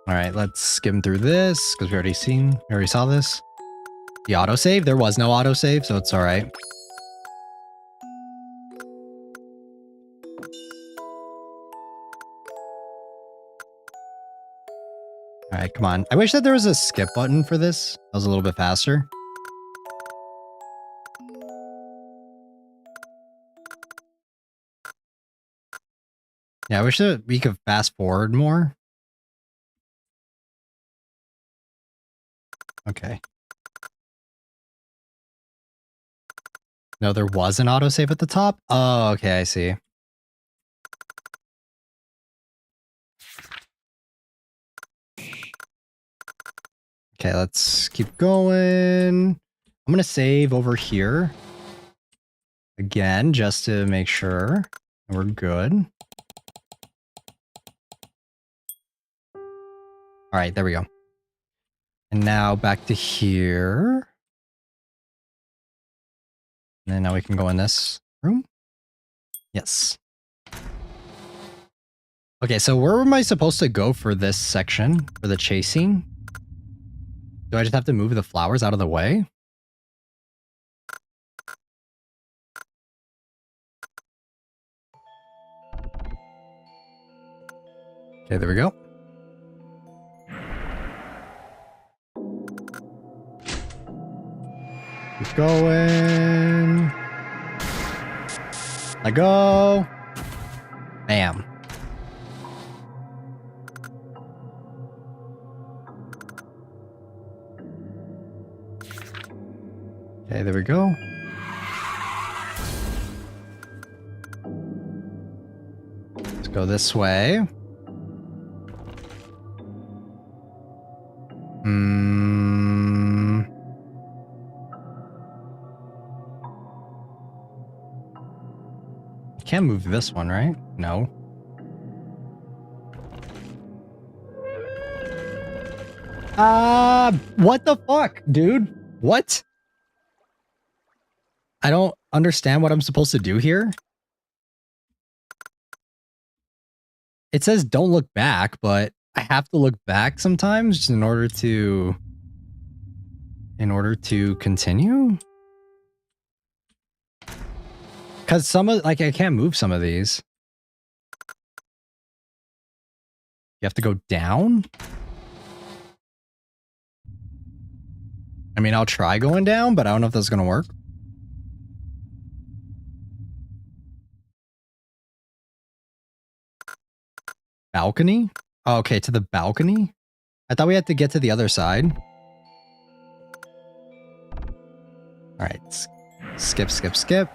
Alright, let's skim through this, because we already saw this. The autosave? There was no autosave, so it's alright. Alright, come on. I wish that there was a skip button for this. That was a little bit faster. Yeah, I wish that we could fast forward more. Okay. No, there was an autosave at the top? Oh, okay, I see. Okay, let's keep going. I'm gonna save over here. Again, just to make sure we're good. All right, there we go. And now back to here. And then now we can go in this room. Yes. Okay, so where am I supposed to go for this section, for the chasing? Do I just have to move the flowers out of the way? Okay, there we go. Keep going. Let go. Bam. Okay, there we go. Let's go this way. Can't move this one, right? No. What the fuck, dude? What? I don't understand what I'm supposed to do here. It says don't look back, but I have to look back sometimes in order to continue. Cause some of I can't move some of these. You have to go down? I mean, I'll try going down, but I don't know if that's gonna work. Balcony? Oh, okay, to the balcony? I thought we had to get to the other side. Alright, skip, skip, skip.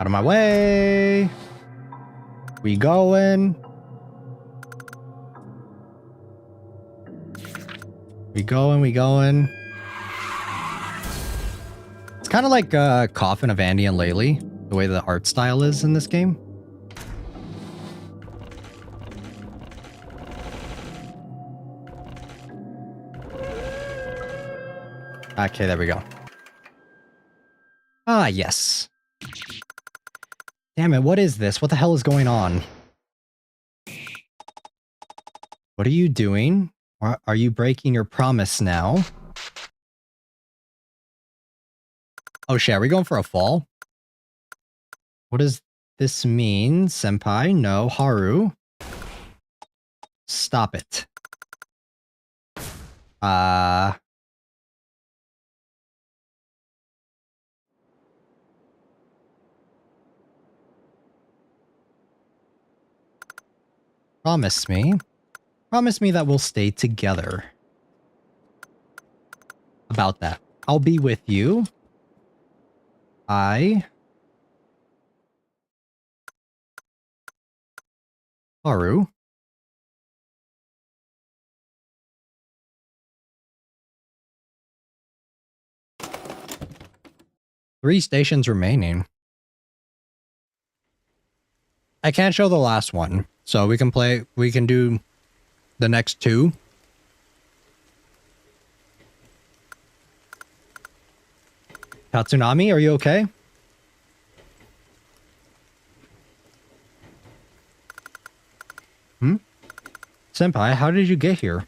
Out of my way. We going. We going. It's kind of like Coffin of Andy and Laylee, the way the art style is in this game. Okay, there we go. Ah, yes. Damn it, what is this? What the hell is going on? What are you doing? Are you breaking your promise now? Oh shit, are we going for a fall? What does this mean? Senpai? No. Haru? Stop it. Promise me. Promise me that we'll stay together. About that. I'll be with you. Haru. Three stations remaining. I can't show the last one, so we can do the next two. Tatsunami, are you okay? Senpai, how did you get here?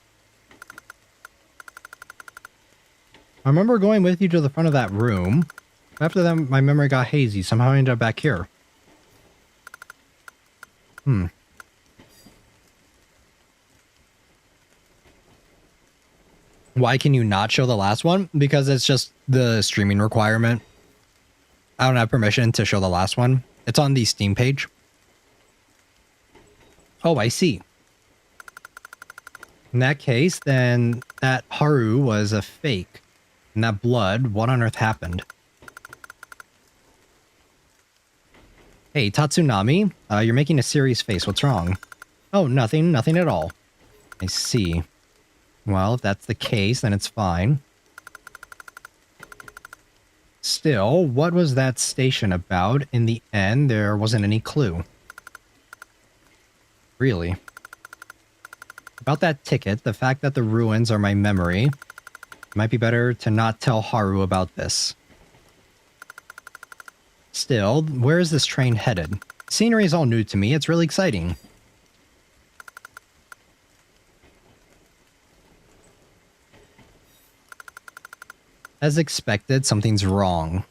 I remember going with you to the front of that room. After that, my memory got hazy. Somehow I ended up back here. Why can you not show the last one? Because it's just the streaming requirement. I don't have permission to show the last one. It's on the Steam page. Oh, I see. In that case, then that Haru was a fake. And that blood, what on earth happened? Hey, Tatsunami, you're making a serious face. What's wrong? Oh, nothing. Nothing at all. I see. Well, if that's the case, then it's fine. Still, what was that station about? In the end, there wasn't any clue. Really? About that ticket, the fact that the ruins are my memory, it might be better to not tell Haru about this. Still, where is this train headed? Scenery is all new to me. It's really exciting. As expected, something's wrong.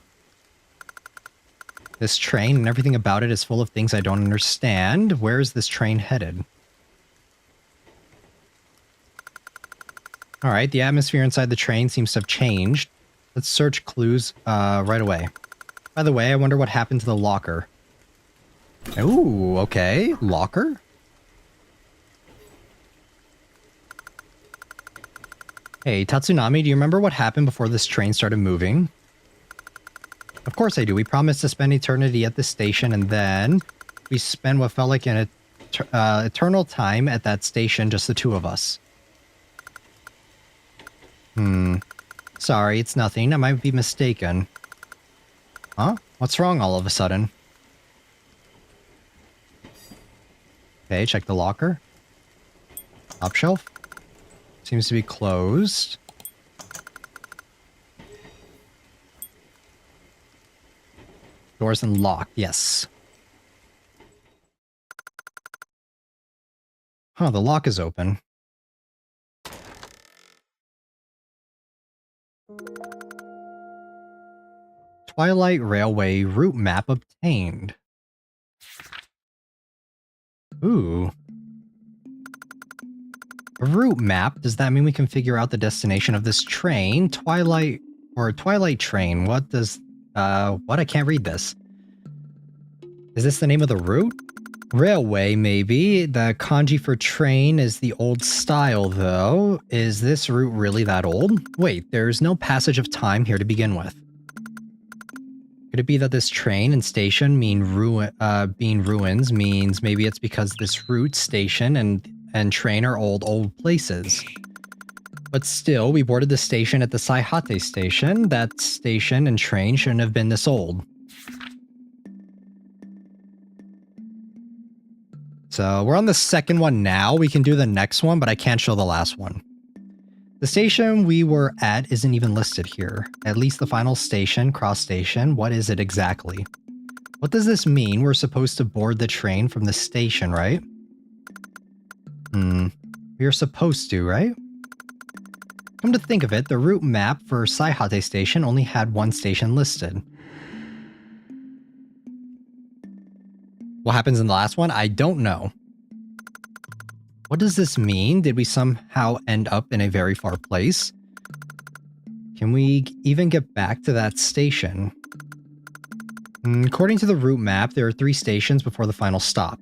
This train and everything about it is full of things I don't understand. Where is this train headed? Alright, the atmosphere inside the train seems to have changed. Let's search clues right away. By the way, I wonder what happened to the locker. Ooh, okay. Locker? Hey, Tatsunami, do you remember what happened before this train started moving? Of course I do. We promised to spend eternity at the station, and then we spent what felt like an eternal time at that station, just the two of us. Sorry, it's nothing. I might be mistaken. Huh? What's wrong all of a sudden? Okay, check the locker. Top shelf. Seems to be closed. Doors unlocked, yes. Huh, the lock is open. Twilight Railway route map obtained. Ooh. A route map? Does that mean we can figure out the destination of this train? Twilight train. What does... what? I can't read this. Is this the name of the route? Railway, maybe. The kanji for train is the old style, though. Is this route really that old? Wait, there's no passage of time here to begin with. Could it be that this train and station being ruins means maybe it's because this route, station, and train are old places? But still, we boarded the station at the Saihate Station. That station and train shouldn't have been this old. So, we're on the second one now. We can do the next one, but I can't show the last one. The station we were at isn't even listed here. At least the final station, cross station. What is it exactly? What does this mean? We're supposed to board the train from the station, right? We're supposed to, right? Come to think of it, the route map for Saihate Station only had one station listed. What happens in the last one? I don't know. What does this mean? Did we somehow end up in a very far place? Can we even get back to that station? According to the route map, there are 3 stations before the final stop.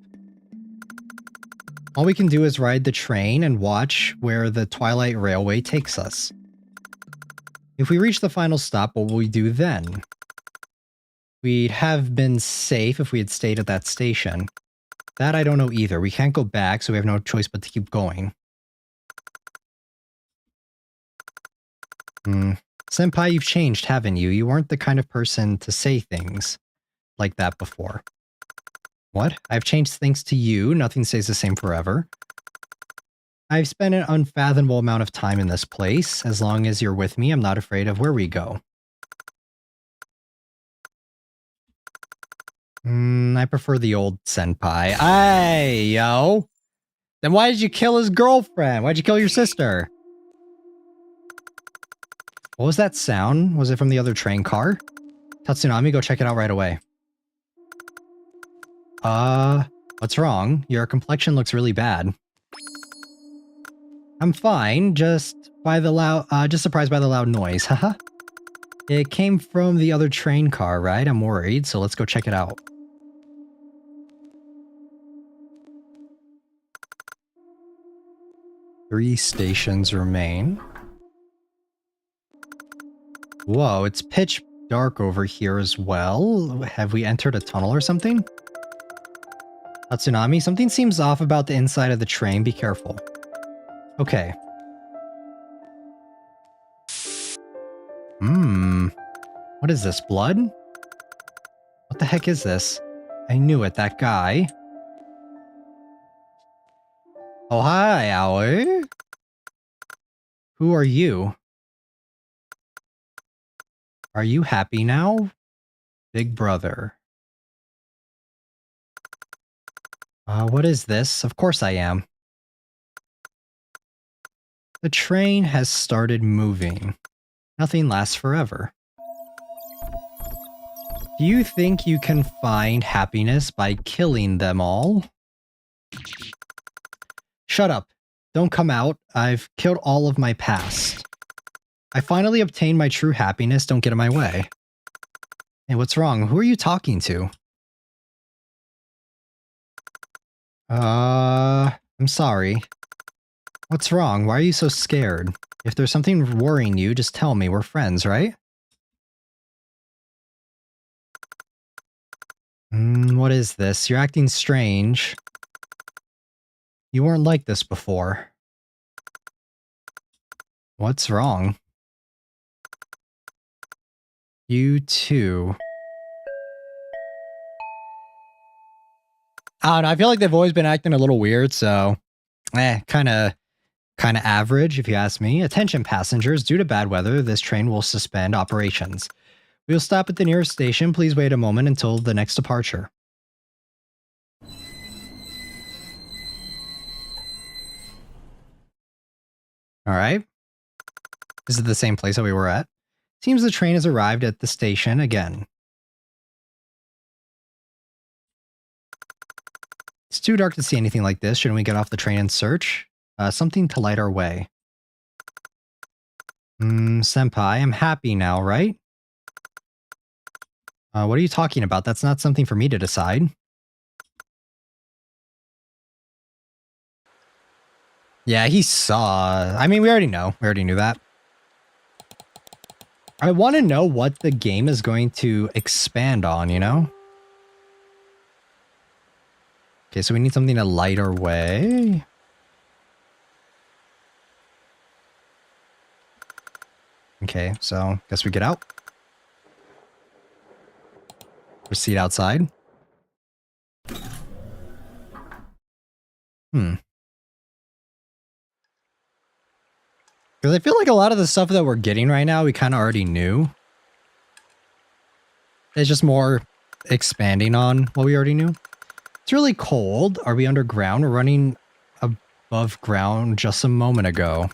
All we can do is ride the train and watch where the Twilight Railway takes us. If we reach the final stop, what will we do then? We'd have been safe if we had stayed at that station. That I don't know either. We can't go back, so we have no choice but to keep going. Senpai, you've changed, haven't you? You weren't the kind of person to say things like that before. What? I've changed things to you. Nothing stays the same forever. I've spent an unfathomable amount of time in this place. As long as you're with me, I'm not afraid of where we go. I prefer the old senpai. Hey, yo! Then why did you kill his girlfriend? Why'd you kill your sister? What was that sound? Was it from the other train car? Tatsunami, go check it out right away. What's wrong? Your complexion looks really bad. I'm fine, just by the loud, just surprised by the loud noise, haha. It came from the other train car, right? I'm worried, so let's go check it out. Three stations remain. Whoa, it's pitch dark over here as well. Have we entered a tunnel or something? A tsunami? Something seems off about the inside of the train. Be careful. Okay. What is this, blood? What the heck is this? I knew it, that guy. Oh, hi, Aoi. Who are you? Are you happy now? Big brother. What is this? Of course I am. The train has started moving. Nothing lasts forever. Do you think you can find happiness by killing them all? Shut up. Don't come out. I've killed all of my past. I finally obtained my true happiness. Don't get in my way. Hey, what's wrong? Who are you talking to? I'm sorry. What's wrong? Why are you so scared? If there's something worrying you, just tell me. We're friends, right? What is this? You're acting strange. You weren't like this before. What's wrong? You too. I don't know, I feel like they've always been acting a little weird, so... kind of average, if you ask me. Attention passengers, due to bad weather, this train will suspend operations. We will stop at the nearest station. Please wait a moment until the next departure. Alright. This is the same place that we were at. Seems the train has arrived at the station again. It's too dark to see anything like this. Shouldn't we get off the train and search? Something to light our way. Senpai, I'm happy now, right? What are you talking about? That's not something for me to decide. Yeah, he saw. I mean, we already know. We already knew that. I want to know what the game is going to expand on, you know? Okay, so we need something to light our way. Okay, so guess we get out. Proceed outside. Because I feel like a lot of the stuff that we're getting right now, we kind of already knew. It's just more expanding on what we already knew. It's really cold. Are we underground? We're running above ground just a moment ago.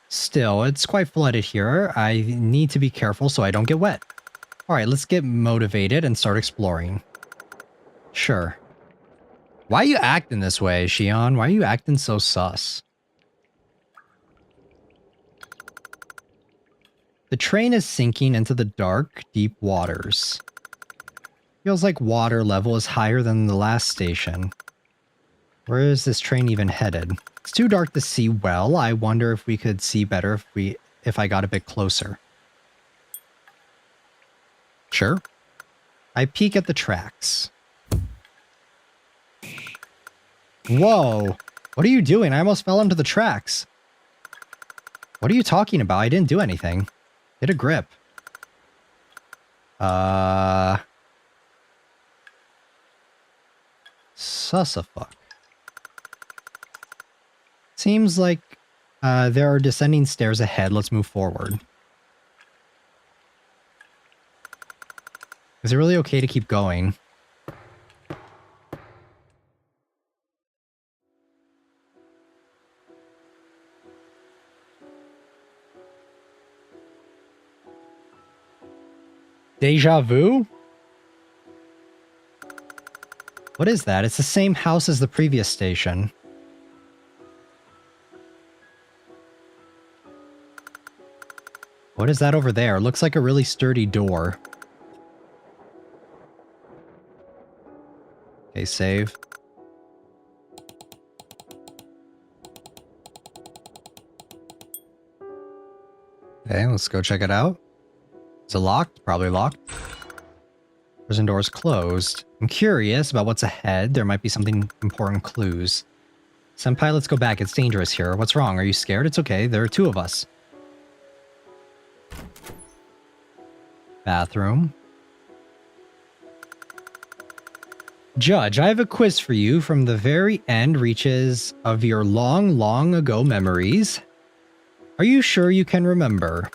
Still, it's quite flooded here. I need to be careful so I don't get wet. Alright, let's get motivated and start exploring. Sure. Why are you acting this way, Shion? Why are you acting so sus? The train is sinking into the dark, deep waters. Feels like water level is higher than the last station. Where is this train even headed? It's too dark to see well. I wonder if we could see better if I got a bit closer. Sure. I peek at the tracks. Whoa! What are you doing? I almost fell into the tracks. What are you talking about? I didn't do anything. Get a grip. Sussafuck. Seems like there are descending stairs ahead. Let's move forward. Is it really okay to keep going? Deja vu? What is that? It's the same house as the previous station. What is that over there? Looks like a really sturdy door. Okay, save. Okay, let's go check it out. Is it locked? Probably locked. Prison door is closed. I'm curious about what's ahead. There might be something important clues. Senpai, let's go back. It's dangerous here. What's wrong? Are you scared? It's okay. There are two of us. Bathroom. Judge, I have a quiz for you from the very end reaches of your long, long ago memories. Are you sure you can remember?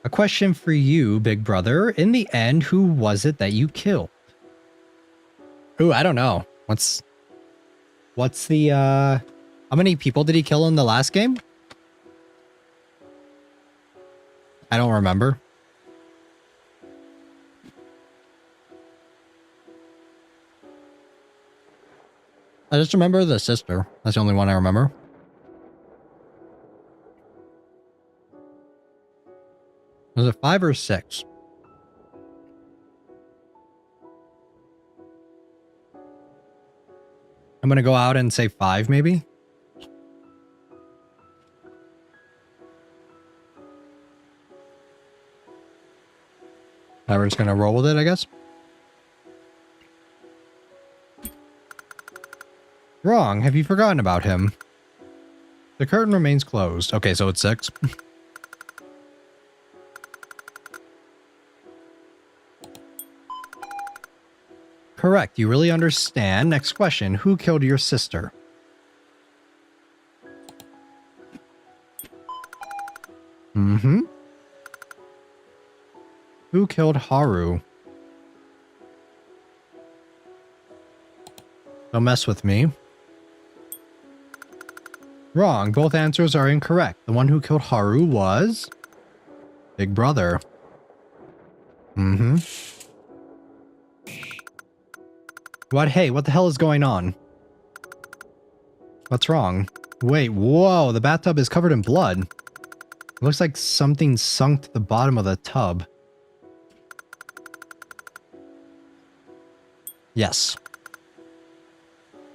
A question for you, big brother. In the end, who was it that you killed? Ooh, I don't know. What's the, how many people did he kill in the last game? I don't remember. I just remember the sister. That's the only one I remember. Was it 5 or 6? I'm gonna go out and say 5, maybe? We're just gonna roll with it, I guess. Wrong. Have you forgotten about him? The curtain remains closed. Okay, so it's 6. Correct. You really understand. Next question. Who killed your sister? Mm-hmm. Who killed Haru? Don't mess with me. Wrong. Both answers are incorrect. The one who killed Haru was... Big Brother. Mm-hmm. What? Hey, what the hell is going on? What's wrong? Wait, whoa, the bathtub is covered in blood. It looks like something sunk to the bottom of the tub. Yes.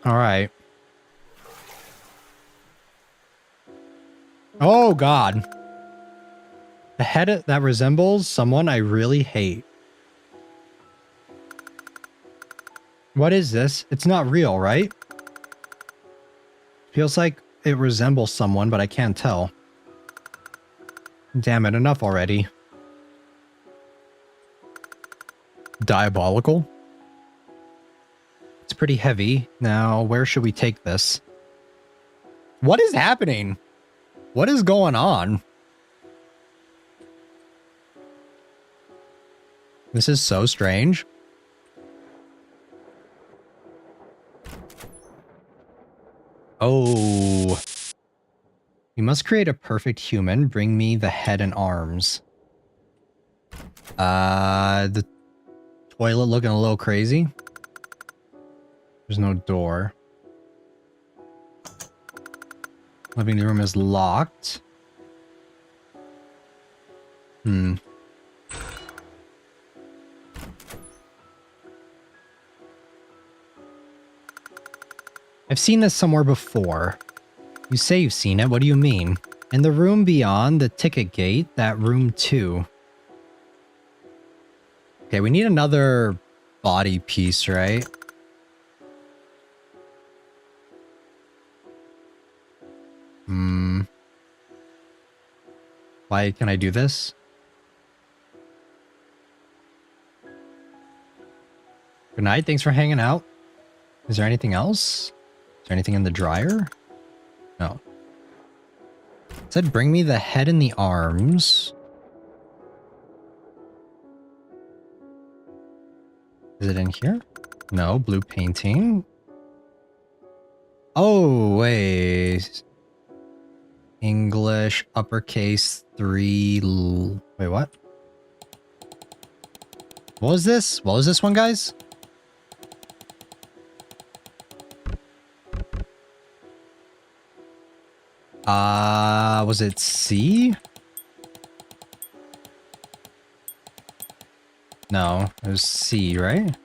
Alright. Oh, God. A head that resembles someone I really hate. What is this? It's not real, right? Feels like it resembles someone, but I can't tell. Damn it, enough already. Diabolical? It's pretty heavy. Now, where should we take this? What is happening? What is going on? This is so strange. Oh. You must create a perfect human. Bring me the head and arms. The toilet looking a little crazy. There's no door. Living room is locked. I've seen this somewhere before. You say you've seen it, what do you mean? In the room beyond the ticket gate, that room 2. Okay, we need another body piece, right? Why can I do this? Good night, thanks for hanging out. Is there anything else? Is there anything in the dryer? No. It said bring me the head and the arms. Is it in here? No, blue painting. Oh, wait. English, uppercase 3. Wait, what? What was this? What was this one, guys? Was it C? No, it was C, right?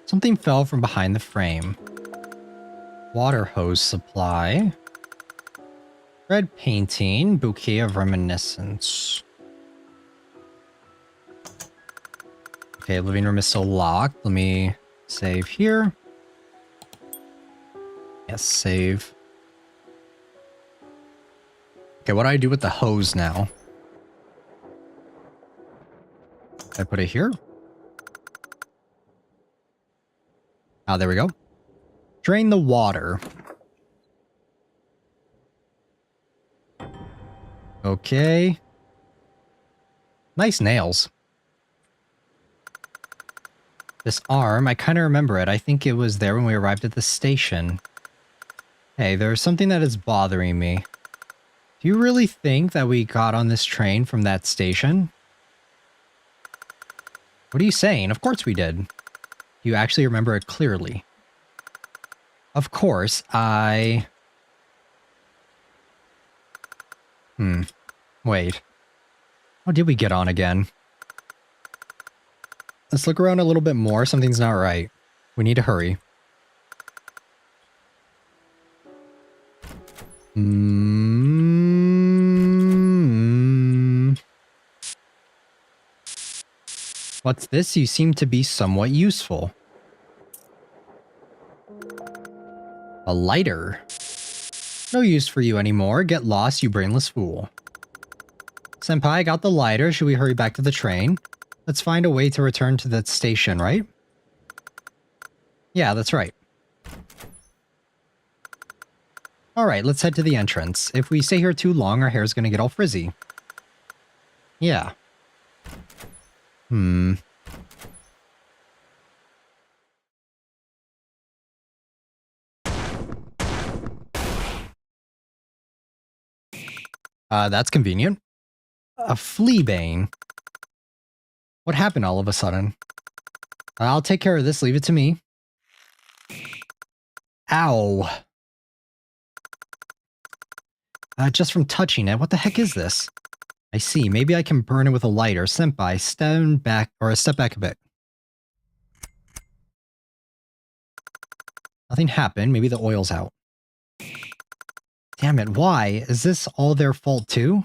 Something fell from behind the frame. Water hose supply. Red painting. Bouquet of reminiscence. Okay, living room is still locked. Let me save here. Yes, save. Okay, what do I do with the hose now? I put it here? Ah, there we go. Drain the water. Okay. Nice nails. This arm, I kind of remember it. I think it was there when we arrived at the station. Hey, there's something that is bothering me. Do you really think that we got on this train from that station? What are you saying? Of course we did. You actually remember it clearly. Of course, Wait. How did we get on again? Let's look around a little bit more. Something's not right. We need to hurry. What's this? You seem to be somewhat useful. A lighter. No use for you anymore. Get lost, you brainless fool. Senpai, I got the lighter. Should we hurry back to the train? Let's find a way to return to that station, right? Yeah, that's right. Alright, let's head to the entrance. If we stay here too long, our hair's gonna get all frizzy. Yeah. That's convenient. A fleabane. What happened all of a sudden? I'll take care of this, leave it to me. Ow. Just from touching it, what the heck is this? I see, maybe I can burn it with a lighter. Senpai, step back a bit. Nothing happened, maybe the oil's out. Damn it, why? Is this all their fault too?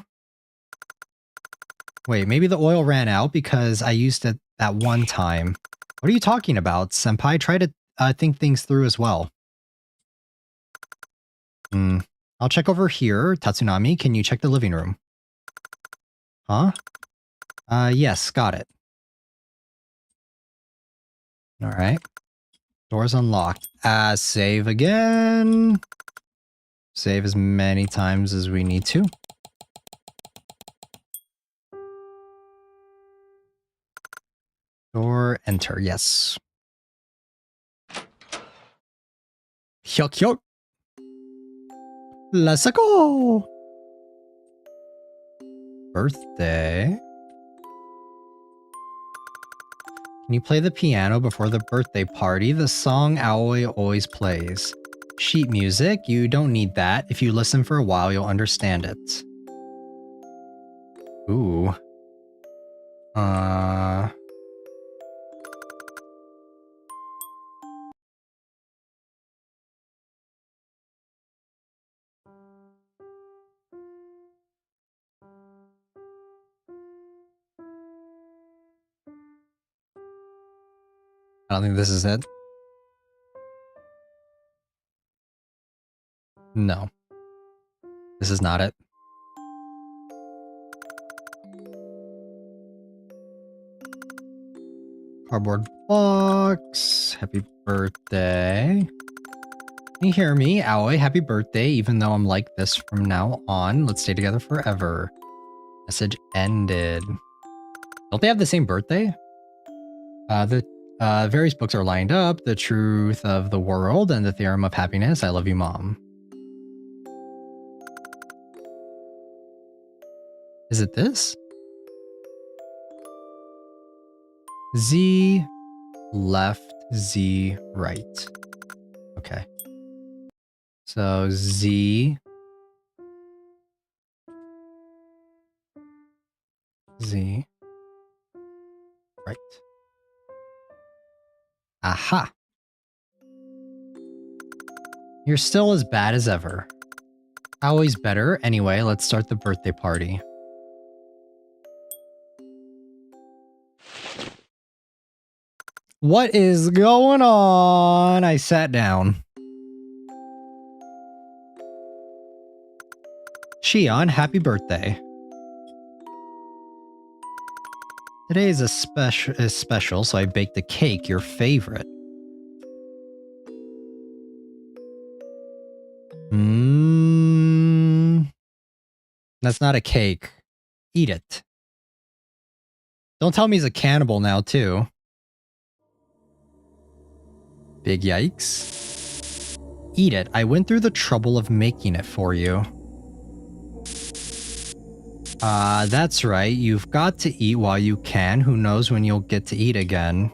Wait, maybe the oil ran out because I used it that one time. What are you talking about, Senpai? Try to think things through as well. I'll check over here. Tatsunami, can you check the living room? Huh? Yes, got it. Alright. Door's unlocked. Save again. Save as many times as we need to. Door, enter, yes. Hyuk hyuk. Let's go! Birthday. Can you play the piano before the birthday party? The song Aoi always plays. Sheet music? You don't need that. If you listen for a while, you'll understand it. Ooh. I don't think this is it. No. This is not it. Cardboard box. Happy birthday. Can you hear me? Aoi, happy birthday. Even though I'm like this from now on, let's stay together forever. Message ended. Don't they have the same birthday? The various books are lined up. The Truth of the World and the Theorem of Happiness. I love you, Mom. Is it this? Z left, Z right. Okay. So Z Z. Right. Aha. You're still as bad as ever. Always better. Anyway, let's start the birthday party. What is going on? I sat down. Shion, happy birthday. Today is special, so I baked a cake, your favorite. That's not a cake. Eat it. Don't tell me he's a cannibal now, too. Big yikes. Eat it. I went through the trouble of making it for you. That's right. You've got to eat while you can. Who knows when you'll get to eat again.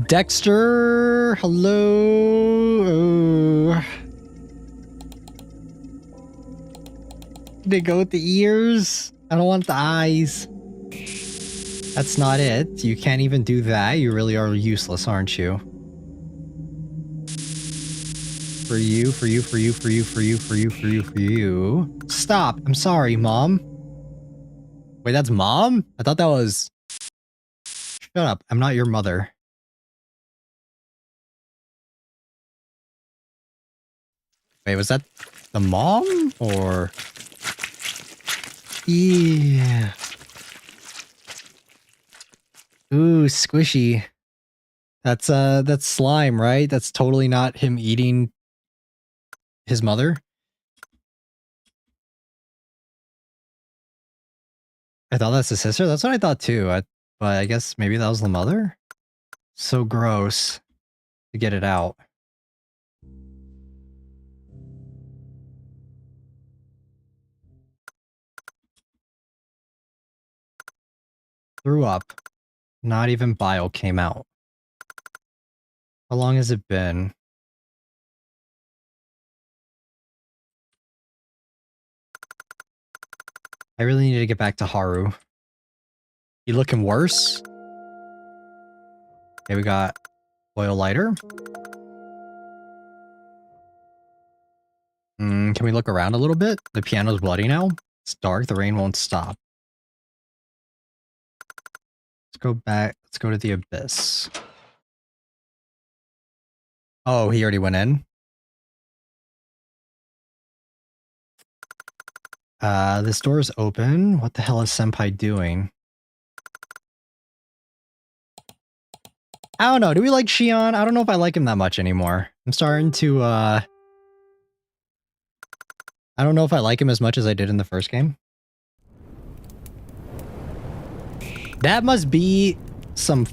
Dexter, hello. They go with the ears? I don't want the eyes. That's not it. You can't even do that. You really are useless, aren't you? For you. Stop. I'm sorry, Mom. Wait, that's Mom? I thought that was... Shut up. I'm not your mother. Wait, was that the mom? Or... Yeah. Ooh, squishy. That's slime, right? That's totally not him eating his mother. I thought that's the sister. That's what I thought too. But I guess maybe that was the mother? So gross to get it out. Threw up. Not even bile came out. How long has it been? I really need to get back to Haru. You looking worse? Okay, we got oil lighter. Can we look around a little bit? The piano's bloody now. It's dark. The rain won't stop. Let's go back. Let's go to the abyss. Oh, he already went in? This door's open. What the hell is Senpai doing? I don't know. Do we like Shion? I don't know if I like him that much anymore. I'm starting to, I don't know if I like him as much as I did in the first game. That must be some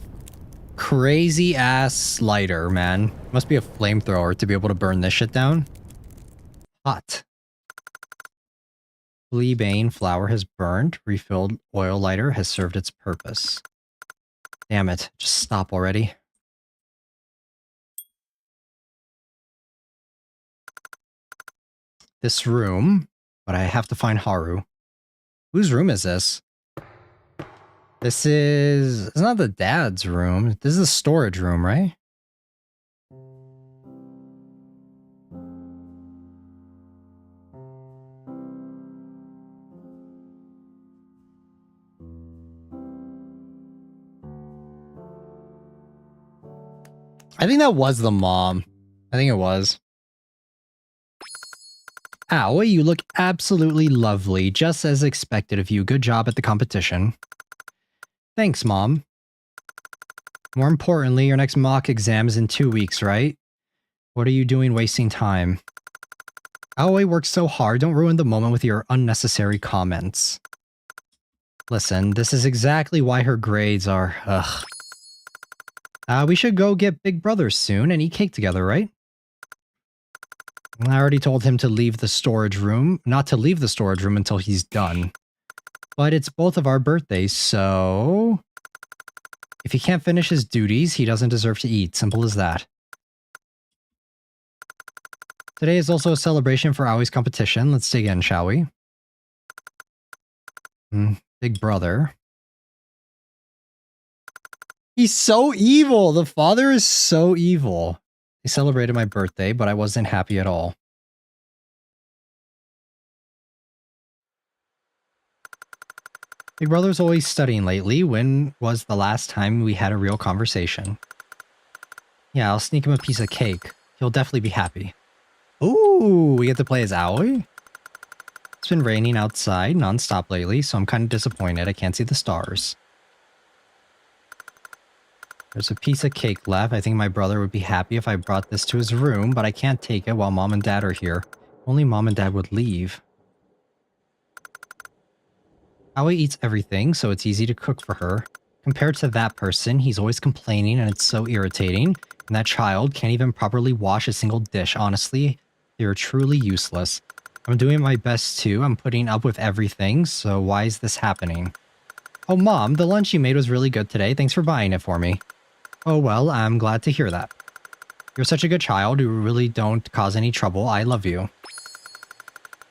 crazy ass lighter, man. Must be a flamethrower to be able to burn this shit down. Hot. Fleabane flour has burned. Refilled oil lighter has served its purpose. Damn it. Just stop already. This room, but I have to find Haru. Whose room is this? This is... It's not the dad's room. This is the storage room, right? I think that was the mom. I think it was. Ow, you look absolutely lovely, just as expected of you. Good job at the competition. Thanks, Mom. More importantly, your next mock exam is in 2 weeks, right? What are you doing wasting time? Aoi works so hard, don't ruin the moment with your unnecessary comments. Listen, this is exactly why her grades are... ugh. We should go get Big Brother soon and eat cake together, right? I already told him to leave the storage room, not to leave the storage room until he's done. But it's both of our birthdays, so... If he can't finish his duties, he doesn't deserve to eat. Simple as that. Today is also a celebration for Aoi's competition. Let's dig in, shall we? Big brother. He's so evil. The father is so evil. He celebrated my birthday, but I wasn't happy at all. Big brother's always studying lately. When was the last time we had a real conversation? Yeah, I'll sneak him a piece of cake. He'll definitely be happy. Ooh, we get to play as Aoi? It's been raining outside nonstop lately, so I'm kind of disappointed. I can't see the stars. There's a piece of cake left. I think my brother would be happy if I brought this to his room, but I can't take it while mom and dad are here. Only mom and dad would leave. Aoi eats everything, so it's easy to cook for her. Compared to that person, he's always complaining and it's so irritating. And that child can't even properly wash a single dish, honestly. They're truly useless. I'm doing my best too. I'm putting up with everything, so why is this happening? Oh, Mom, the lunch you made was really good today. Thanks for buying it for me. Oh, well, I'm glad to hear that. You're such a good child. You really don't cause any trouble. I love you.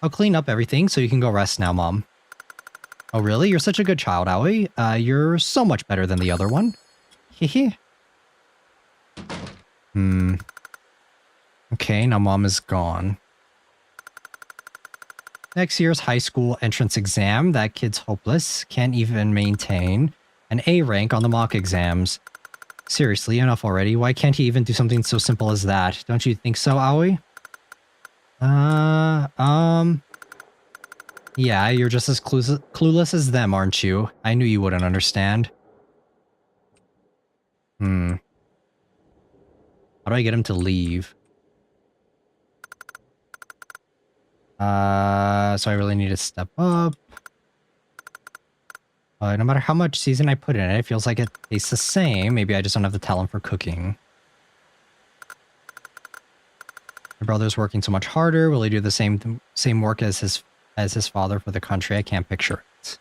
I'll clean up everything so you can go rest now, Mom. Oh, really? You're such a good child, Aoi. You're so much better than the other one. Hehe. Okay, now Mom is gone. Next year's high school entrance exam. That kid's hopeless. Can't even maintain an A rank on the mock exams. Seriously, enough already. Why can't he even do something so simple as that? Don't you think so, Aoi? Yeah, you're just as clueless as them, aren't you? I knew you wouldn't understand. How do I get him to leave? So I really need to step up. No matter how much season I put in it, it feels like it tastes the same. Maybe I just don't have the talent for cooking. My brother's working so much harder. Will he do the same work as his father for the country? I can't picture it.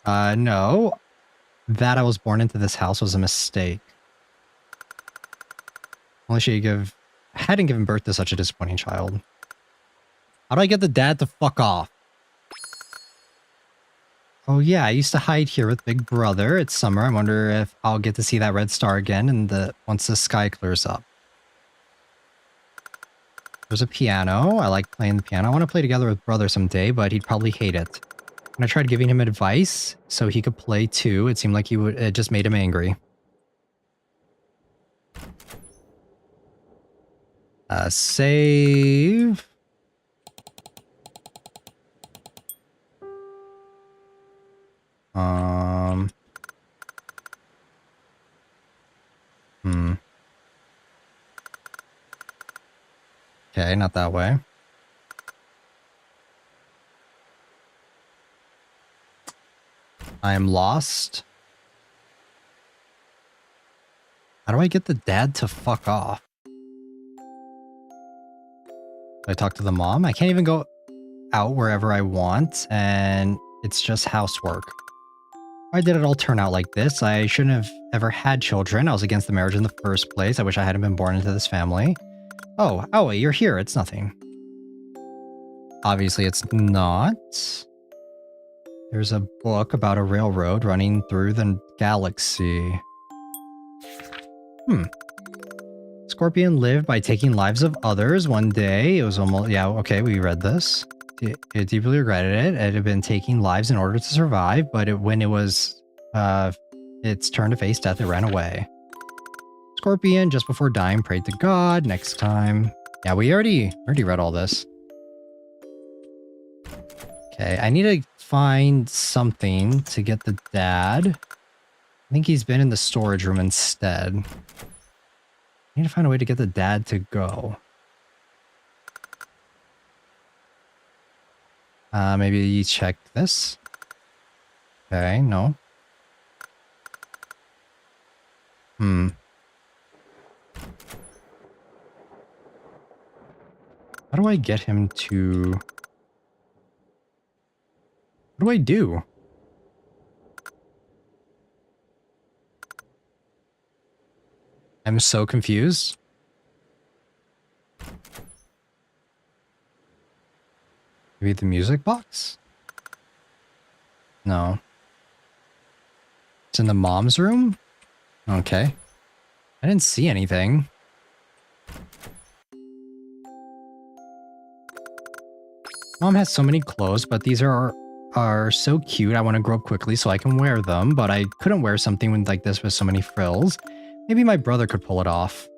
No. That I was born into this house was a mistake. Only she hadn't given birth to such a disappointing child. How do I get the dad to fuck off? Oh yeah, I used to hide here with Big Brother. It's summer. I wonder if I'll get to see that red star again once the sky clears up. There's a piano. I like playing the piano. I want to play together with Brother someday, but he'd probably hate it. When I tried giving him advice so he could play too, it seemed like it just made him angry. Save. Okay, not that way. I am lost. How do I get the dad to fuck off? Do I talk to the mom? I can't even go out wherever I want, and it's just housework. Why did it all turn out like this? I shouldn't have ever had children. I was against the marriage in the first place. I wish I hadn't been born into this family. Oh, Aoi, you're here. It's nothing. Obviously, it's not. There's a book about a railroad running through the galaxy. Scorpion lived by taking lives of others. One day, it was almost... Yeah, okay, we read this. It deeply regretted it. It had been taking lives in order to survive, but when it was its turn to face death, it ran away. Scorpion, just before dying, prayed to God. Next time. Yeah, we already read all this. Okay, I need to find something to get the dad. I think he's been in the storage room instead. I need to find a way to get the dad to go. Maybe check this. Okay, no. How do I get him to... What do I do? I'm so confused. Maybe the music box? No. It's in the mom's room? Okay. I didn't see anything. Mom has so many clothes, but these are so cute. I want to grow up quickly so I can wear them, but I couldn't wear something like this with so many frills. Maybe my brother could pull it off.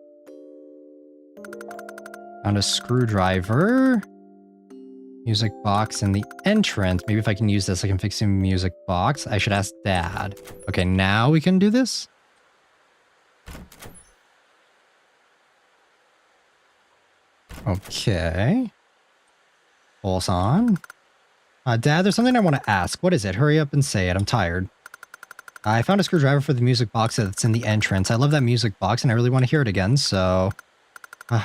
Found a screwdriver. Music box in the entrance. Maybe if I can use this, I can fix the music box. I should ask Dad. Okay, now we can do this? Okay. Pulse on. Dad, there's something I want to ask. What is it? Hurry up and say it. I'm tired. I found a screwdriver for the music box that's in the entrance. I love that music box and I really want to hear it again, so...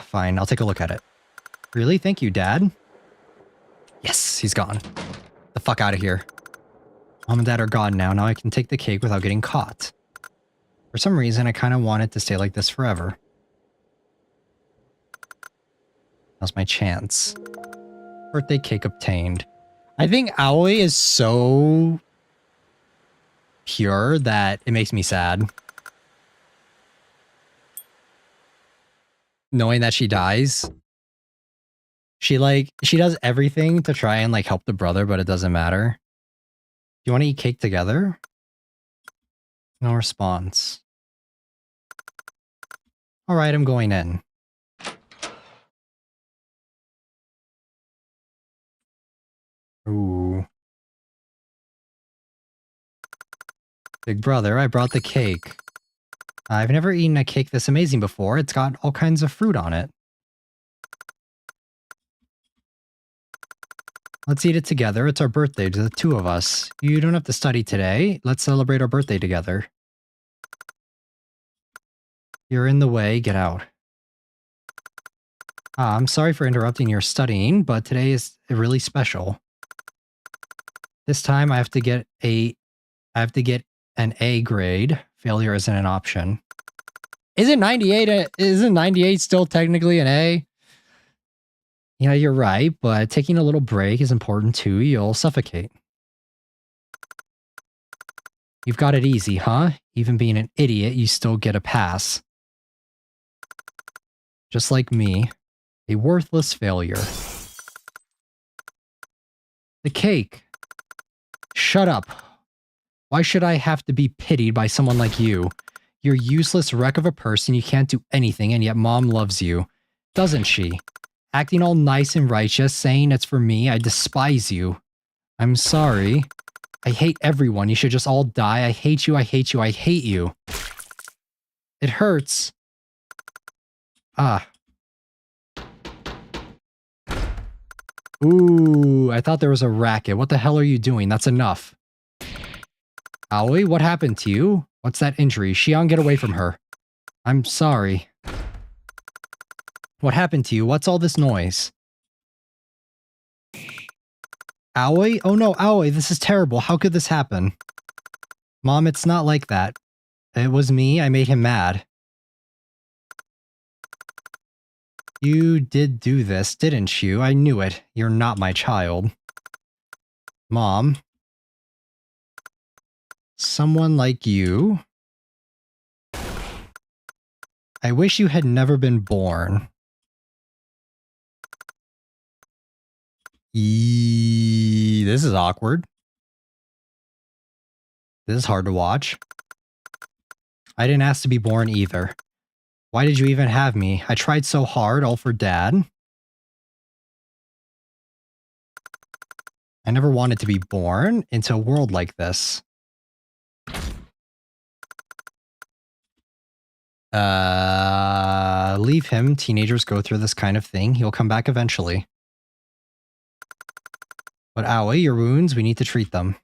fine, I'll take a look at it. Really? Thank you, Dad. Yes, he's gone. The fuck out of here. Mom and Dad are gone now. Now I can take the cake without getting caught. For some reason, I kind of want it to stay like this forever. Now's my chance. Birthday cake obtained. I think Aoi is so pure that it makes me sad. Knowing that she dies. She does everything to try and help the brother, but it doesn't matter. Do you want to eat cake together? No response. Alright, I'm going in. Ooh. Big brother, I brought the cake. I've never eaten a cake this amazing before. It's got all kinds of fruit on it. Let's eat it together. It's our birthday to the two of us. You don't have to study today. Let's celebrate our birthday together. You're in the way. Get out. I'm sorry for interrupting your studying, but today is really special. This time I have to get an A grade. Failure isn't an option. Isn't 98 still technically an A? Yeah, you're right, but taking a little break is important too. You'll suffocate. You've got it easy, huh? Even being an idiot, you still get a pass. Just like me. A worthless failure. The cake. Shut up. Why should I have to be pitied by someone like you? You're a useless wreck of a person, you can't do anything, and yet Mom loves you. Doesn't she? Acting all nice and righteous, saying it's for me, I despise you. I'm sorry. I hate everyone, you should just all die. I hate you, I hate you, I hate you. It hurts. Ooh, I thought there was a racket. What the hell are you doing? That's enough. Aoi, what happened to you? What's that injury? Shion, get away from her. I'm sorry. What happened to you? What's all this noise? Aoi? Oh no, Aoi, this is terrible. How could this happen? Mom, it's not like that. It was me. I made him mad. You did do this, didn't you? I knew it. You're not my child. Mom. Someone like you? I wish you had never been born. This is awkward. This is hard to watch. I didn't ask to be born either. Why did you even have me? I tried so hard, all for Dad. I never wanted to be born into a world like this. Leave him. Teenagers go through this kind of thing. He'll come back eventually. But Aoi, your wounds, we need to treat them.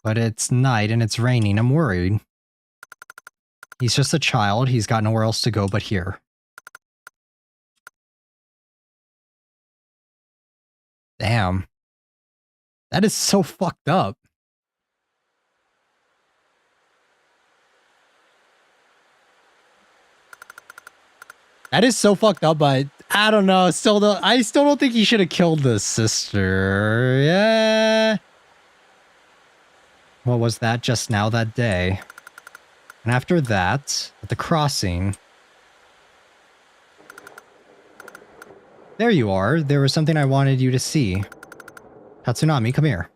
But it's night and it's raining. I'm worried. He's just a child. He's got nowhere else to go but here. Damn. That is so fucked up. That is so fucked up, but I don't know. I still don't think he should have killed the sister. Yeah. What was that just now that day? And after that, at the crossing. There you are. There was something I wanted you to see. Tatsunami, come here.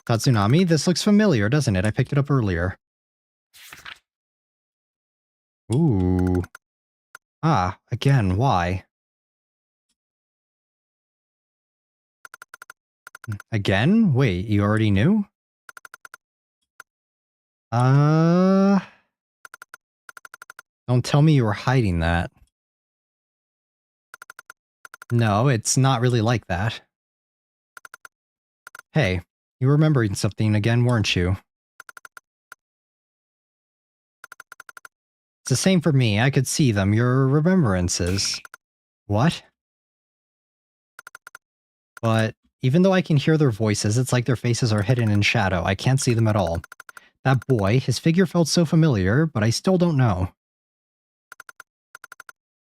Tatsunami, this looks familiar, doesn't it? I picked it up earlier. Ooh. Ah, again, why? Again? Wait, you already knew? Don't tell me you were hiding that. No, it's not really like that. Hey, you were remembering something again, weren't you? It's the same for me. I could see them. Your remembrances. What? But even though I can hear their voices, it's like their faces are hidden in shadow. I can't see them at all. That boy, his figure felt so familiar, but I still don't know.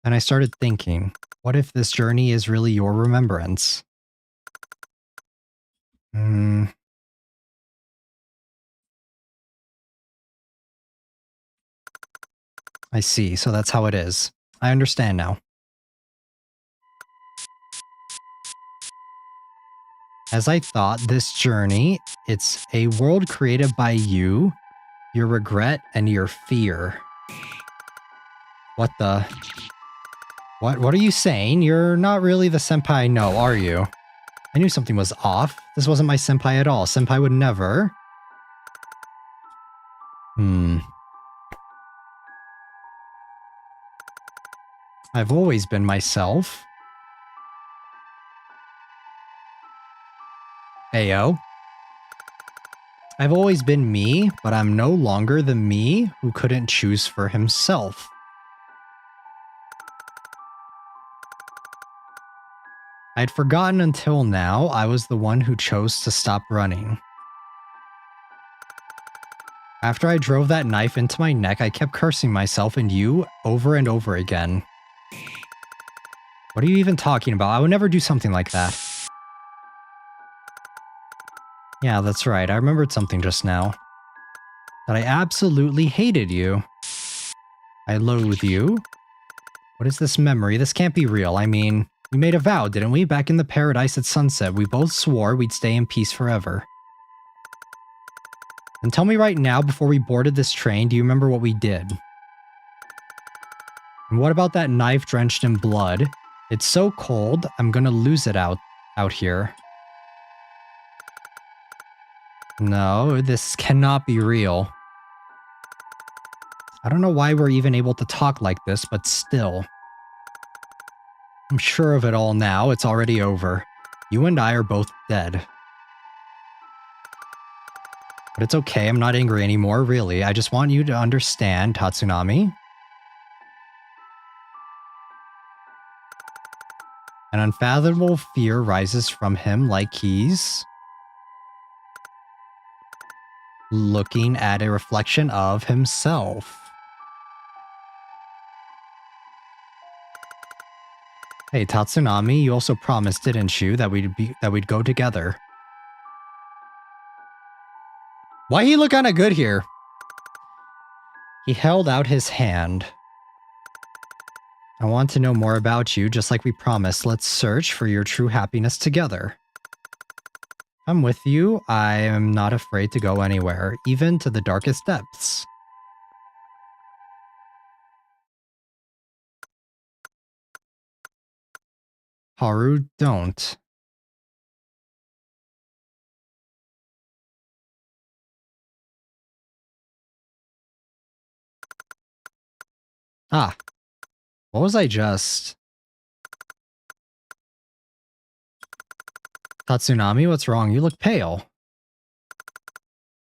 And I started thinking, what if this journey is really your remembrance? I see, so that's how it is. I understand now. As I thought, this journey, it's a world created by you, your regret, and your fear. What the... What are you saying? You're not really the senpai I know, are you? I knew something was off. This wasn't my senpai at all. Senpai would never... I've always been myself. Ayo. I've always been me, but I'm no longer the me who couldn't choose for himself. I'd forgotten until now I was the one who chose to stop running. After I drove that knife into my neck, I kept cursing myself and you over and over again. What are you even talking about? I would never do something like that. Yeah, that's right. I remembered something just now. That I absolutely hated you. I loathe you. What is this memory? This can't be real. I mean, we made a vow, didn't we? Back in the paradise at sunset, we both swore we'd stay in peace forever. And tell me right now, before we boarded this train, do you remember what we did? And what about that knife drenched in blood? It's so cold, I'm gonna lose it out here. No, this cannot be real. I don't know why we're even able to talk like this, but still. I'm sure of it all now. It's already over. You and I are both dead. But it's okay. I'm not angry anymore, really. I just want you to understand, Tatsunami. An unfathomable fear rises from him like he's looking at a reflection of himself. Hey, Tatsunami, you also promised, didn't you, that we'd go together? Why he look kinda good here? He held out his hand. I want to know more about you, just like we promised. Let's search for your true happiness together. I'm with you. I am not afraid to go anywhere, even to the darkest depths. Haru, don't. Ah. What was I just... Tatsunami, what's wrong? You look pale.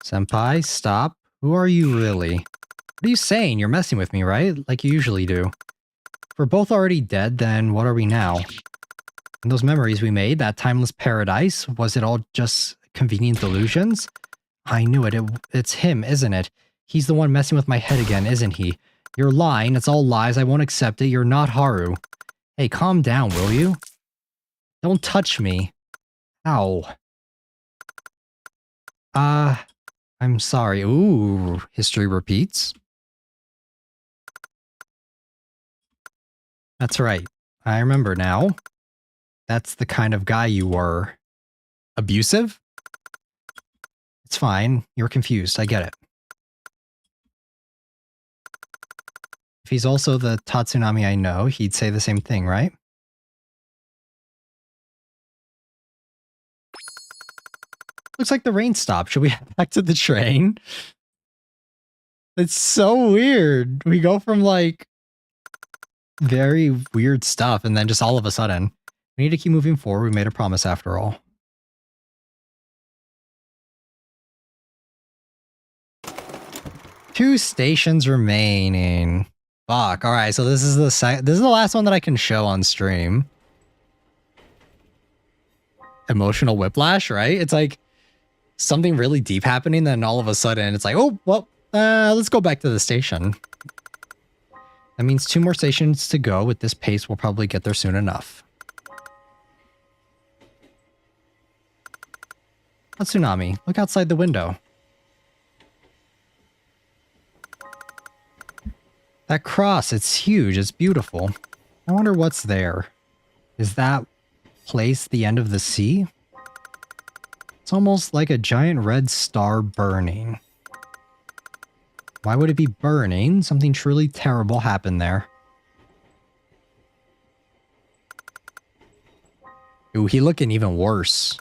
Senpai, stop. Who are you really? What are you saying? You're messing with me, right? Like you usually do. If we're both already dead, then what are we now? And those memories we made, that timeless paradise, was it all just convenient delusions? I knew it. It's him, isn't it? He's the one messing with my head again, isn't he? You're lying. It's all lies. I won't accept it. You're not Haru. Hey, calm down, will you? Don't touch me. Ow. I'm sorry. Ooh, history repeats. That's right. I remember now. That's the kind of guy you were. Abusive? It's fine. You're confused. I get it. If he's also the Tatsunami I know, he'd say the same thing, right? Looks like the rain stopped. Should we head back to the train? It's so weird. We go from like very weird stuff and then just all of a sudden. We need to keep moving forward. We made a promise after all. Two stations remaining. Fuck. All right, so this is the last one that I can show on stream. Emotional whiplash, right? It's like something really deep happening, then all of a sudden it's like, oh, well, let's go back to the station. That means 2 more stations to go. With this pace, we'll probably get there soon enough. A tsunami. Look outside the window. That cross, it's huge. It's beautiful. I wonder what's there. Is that place the end of the sea? It's almost like a giant red star burning. Why would it be burning? Something truly terrible happened there. Ooh, he looking even worse.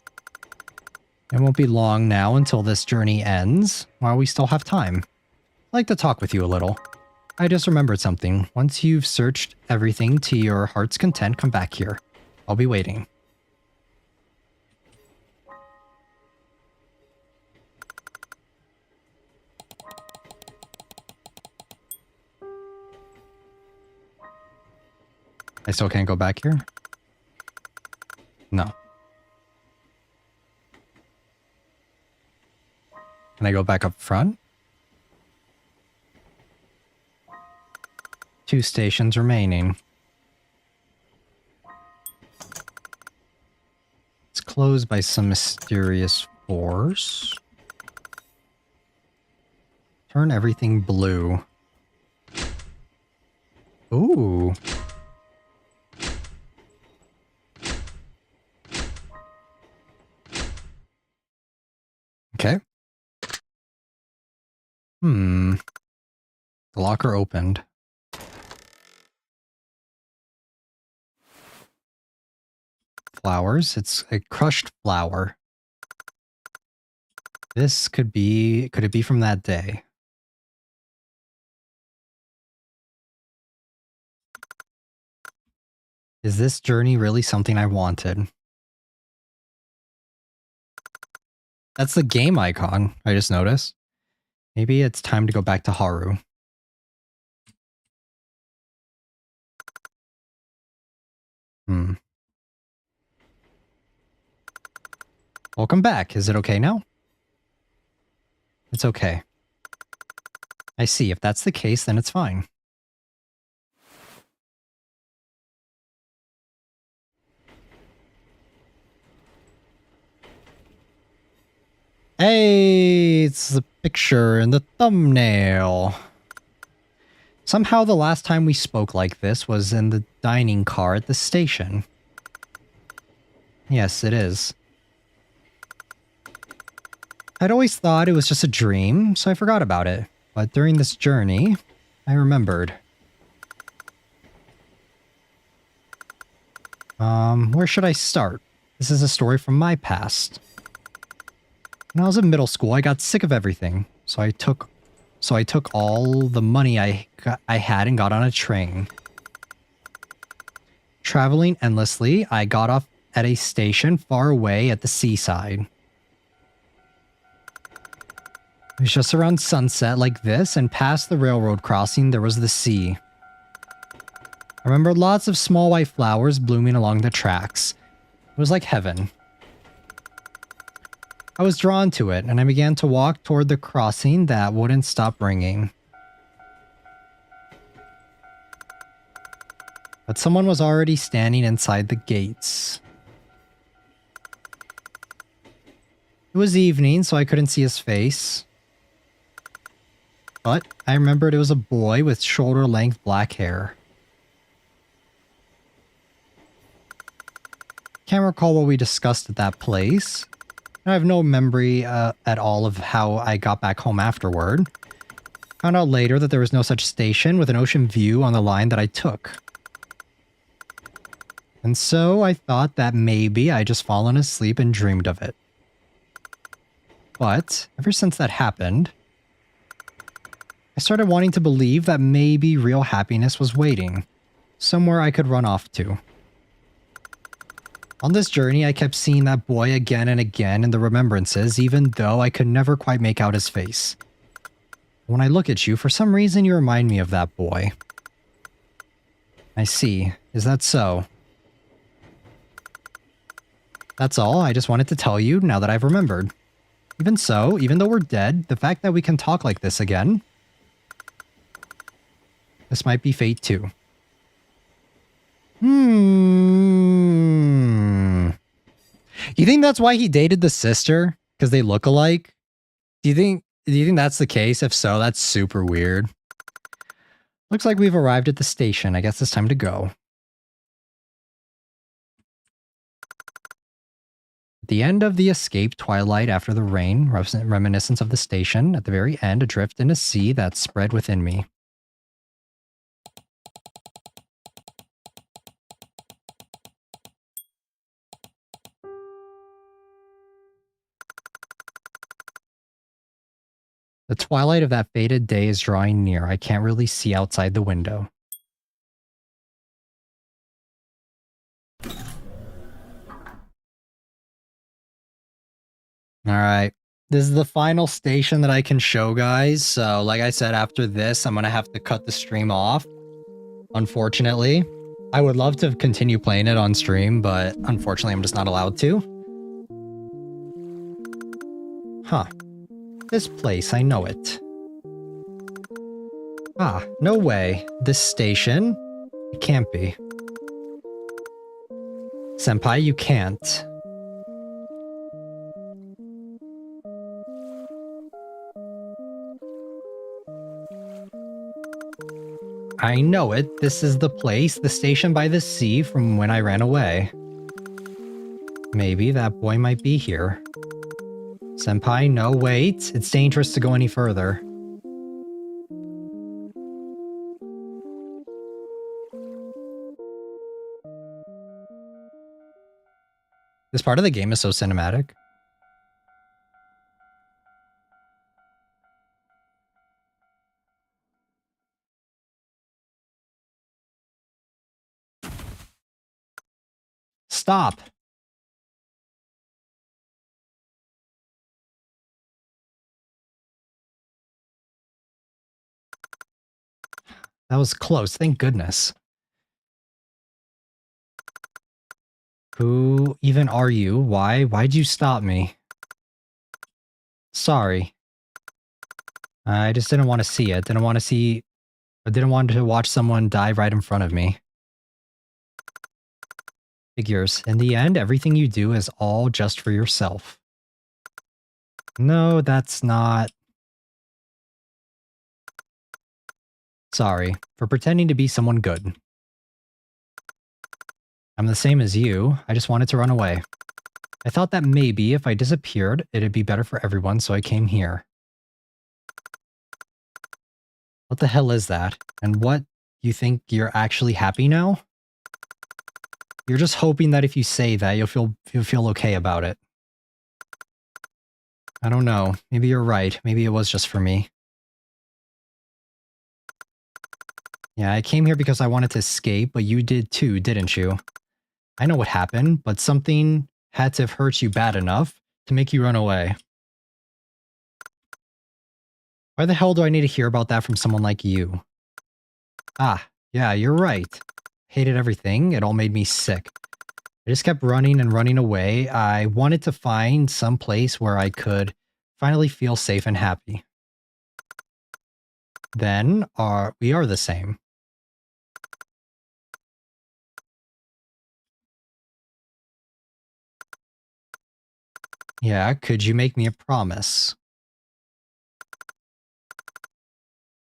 It won't be long now until this journey ends, while we still have time. I'd like to talk with you a little. I just remembered something. Once you've searched everything to your heart's content, come back here. I'll be waiting. I still can't go back here? No. Can I go back up front? 2 stations remaining. It's closed by some mysterious force. Turn everything blue. Ooh. Okay. The locker opened. Flowers. It's a crushed flower. This could it be from that day? Is this journey really something I wanted? That's the game icon, I just noticed. Maybe it's time to go back to Haru. Welcome back. Is it okay now? It's okay. I see. If that's the case, then it's fine. Hey, it's the picture in the thumbnail. Somehow the last time we spoke like this was in the dining car at the station. Yes, it is. I'd always thought it was just a dream, so I forgot about it. But during this journey, I remembered. Where should I start? This is a story from my past. When I was in middle school, I got sick of everything, so I took all the money I had and got on a train. Traveling endlessly, I got off at a station far away at the seaside. It was just around sunset like this, and past the railroad crossing there was the sea. I remember lots of small white flowers blooming along the tracks. It was like heaven. I was drawn to it, and I began to walk toward the crossing that wouldn't stop ringing. But someone was already standing inside the gates. It was evening, so I couldn't see his face. But I remembered it was a boy with shoulder-length black hair. Can't recall what we discussed at that place. I have no memory at all of how I got back home afterward. Found out later that there was no such station with an ocean view on the line that I took. And so I thought that maybe I'd just fallen asleep and dreamed of it. But ever since that happened, I started wanting to believe that maybe real happiness was waiting, somewhere I could run off to. On this journey, I kept seeing that boy again and again in the remembrances, even though I could never quite make out his face. When I look at you, for some reason you remind me of that boy. I see. Is that so? That's all. I just wanted to tell you now that I've remembered. Even so, even though we're dead, the fact that we can talk like this again, this might be fate too. You think that's why he dated the sister? Because they look alike? Do you think that's the case? If so, that's super weird. Looks like we've arrived at the station. I guess it's time to go. At the end of the escape twilight after the rain, reminiscence of the station. At the very end, adrift in a sea that spread within me. The twilight of that fated day is drawing near. I can't really see outside the window. Alright. This is the final station that I can show, guys. So, like I said, after this, I'm gonna have to cut the stream off. Unfortunately. I would love to continue playing it on stream, but unfortunately, I'm just not allowed to. Huh. This place, I know it. Ah, no way. This station? It can't be. Senpai, you can't. I know it. This is the place, the station by the sea from when I ran away. Maybe that boy might be here. Senpai, no, wait. It's dangerous to go any further. This part of the game is so cinematic. Stop. That was close, thank goodness. Who even are you? Why'd you stop me? Sorry. I just didn't want to see it. Didn't want to watch someone die right in front of me. Figures. In the end, everything you do is all just for yourself. No, that's not... Sorry, for pretending to be someone good. I'm the same as you, I just wanted to run away. I thought that maybe if I disappeared, it'd be better for everyone, so I came here. What the hell is that? And what, you think you're actually happy now? You're just hoping that if you say that, you'll feel okay about it. I don't know, maybe you're right, maybe it was just for me. Yeah, I came here because I wanted to escape, but you did too, didn't you? I know what happened, but something had to have hurt you bad enough to make you run away. Why the hell do I need to hear about that from someone like you? Ah, yeah, you're right. Hated everything, it all made me sick. I just kept running and running away. I wanted to find some place where I could finally feel safe and happy. Then we are the same. Yeah, could you make me a promise?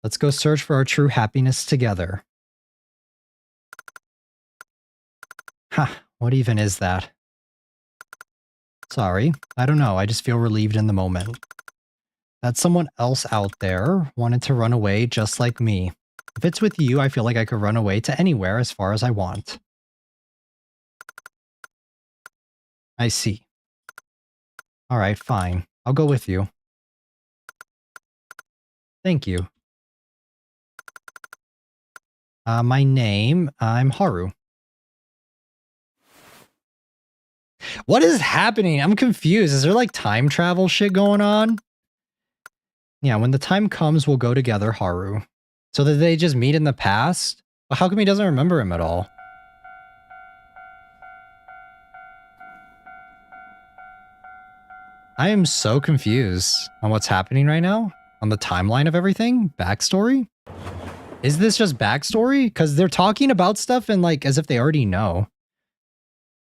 Let's go search for our true happiness together. Ha, what even is that? Sorry, I don't know, I just feel relieved in the moment. That someone else out there wanted to run away just like me. If it's with you, I feel like I could run away to anywhere as far as I want. I see. Alright, fine. I'll go with you. Thank you. My name, I'm Haru. What is happening? I'm confused. Is there like time travel shit going on? Yeah, when the time comes, we'll go together, Haru. So did they just meet in the past? Well, how come he doesn't remember him at all? I am so confused on what's happening right now. On the timeline of everything? Backstory? Is this just backstory? Because they're talking about stuff and like as if they already know.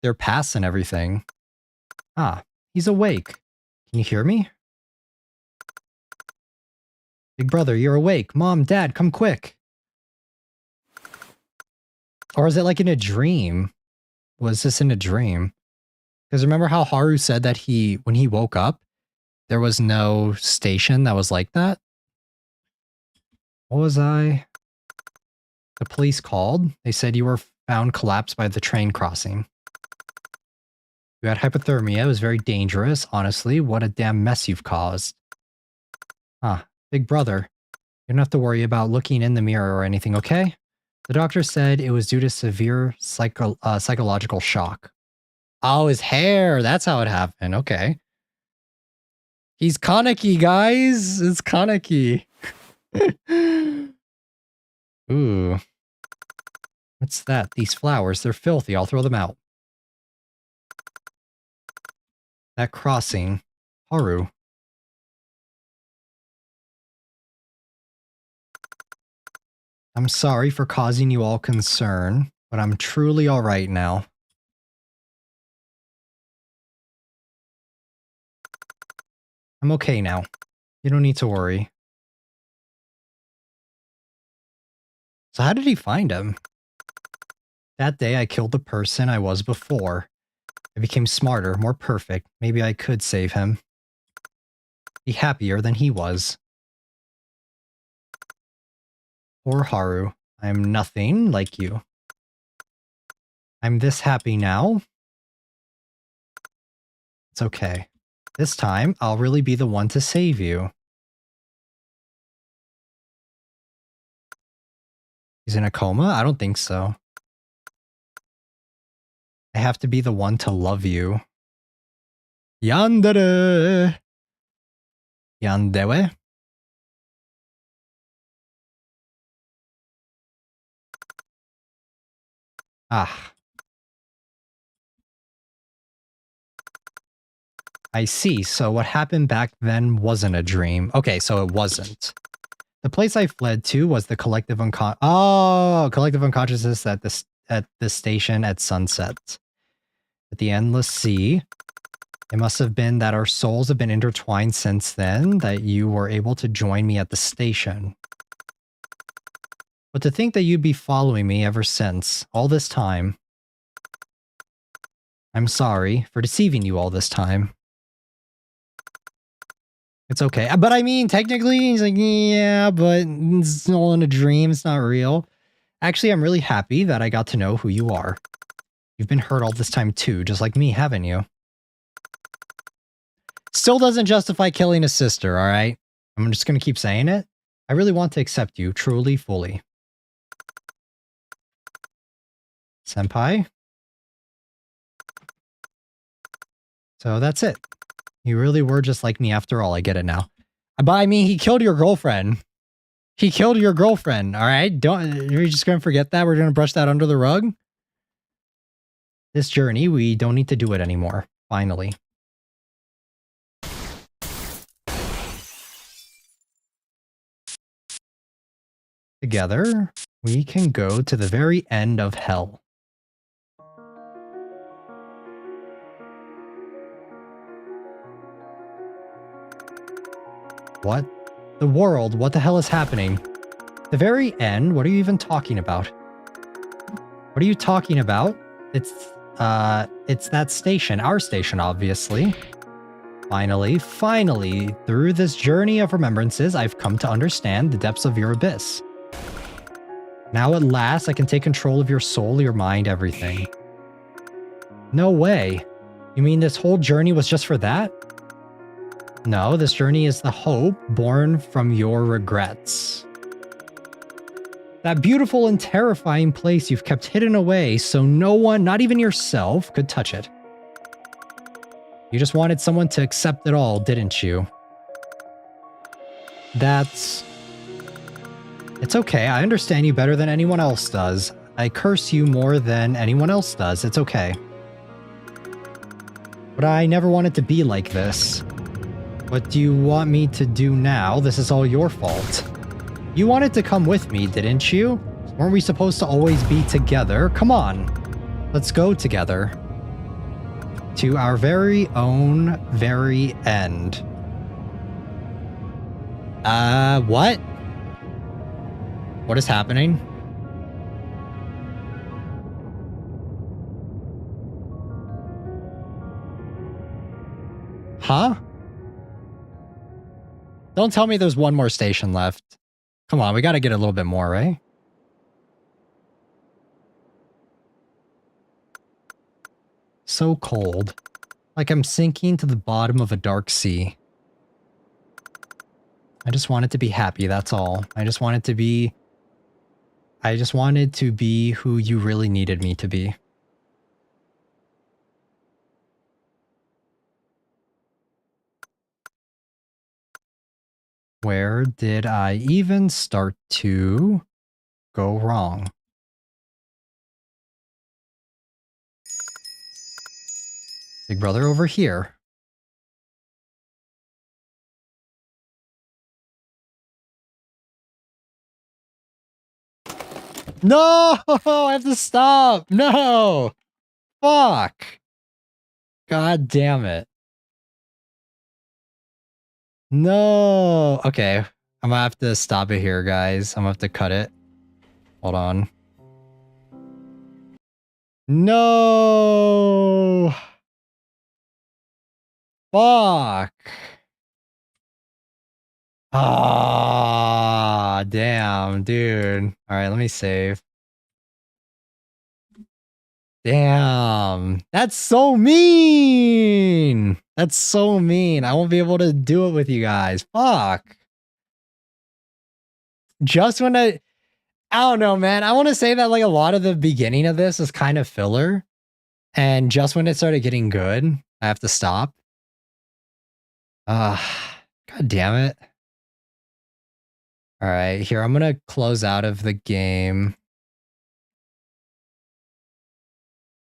Their past and everything. Ah, he's awake. Can you hear me? Big brother, you're awake. Mom, dad, come quick. Or is it like in a dream? Was this in a dream? Because remember how Haru said that when he woke up, there was no station that was like that? What was I? The police called. They said you were found collapsed by the train crossing. You had hypothermia. It was very dangerous. Honestly, what a damn mess you've caused. Ah, big brother. You don't have to worry about looking in the mirror or anything, okay? The doctor said it was due to severe psychological shock. Oh, his hair. That's how it happened. Okay. He's Kaneki, guys. It's Kaneki. Ooh. What's that? These flowers. They're filthy. I'll throw them out. That crossing. Haru. I'm sorry for causing you all concern, but I'm truly alright now. I'm okay now. You don't need to worry. So how did he find him? That day I killed the person I was before. I became smarter, more perfect. Maybe I could save him. Be happier than he was. Poor Haru. I am nothing like you. I'm this happy now. It's okay. This time, I'll really be the one to save you. He's in a coma? I don't think so. I have to be the one to love you. Yandere! Yandewe? Ah. I see. So what happened back then wasn't a dream. Okay, so it wasn't. The place I fled to was the collective collective unconsciousness at the station at sunset. At the endless sea. It must have been that our souls have been intertwined since then, that you were able to join me at the station. But to think that you'd be following me ever since, all this time. I'm sorry for deceiving you all this time. It's okay. But I mean, technically, he's like, yeah, but it's all in a dream. It's not real. Actually, I'm really happy that I got to know who you are. You've been hurt all this time too, just like me, haven't you? Still doesn't justify killing his sister, alright? I'm just gonna keep saying it. I really want to accept you, truly, fully. Senpai? So that's it. You really were just like me after all, I get it now. But I mean, he killed your girlfriend. He killed your girlfriend, alright? You're just gonna forget that? We're gonna brush that under the rug? this journey, we don't need to do it anymore. Finally. Together, we can go to the very end of hell. What? The world? What the hell is happening? The very end? What are you even talking about? What are you talking about? It's that station. Our station, obviously. Finally, through this journey of remembrances, I've come to understand the depths of your abyss. Now at last, I can take control of your soul, your mind, everything. No way. You mean this whole journey was just for that? No, this journey is the hope born from your regrets. That beautiful and terrifying place you've kept hidden away so no one, not even yourself, could touch it. You just wanted someone to accept it all, didn't you? It's okay, I understand you better than anyone else does. I curse you more than anyone else does, it's okay. But I never wanted to be like this. What do you want me to do now? This is all your fault. You wanted to come with me, didn't you? Weren't we supposed to always be together? Come on. Let's go together. To our very own very end. What? What is happening? Huh? Don't tell me there's one more station left. Come on, we gotta get a little bit more, right? So cold. Like I'm sinking to the bottom of a dark sea. I just wanted to be happy, that's all. I just wanted to be who you really needed me to be. Where did I even start to go wrong? Big brother over here. No! I have to stop! No! Fuck! God damn it. No! Okay. I'm gonna have to stop it here, guys. I'm gonna have to cut it. Hold on. No! Fuck! Ah, damn, dude. Alright, let me save. Damn. That's so mean! That's so mean. I won't be able to do it with you guys. Fuck. Just when I don't know, man. I want to say that like a lot of the beginning of this is kind of filler. And just when it started getting good, I have to stop. God damn it. All right, here, I'm going to close out of the game.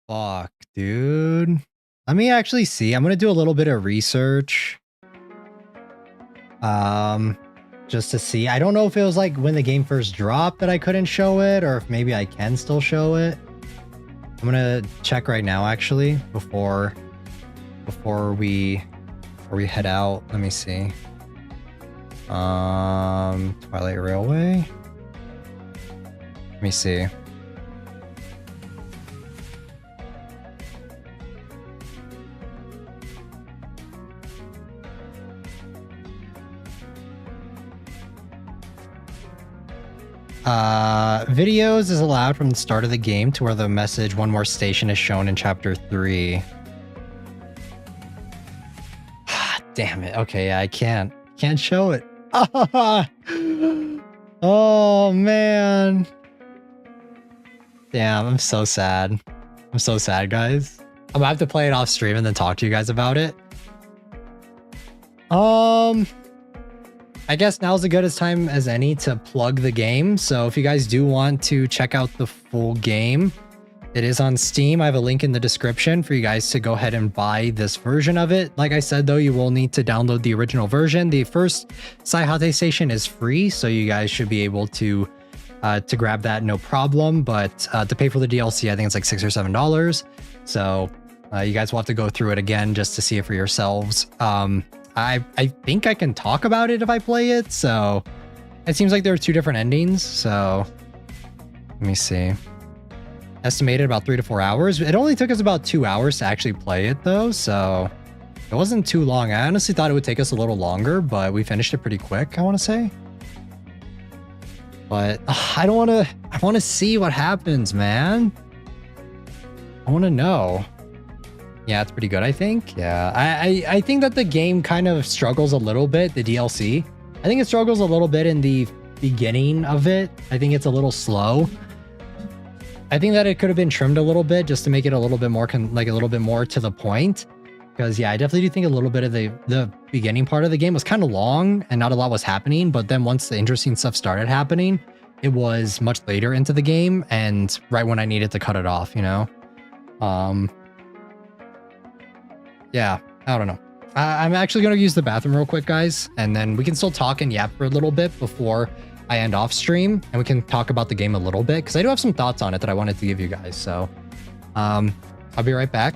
Fuck, dude. Let me actually see. I'm going to do a little bit of research. Just to see. I don't know if it was like when the game first dropped that I couldn't show it, or if maybe I can still show it. I'm going to check right now, actually, before we head out. Let me see. Twilight Railway. Let me see. Videos is allowed from the start of the game to where the message "one more station" is shown in chapter 3. Damn it. Okay, yeah, I can't show it. Oh man. Damn, I'm so sad. I'm so sad, guys. I'm gonna have to play it off stream and then talk to you guys about it. I guess now's as good a time as any to plug the game. So if you guys do want to check out the full game, It is on Steam. I have a link in the description for you guys to go ahead and buy this version of it. Like I said, though, you will need to download the original version. The first Saihate Station is free, so you guys should be able to grab that no problem. But to pay for the DLC, I think it's like $6 or $7. So you guys will have to go through it again just to see it for yourselves. I think I can talk about it if I play it. So it seems like there are 2 different endings. So let me see. Estimated about 3 to 4 hours. It only took us about 2 hours to actually play it though, so it wasn't too long. I honestly thought it would take us a little longer, but we finished it pretty quick, I want to say. But I want to see what happens, man. I want to know. Yeah, it's pretty good, I think. Yeah, I think that the game kind of struggles a little bit, the DLC. I think it struggles a little bit in the beginning of it. I think it's a little slow. I think that it could have been trimmed a little bit just to make it a little bit more like a little bit more to the point. Because yeah, I definitely do think a little bit of the beginning part of the game was kind of long and not a lot was happening. But then once the interesting stuff started happening, it was much later into the game and right when I needed to cut it off, you know? Yeah, I don't know. I'm actually going to use the bathroom real quick, guys. And then we can still talk and yap for a little bit before I end off stream, and we can talk about the game a little bit because I do have some thoughts on it that I wanted to give you guys. So I'll be right back.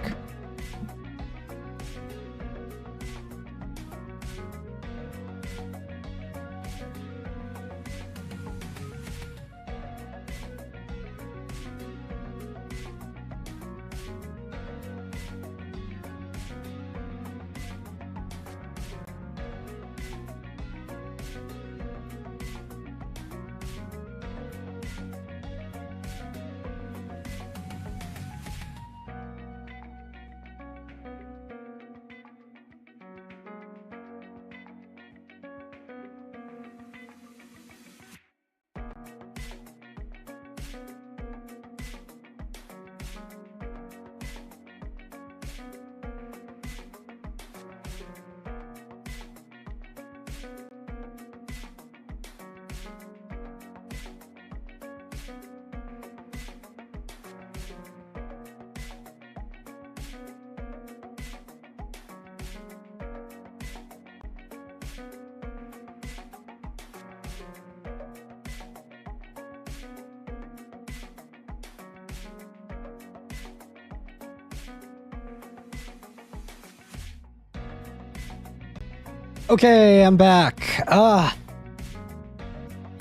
Okay, I'm back.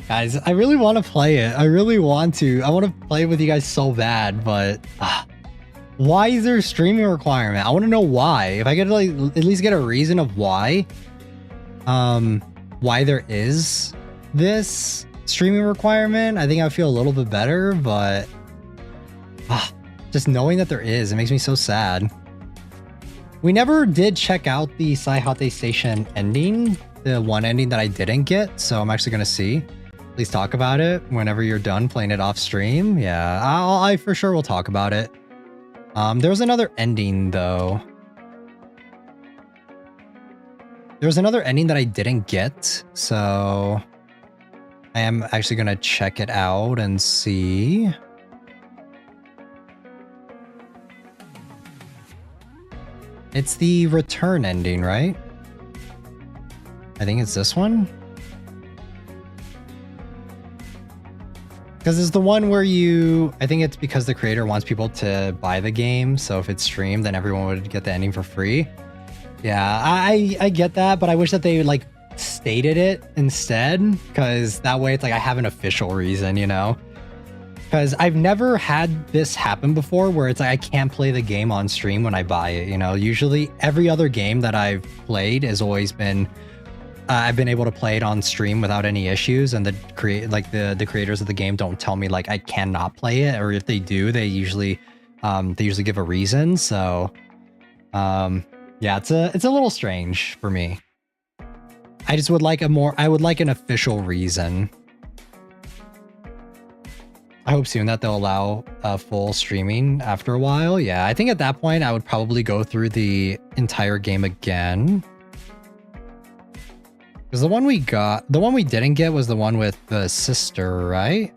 Guys, I really want to play it. I really want to. I want to play it with you guys so bad, but why is there a streaming requirement? I want to know why. If I could like at least get a reason of why there is this streaming requirement, I think I feel a little bit better, but just knowing that there is, it makes me so sad. We never did check out the Saihate Station ending, the one ending that I didn't get, so I'm actually going to see. Please talk about it whenever you're done playing it off stream. Yeah, I for sure will talk about it. There was another ending, though. There was another ending that I didn't get, so I am actually going to check it out and see. It's the return ending, right? I think it's this one. Because it's the one where I think it's because the creator wants people to buy the game. So if it's streamed, then everyone would get the ending for free. Yeah, I get that, but I wish that they like stated it instead. Because that way it's like I have an official reason, you know? Because I've never had this happen before where it's like I can't play the game on stream when I buy it, you know? Usually every other game that I've played has always been I've been able to play it on stream without any issues, and the creators of the game don't tell me like I cannot play it, or if they do, they usually give a reason. So yeah, it's a little strange for me. I just would like I would like an official reason. I hope soon that they'll allow full streaming after a while. Yeah, I think at that point I would probably go through the entire game again. Because the one we didn't get was the one with the sister, right?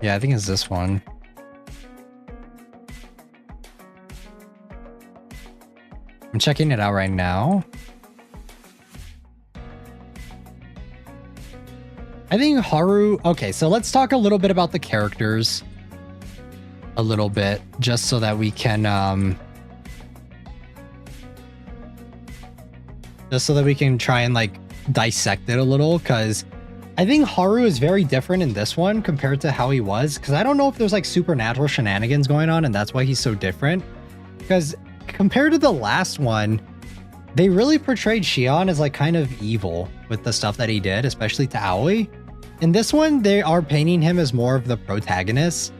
Yeah, I think it's this one. I'm checking it out right now. I think Haru... Okay, so let's talk a little bit about the characters. A little bit, just so that we can... just so that we can try and, like, dissect it a little, because I think Haru is very different in this one compared to how he was, because I don't know if there's, like, supernatural shenanigans going on, and that's why he's so different. Because compared to the last one, they really portrayed Shion as, like, kind of evil with the stuff that he did, especially to Aoi. In this one, they are painting him as more of the protagonist,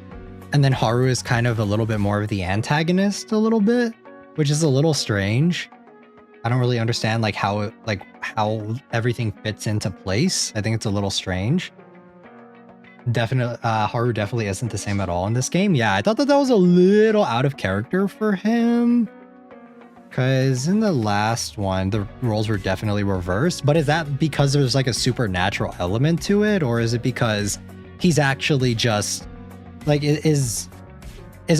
and then Haru is kind of a little bit more of the antagonist a little bit, which is a little strange. I don't really understand like how everything fits into place. I think it's a little strange. Definitely, Haru definitely isn't the same at all in this game. Yeah, I thought that was a little out of character for him. Because in the last one, the roles were definitely reversed. But is that because there's like a supernatural element to it? Or is it because he's actually just like, is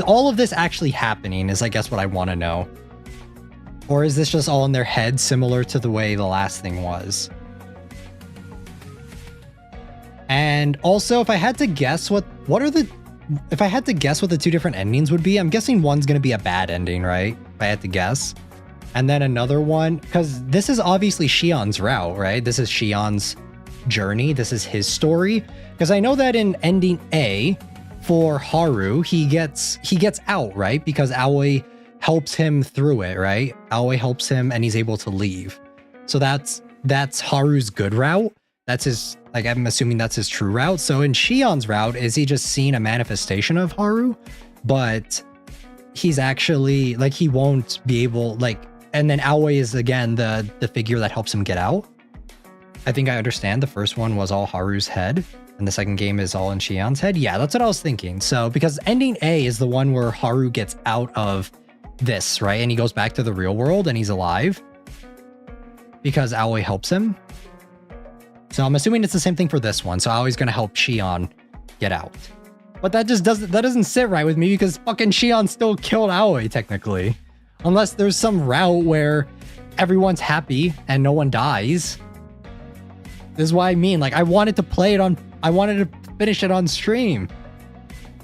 all of this actually happening is I guess what I want to know. Or is this just all in their head similar to the way the last thing was? And also, if I had to guess what I had to guess what the two different endings would be, I'm guessing one's going to be a bad ending, right? If I had to guess. And then another one, because this is obviously Shion's route, right? This is Shion's journey. This is his story. Because I know that in ending A for Haru, he gets out, right? Because Aoi helps him through it, right? Aoi helps him and he's able to leave. So that's Haru's good route. That's his, like, I'm assuming that's his true route. So in Shion's route, is he just seeing a manifestation of Haru? But he's actually, like, he won't be able, like, and then Aoi is, again, the figure that helps him get out. I think I understand the first one was all Haru's head, and the second game is all in Shion's head. Yeah, that's what I was thinking. So, because ending A is the one where Haru gets out of this, right? And he goes back to the real world and he's alive because Aoi helps him. So I'm assuming it's the same thing for this one. So Aoi's going to help Shion get out. But that doesn't sit right with me because fucking Shion still killed Aoi technically. Unless there's some route where everyone's happy and no one dies. This is what I mean. Like, I wanted to finish it on stream.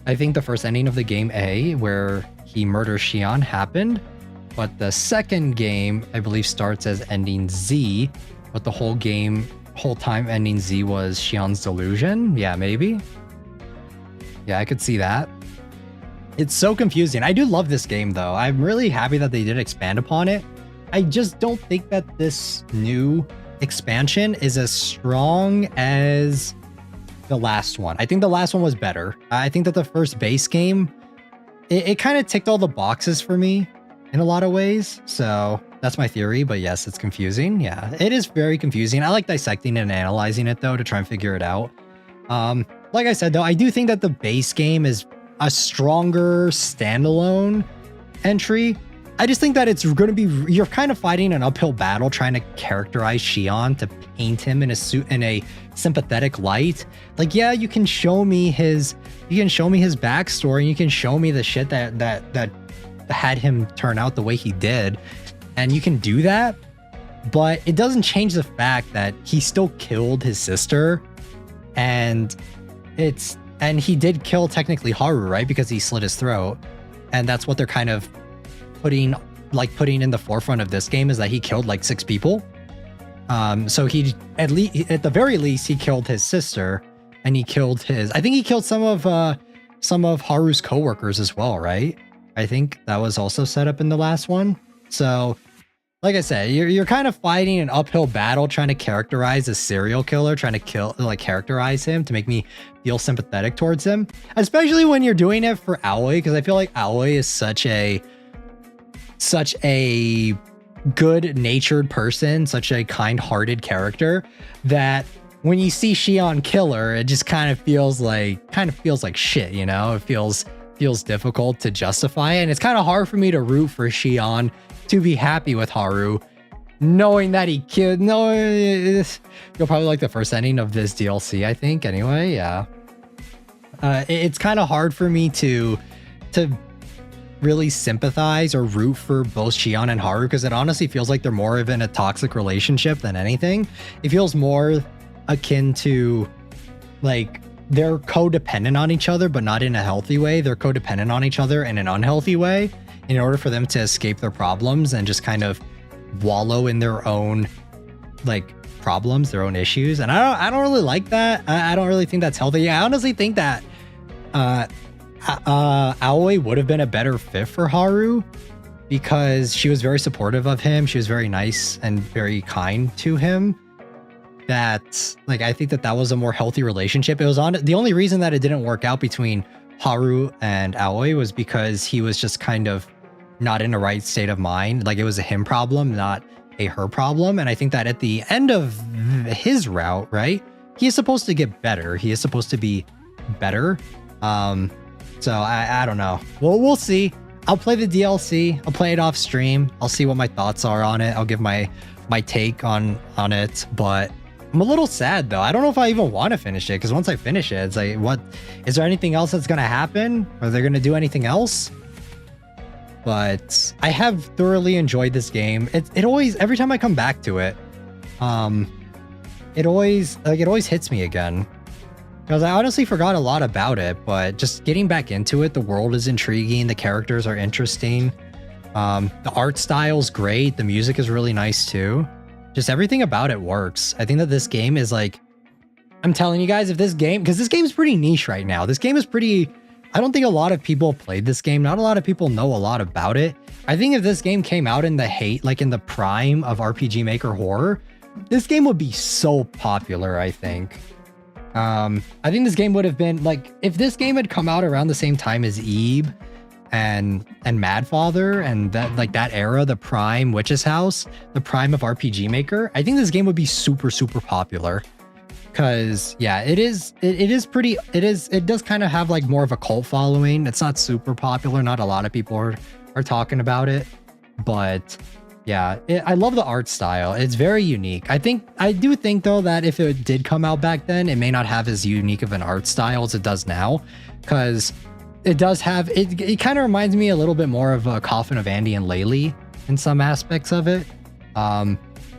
I think the first ending of the game A, where he murders Shion, happened. But the second game, I believe, starts as ending Z. But the whole time ending Z was Shion's delusion. Yeah, maybe. Yeah, I could see that. It's so confusing. I do love this game, though. I'm really happy that they did expand upon it. I just don't think that this new expansion is as strong as the last one. I think the last one was better. I think that the first base game, it kind of ticked all the boxes for me in a lot of ways. So that's my theory. But yes, it's confusing. Yeah, it is very confusing. I like dissecting and analyzing it, though, to try and figure it out. Like I said, though, I do think that the base game is a stronger standalone entry. I just think that it's going to be, you're kind of fighting an uphill battle trying to characterize Shion, to paint him in a sympathetic light. Like, yeah, you can show me his backstory, and you can show me the shit that had him turn out the way he did, and you can do that, but it doesn't change the fact that he still killed his sister, and he did kill technically Haru, right? Because he slit his throat. And that's what they're kind of putting in the forefront of this game, is that he killed like 6 people. So he, at the very least, he killed his sister, and I think he killed some of Haru's coworkers as well, right? I think that was also set up in the last one. So, like I said, you're kind of fighting an uphill battle trying to characterize a serial killer, trying to characterize him to make me feel sympathetic towards him, especially when you're doing it for Aoi, because I feel like Aoi is such a good-natured person, such a kind-hearted character, that when you see Shion kill her, it just kind of feels like shit, you know? It feels difficult to justify it, and it's kind of hard for me to root for Shion to be happy with Haru, knowing that he killed. No, you'll probably like the first ending of this DLC, I think. Anyway, yeah. It's kind of hard for me to really sympathize or root for both Shion and Haru, because it honestly feels like they're more of in a toxic relationship than anything. It feels more akin to like they're codependent on each other, but not in a healthy way. They're codependent on each other in an unhealthy way in order for them to escape their problems and just kind of wallow in their own like problems, their own issues. And I don't really like that. I don't really think that's healthy. I honestly think that Aoi would have been a better fit for Haru because she was very supportive of him. She was very nice and very kind to him. That like I think that was a more healthy relationship. It was on the only reason that it didn't work out between Haru and Aoi was because he was just kind of not in the right state of mind. Like it was a him problem, not a her problem. And I think that at the end of his route, right, he is supposed to get better. He is supposed to be better. So I don't know. Well, we'll see. I'll play the DLC. I'll play it off stream. I'll see what my thoughts are on it. I'll give my take on it. But I'm a little sad though. I don't know if I even want to finish it, because once I finish it, it's like, what is there anything else that's gonna happen? Are they gonna do anything else? But I have thoroughly enjoyed this game. It always, every time I come back to it, it always hits me again. Because I honestly forgot a lot about it, but just getting back into it, the world is intriguing, the characters are interesting, the art style's great, the music is really nice too. Just everything about it works. I think that this game is like, I'm telling you guys, if this game, because this game is pretty niche right now. This game is pretty, I don't think a lot of people played this game. Not a lot of people know a lot about it. I think if this game came out in the prime of RPG Maker horror, this game would be so popular, I think. I think this game would have been like, if this game had come out around the same time as Eve and Madfather and that era, the prime Witch's House, the prime of RPG Maker, I think this game would be super, super popular. Cause yeah, it does kind of have like more of a cult following. It's not super popular. Not a lot of people are talking about it, but yeah, I love the art style. It's very unique. I do think though that if it did come out back then, it may not have as unique of an art style as it does now, because it does have, it kind of reminds me a little bit more of a Coffin of Andy and Laylee in some aspects of it,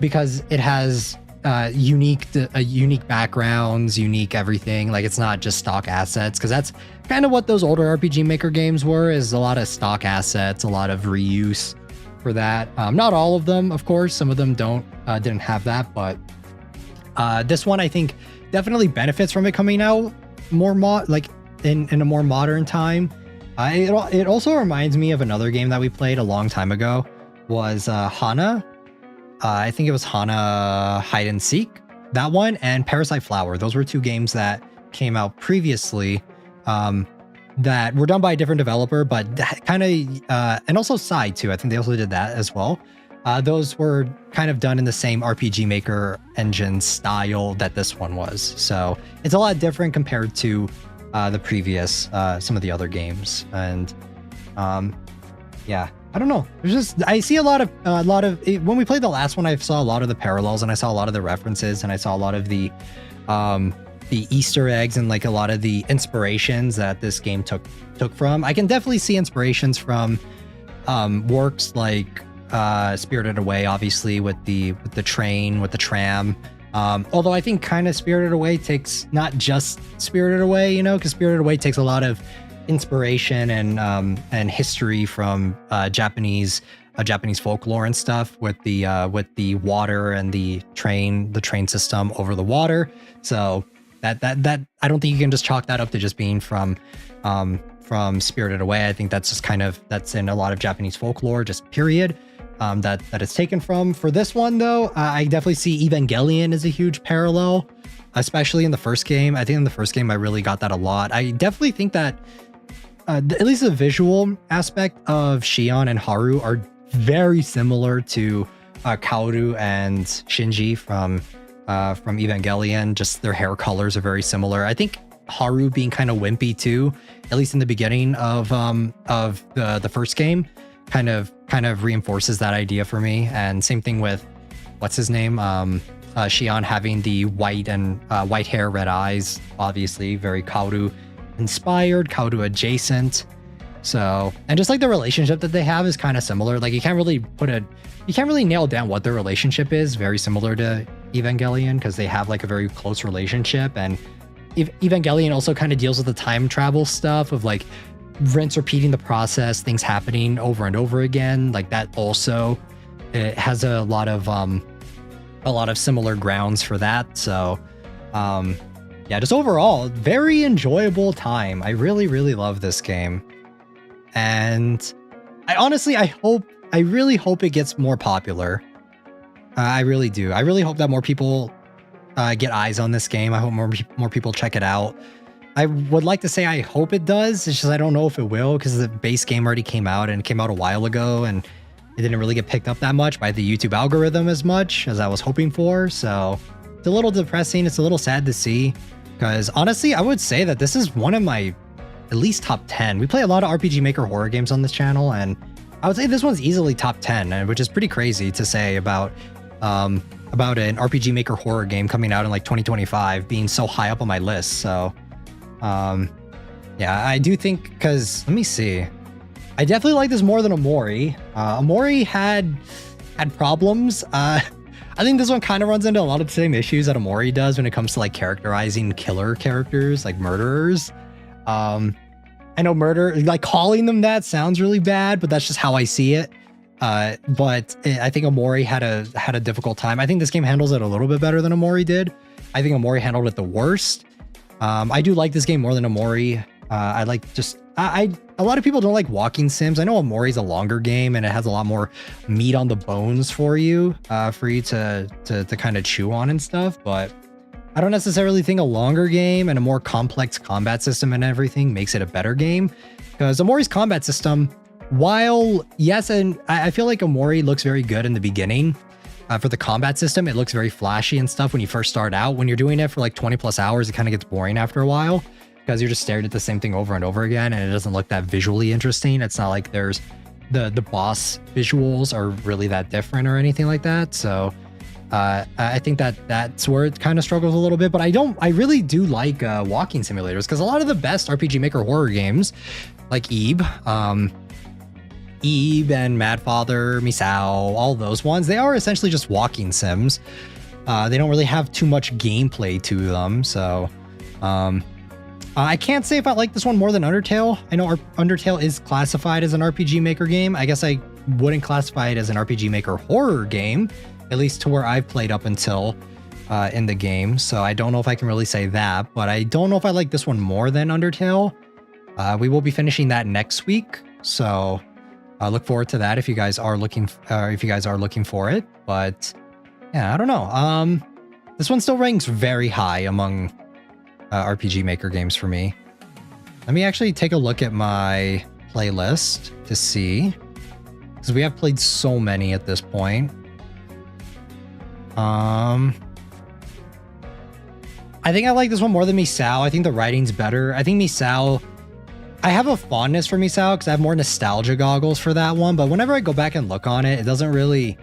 because it has unique backgrounds, unique everything. Like it's not just stock assets, because that's kind of what those older RPG Maker games were, is a lot of stock assets, a lot of reuse for that. Not all of them, of course. Some of them didn't have that, but this one I think definitely benefits from it coming out more in a more modern time. It also reminds me of another game that we played a long time ago, was Hana. I think it was Hana Hide and Seek, that one, and Parasite Flower. Those were two games that came out previously, that were done by a different developer, but kind of, and also Side too. I think they also did that as well. Those were kind of done in the same RPG Maker engine style that this one was. So it's a lot different compared to the previous, some of the other games. And yeah, I don't know. There's just, I see a lot of when we played the last one, I saw a lot of the parallels, and I saw a lot of the references, and I saw a lot of the Easter eggs and like a lot of the inspirations that this game took from. I can definitely see inspirations from works like Spirited Away, obviously, with the train, with the tram. Although I think kind of Spirited Away takes not just Spirited Away, you know, because Spirited Away takes a lot of inspiration and history from Japanese folklore and stuff, with the water and the train system over the water. So that I don't think you can just chalk that up to just being from Spirited Away. I think that's just that's in a lot of Japanese folklore, just period. That it's taken from. For this one though, I definitely see Evangelion as a huge parallel, especially in the first game. I think in the first game I really got that a lot. I definitely think that at least the visual aspect of Shion and Haru are very similar to Kaoru and Shinji from Evangelion. Just their hair colors are very similar. I think Haru being kind of wimpy too, at least in the beginning of the first game, kind of reinforces that idea for me. And same thing with what's his name, Shion having the white hair, red eyes, obviously very Kaoru inspired, Kaoru adjacent. So, and just like the relationship that they have is kind of similar. Like you can't really nail down what their relationship is. Very similar to Evangelion because they have like a very close relationship. And Evangelion also kind of deals with the time travel stuff of like rinse repeating the process, things happening over and over again. Like that also, it has a lot of similar grounds for that. So, yeah, just overall, very enjoyable time. I really, really love this game. And I really hope it gets more popular. I really do. I really hope that more people get eyes on this game. I hope more people check it out. I would like to say I hope it does. It's just I don't know if it will because the base game already came out and it came out a while ago and it didn't really get picked up that much by the YouTube algorithm as much as I was hoping for. So it's a little depressing. It's a little sad to see because honestly, I would say that this is one of my at least top 10. We play a lot of RPG Maker horror games on this channel, and I would say this one's easily top 10, which is pretty crazy to say about an RPG Maker horror game coming out in like 2025 being so high up on my list. So, yeah, I do think because let me see, I definitely like this more than Omori. Omori had problems. I think this one kind of runs into a lot of the same issues that Omori does when it comes to like characterizing killer characters, like murderers. I know like calling them that sounds really bad, but that's just how I see it. But I think Omori had a difficult time. I think this game handles it a little bit better than Omori did. I think Omori handled it the worst. I do like this game more than Omori. I like just a lot of people don't like walking sims. I know Omori's a longer game and it has a lot more meat on the bones for you to kind of chew on and stuff, but I don't necessarily think a longer game and a more complex combat system and everything makes it a better game, because Omori's combat system, while yes, and I feel like Omori looks very good in the beginning for the combat system. It looks very flashy and stuff when you first start out. When you're doing it for like 20 plus hours, it kind of gets boring after a while because you're just staring at the same thing over and over again and it doesn't look that visually interesting. It's not like there's the boss visuals are really that different or anything like that. So I think that's where it kind of struggles a little bit, but I really do like walking simulators, because a lot of the best RPG Maker horror games like Eve and Madfather, Misao, all those ones, they are essentially just walking sims. They don't really have too much gameplay to them. So I can't say if I like this one more than Undertale. I know Undertale is classified as an RPG Maker game. I guess I wouldn't classify it as an RPG Maker horror game, at least to where I've played up until in the game. So I don't know if I can really say that, but I don't know if I like this one more than Undertale. We will be finishing that next week. So look forward to that if you guys are looking for it. But yeah, I don't know. This one still ranks very high among RPG Maker games for me. Let me actually take a look at my playlist to see, because we have played so many at this point. I think I like this one more than Misao. I think the writing's better. I think Misao, I have a fondness for Misao because I have more nostalgia goggles for that one, but whenever I go back and look on it, it doesn't really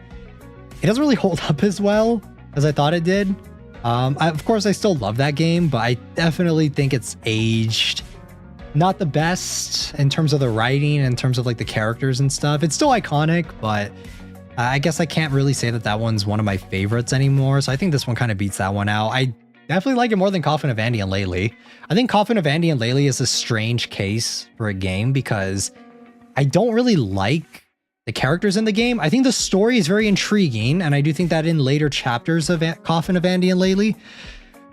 hold up as well as I thought it did. Of course, I still love that game, but I definitely think it's aged not the best in terms of the writing, in terms of like the characters and stuff. It's still iconic, but I guess I can't really say that one's one of my favorites anymore. So I think this one kind of beats that one out. I definitely like it more than Coffin of Andy and Laylee. I think Coffin of Andy and Laylee is a strange case for a game because I don't really like the characters in the game. I think the story is very intriguing, and I do think that in later chapters of Coffin of Andy and Laylee,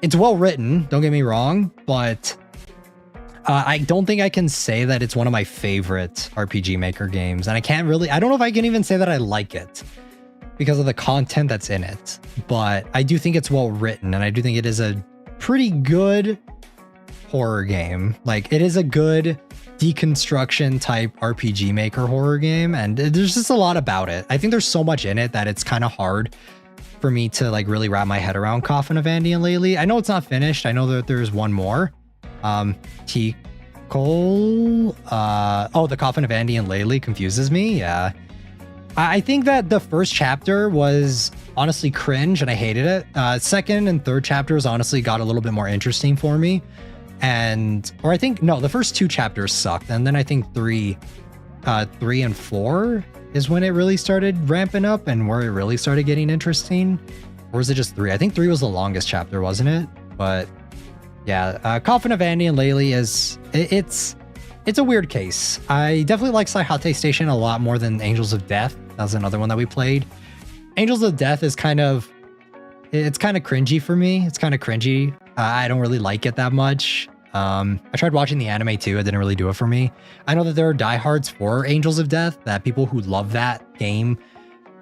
it's well written, don't get me wrong, but I don't think I can say that it's one of my favorite RPG Maker games, and I don't know if I can even say that I like it because of the content that's in it, but I do think it's well written, and I do think it is a pretty good horror game. Like, it is a good deconstruction type RPG Maker horror game, and there's just a lot about it. I think there's so much in it that it's kind of hard for me to like really wrap my head around Coffin of Andy and Laylee. I know it's not finished. I know that there's one more. The Coffin of Andy and Laylee confuses me. Yeah. I think that the first chapter was honestly cringe and I hated it. Second and third chapters honestly got a little bit more interesting for me. or I think, no, the first 2 chapters sucked. And then I think 3 and 4 is when it really started ramping up and where it really started getting interesting. Or was it just 3? I think 3 was the longest chapter, wasn't it? But yeah, Coffin of Andy and Laylee it's a weird case. I definitely like Saihate Station a lot more than Angels of Death. That was another one that we played. Angels of Death is kind of cringy for me. It's kind of cringy. I don't really like it that much. I tried watching the anime too. It didn't really do it for me. I know that there are diehards for Angels of Death, that people who love that game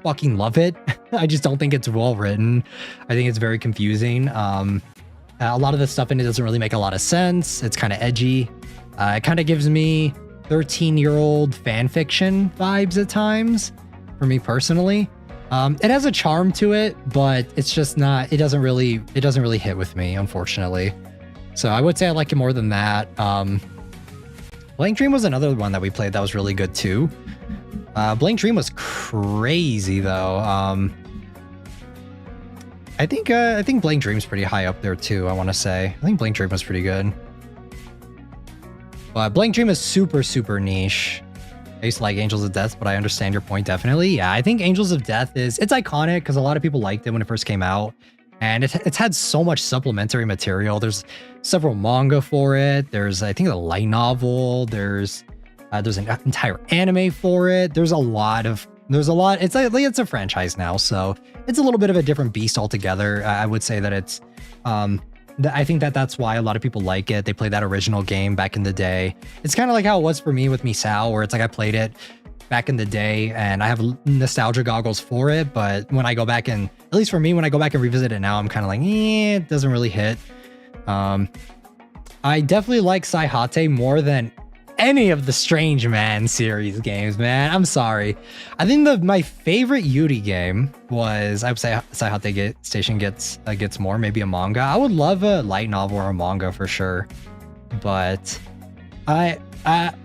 fucking love it. I just don't think it's well written. I think it's very confusing. A lot of the stuff in it doesn't really make a lot of sense. It's kind of edgy. It kind of gives me 13-year-old fan fiction vibes at times, for me personally. It has a charm to it, but it's just not. It doesn't really hit with me, unfortunately. So I would say I like it more than that. Blank Dream was another one that we played that was really good too. Blank Dream was crazy though. I think Blank Dream's pretty high up there too, I want to say. I think Blank Dream was pretty good. But Blank Dream is super, super niche. I used to like Angels of Death, but I understand your point definitely. Yeah, I think Angels of Death it's iconic because a lot of people liked it when it first came out. And it's had so much supplementary material. There's several manga for it. There's, I think, a light novel. There's an entire anime for it. There's a lot. It's a franchise now, so it's a little bit of a different beast altogether. I would say that it's, I think that's why a lot of people like it. They played that original game back in the day. It's kind of like how it was for me with Misao, where it's like I played it back in the day and I have nostalgia goggles for it. But when I go back and, at least for me, when I go back and revisit it now, I'm kind of like, it doesn't really hit. I definitely like Saihate more than any of the Strange Man series games, man. I'm sorry. I think my favorite Yuri game was, I would say Saihate Station gets more, maybe a manga. I would love a light novel or a manga for sure. But I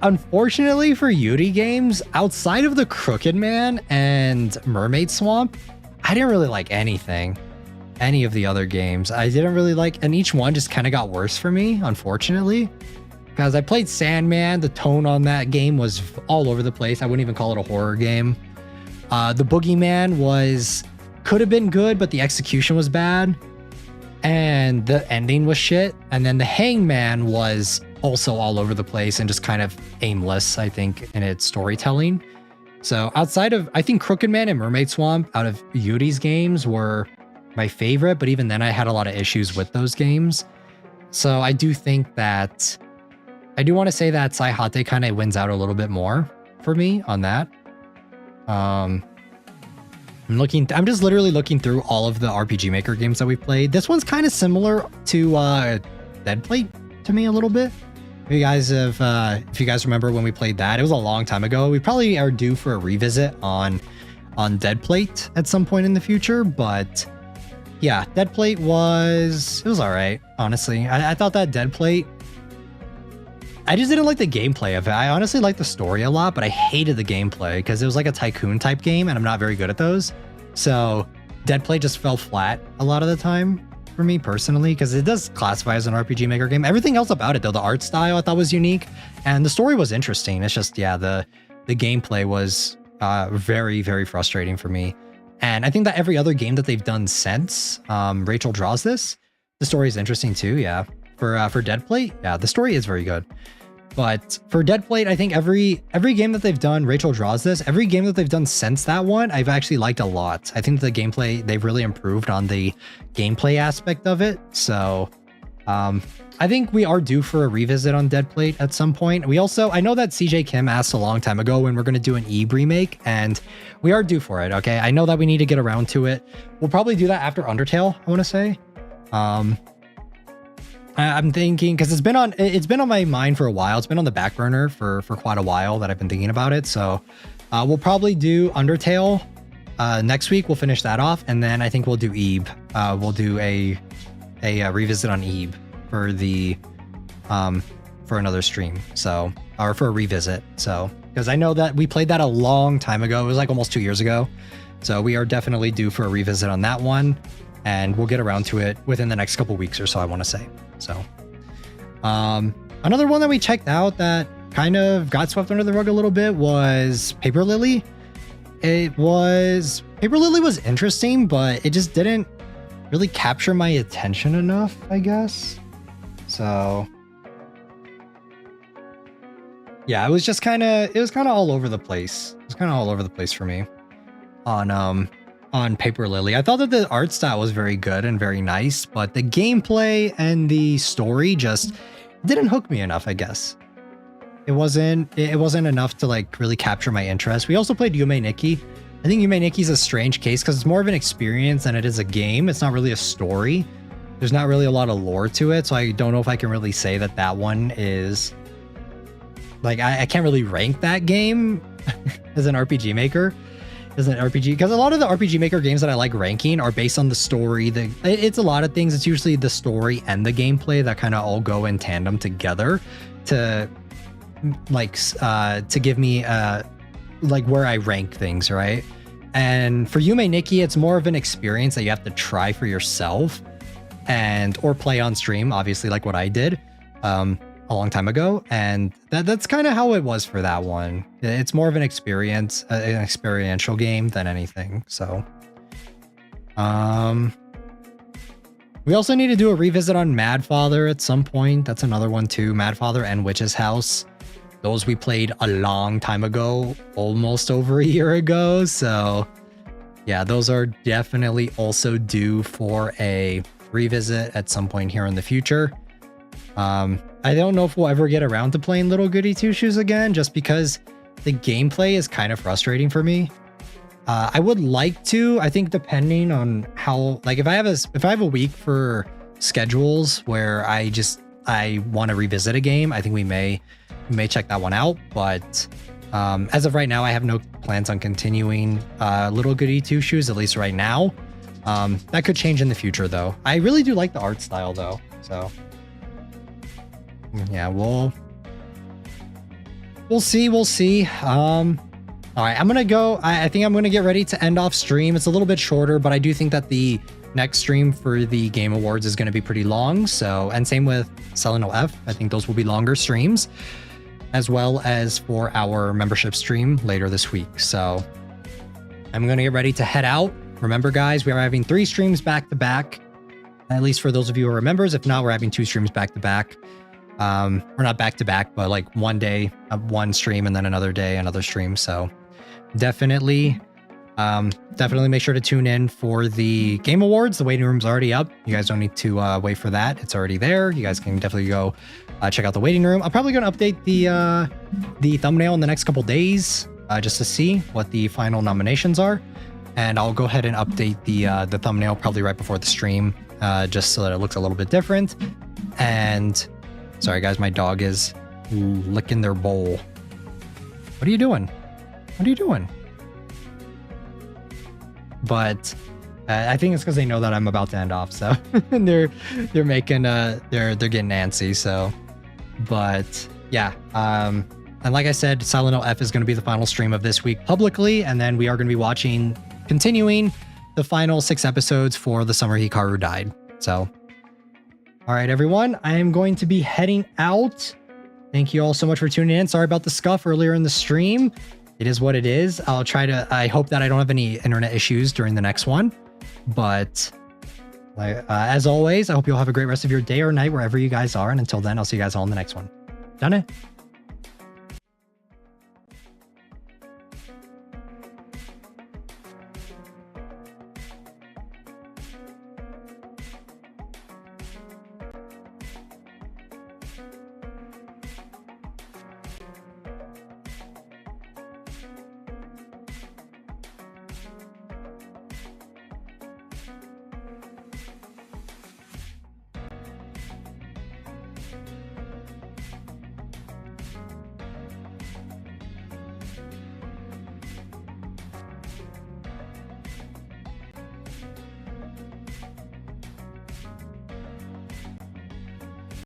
unfortunately for Yuri games, outside of the Crooked Man and Mermaid Swamp, I didn't really like any of the other games. I didn't really like, and each one just kind of got worse for me, unfortunately. Because I played Sandman, the tone on that game was all over the place. I wouldn't even call it a horror game. The Boogeyman could have been good, but the execution was bad. And the ending was shit. And then the Hangman was also all over the place and just kind of aimless, I think, in its storytelling. So outside of, I think Crooked Man and Mermaid Swamp out of Yuri's games were my favorite, but even then I had a lot of issues with those games. So I do think that, I do want to say that Saihate kind of wins out a little bit more for me on that. I'm just literally looking through all of the RPG Maker games that we've played. This one's kind of similar to Dead Plate to me a little bit. If you guys remember when we played that, it was a long time ago. We probably are due for a revisit on Dead Plate at some point in the future, but yeah, Dead Plate was all right, honestly. I thought that Dead Plate, I just didn't like the gameplay of it. I honestly liked the story a lot, but I hated the gameplay because it was like a tycoon type game and I'm not very good at those. So Dead Plate just fell flat a lot of the time for me personally, because it does classify as an RPG Maker game. Everything else about it though, the art style I thought was unique and the story was interesting. It's just, yeah, the gameplay was very, very frustrating for me. And I think that every other game that they've done since Rachel Draws This, the story is interesting too, yeah. For Dead Plate, yeah, the story is very good. But for Dead Plate, I think every game that they've done, Rachel Draws This, every game that they've done since that one, I've actually liked a lot. I think the gameplay, they've really improved on the gameplay aspect of it. So I think we are due for a revisit on Dead Plate at some point. I know that CJ Kim asked a long time ago when we're going to do an Eve remake, and we are due for it, okay? I know that we need to get around to it. We'll probably do that after Undertale, I want to say. I'm thinking, because it's been on my mind for a while. It's been on the back burner for quite a while that I've been thinking about it. So we'll probably do Undertale next week. We'll finish that off, and then I think we'll do Ebe. We'll do a revisit on Ebe for the for another stream. So, or for a revisit. So, because I know that we played that a long time ago. It was like almost 2 years ago. So we are definitely due for a revisit on that one. And we'll get around to it within the next couple weeks or so, I want to say. So, Another one that we checked out that kind of got swept under the rug a little bit was Paper Lily. Paper Lily was interesting, but it just didn't really capture my attention enough, I guess. So yeah, it was kind of all over the place. It was kind of all over the place for me on Paper Lily. I thought that the art style was very good and very nice, but the gameplay and the story just didn't hook me enough, I guess. It wasn't enough to like really capture my interest. We also played Yume Nikki. I think Yume Nikki is a strange case because it's more of an experience than it is a game. It's not really a story. There's not really a lot of lore to it, so I don't know if I can really say that that one is like I can't really rank that game as an RPG maker. As an RPG, because a lot of the RPG Maker games that I like ranking are based on the story. It's a lot of things. It's usually the story and the gameplay that kind of all go in tandem together to to give me like where I rank things, right? And for Yume Nikki, it's more of an experience that you have to try for yourself or play on stream, obviously, like what I did a long time ago. And that's kind of how it was for that one. It's more of an experience, an experiential game than anything. So we also need to do a revisit on Mad Father at some point. That's another one too. Mad Father and Witch's House. Those we played a long time ago, almost over a year ago. So yeah, those are definitely also due for a revisit at some point here in the future. I don't know if we'll ever get around to playing Little Goody Two Shoes again, just because the gameplay is kind of frustrating for me. I would like to, I think depending on how, like if I have a week for schedules where I want to revisit a game, I think we may check that one out. But as of right now, I have no plans on continuing Little Goody Two Shoes, at least right now. That could change in the future though. I really do like the art style though, so yeah, we'll see. All right, I'm gonna go. I think I'm gonna get ready to end off stream. It's a little bit shorter, but I do think that the next stream for the Game Awards is gonna be pretty long. So, and same with Seleno F. I think those will be longer streams, as well as for our membership stream later this week. So I'm gonna get ready to head out. Remember, guys, we are having 3 streams back to back, at least for those of you who are members. If not, we're having 2 streams back to back. We're not back to back, but like one day, one stream, and then another day, another stream. So definitely make sure to tune in for the Game Awards. The waiting room's already up. You guys don't need to wait for that. It's already there. You guys can definitely go check out the waiting room. I'm probably going to update the thumbnail in the next couple days just to see what the final nominations are. And I'll go ahead and update the thumbnail probably right before the stream, just so that it looks a little bit different. And sorry, guys, my dog is licking their bowl. What are you doing? What are you doing? But I think it's because they know that I'm about to end off, so they're making they're getting antsy. So, but yeah, and like I said, Silent F is going to be the final stream of this week publicly, and then we are going to be continuing the final 6 episodes for The Summer Hikaru Died. So, all right, everyone, I am going to be heading out. Thank you all so much for tuning in. Sorry about the scuff earlier in the stream. It is what it is. I hope that I don't have any internet issues during the next one. But as always, I hope you'll have a great rest of your day or night wherever you guys are. And until then, I'll see you guys all in the next one. Done it.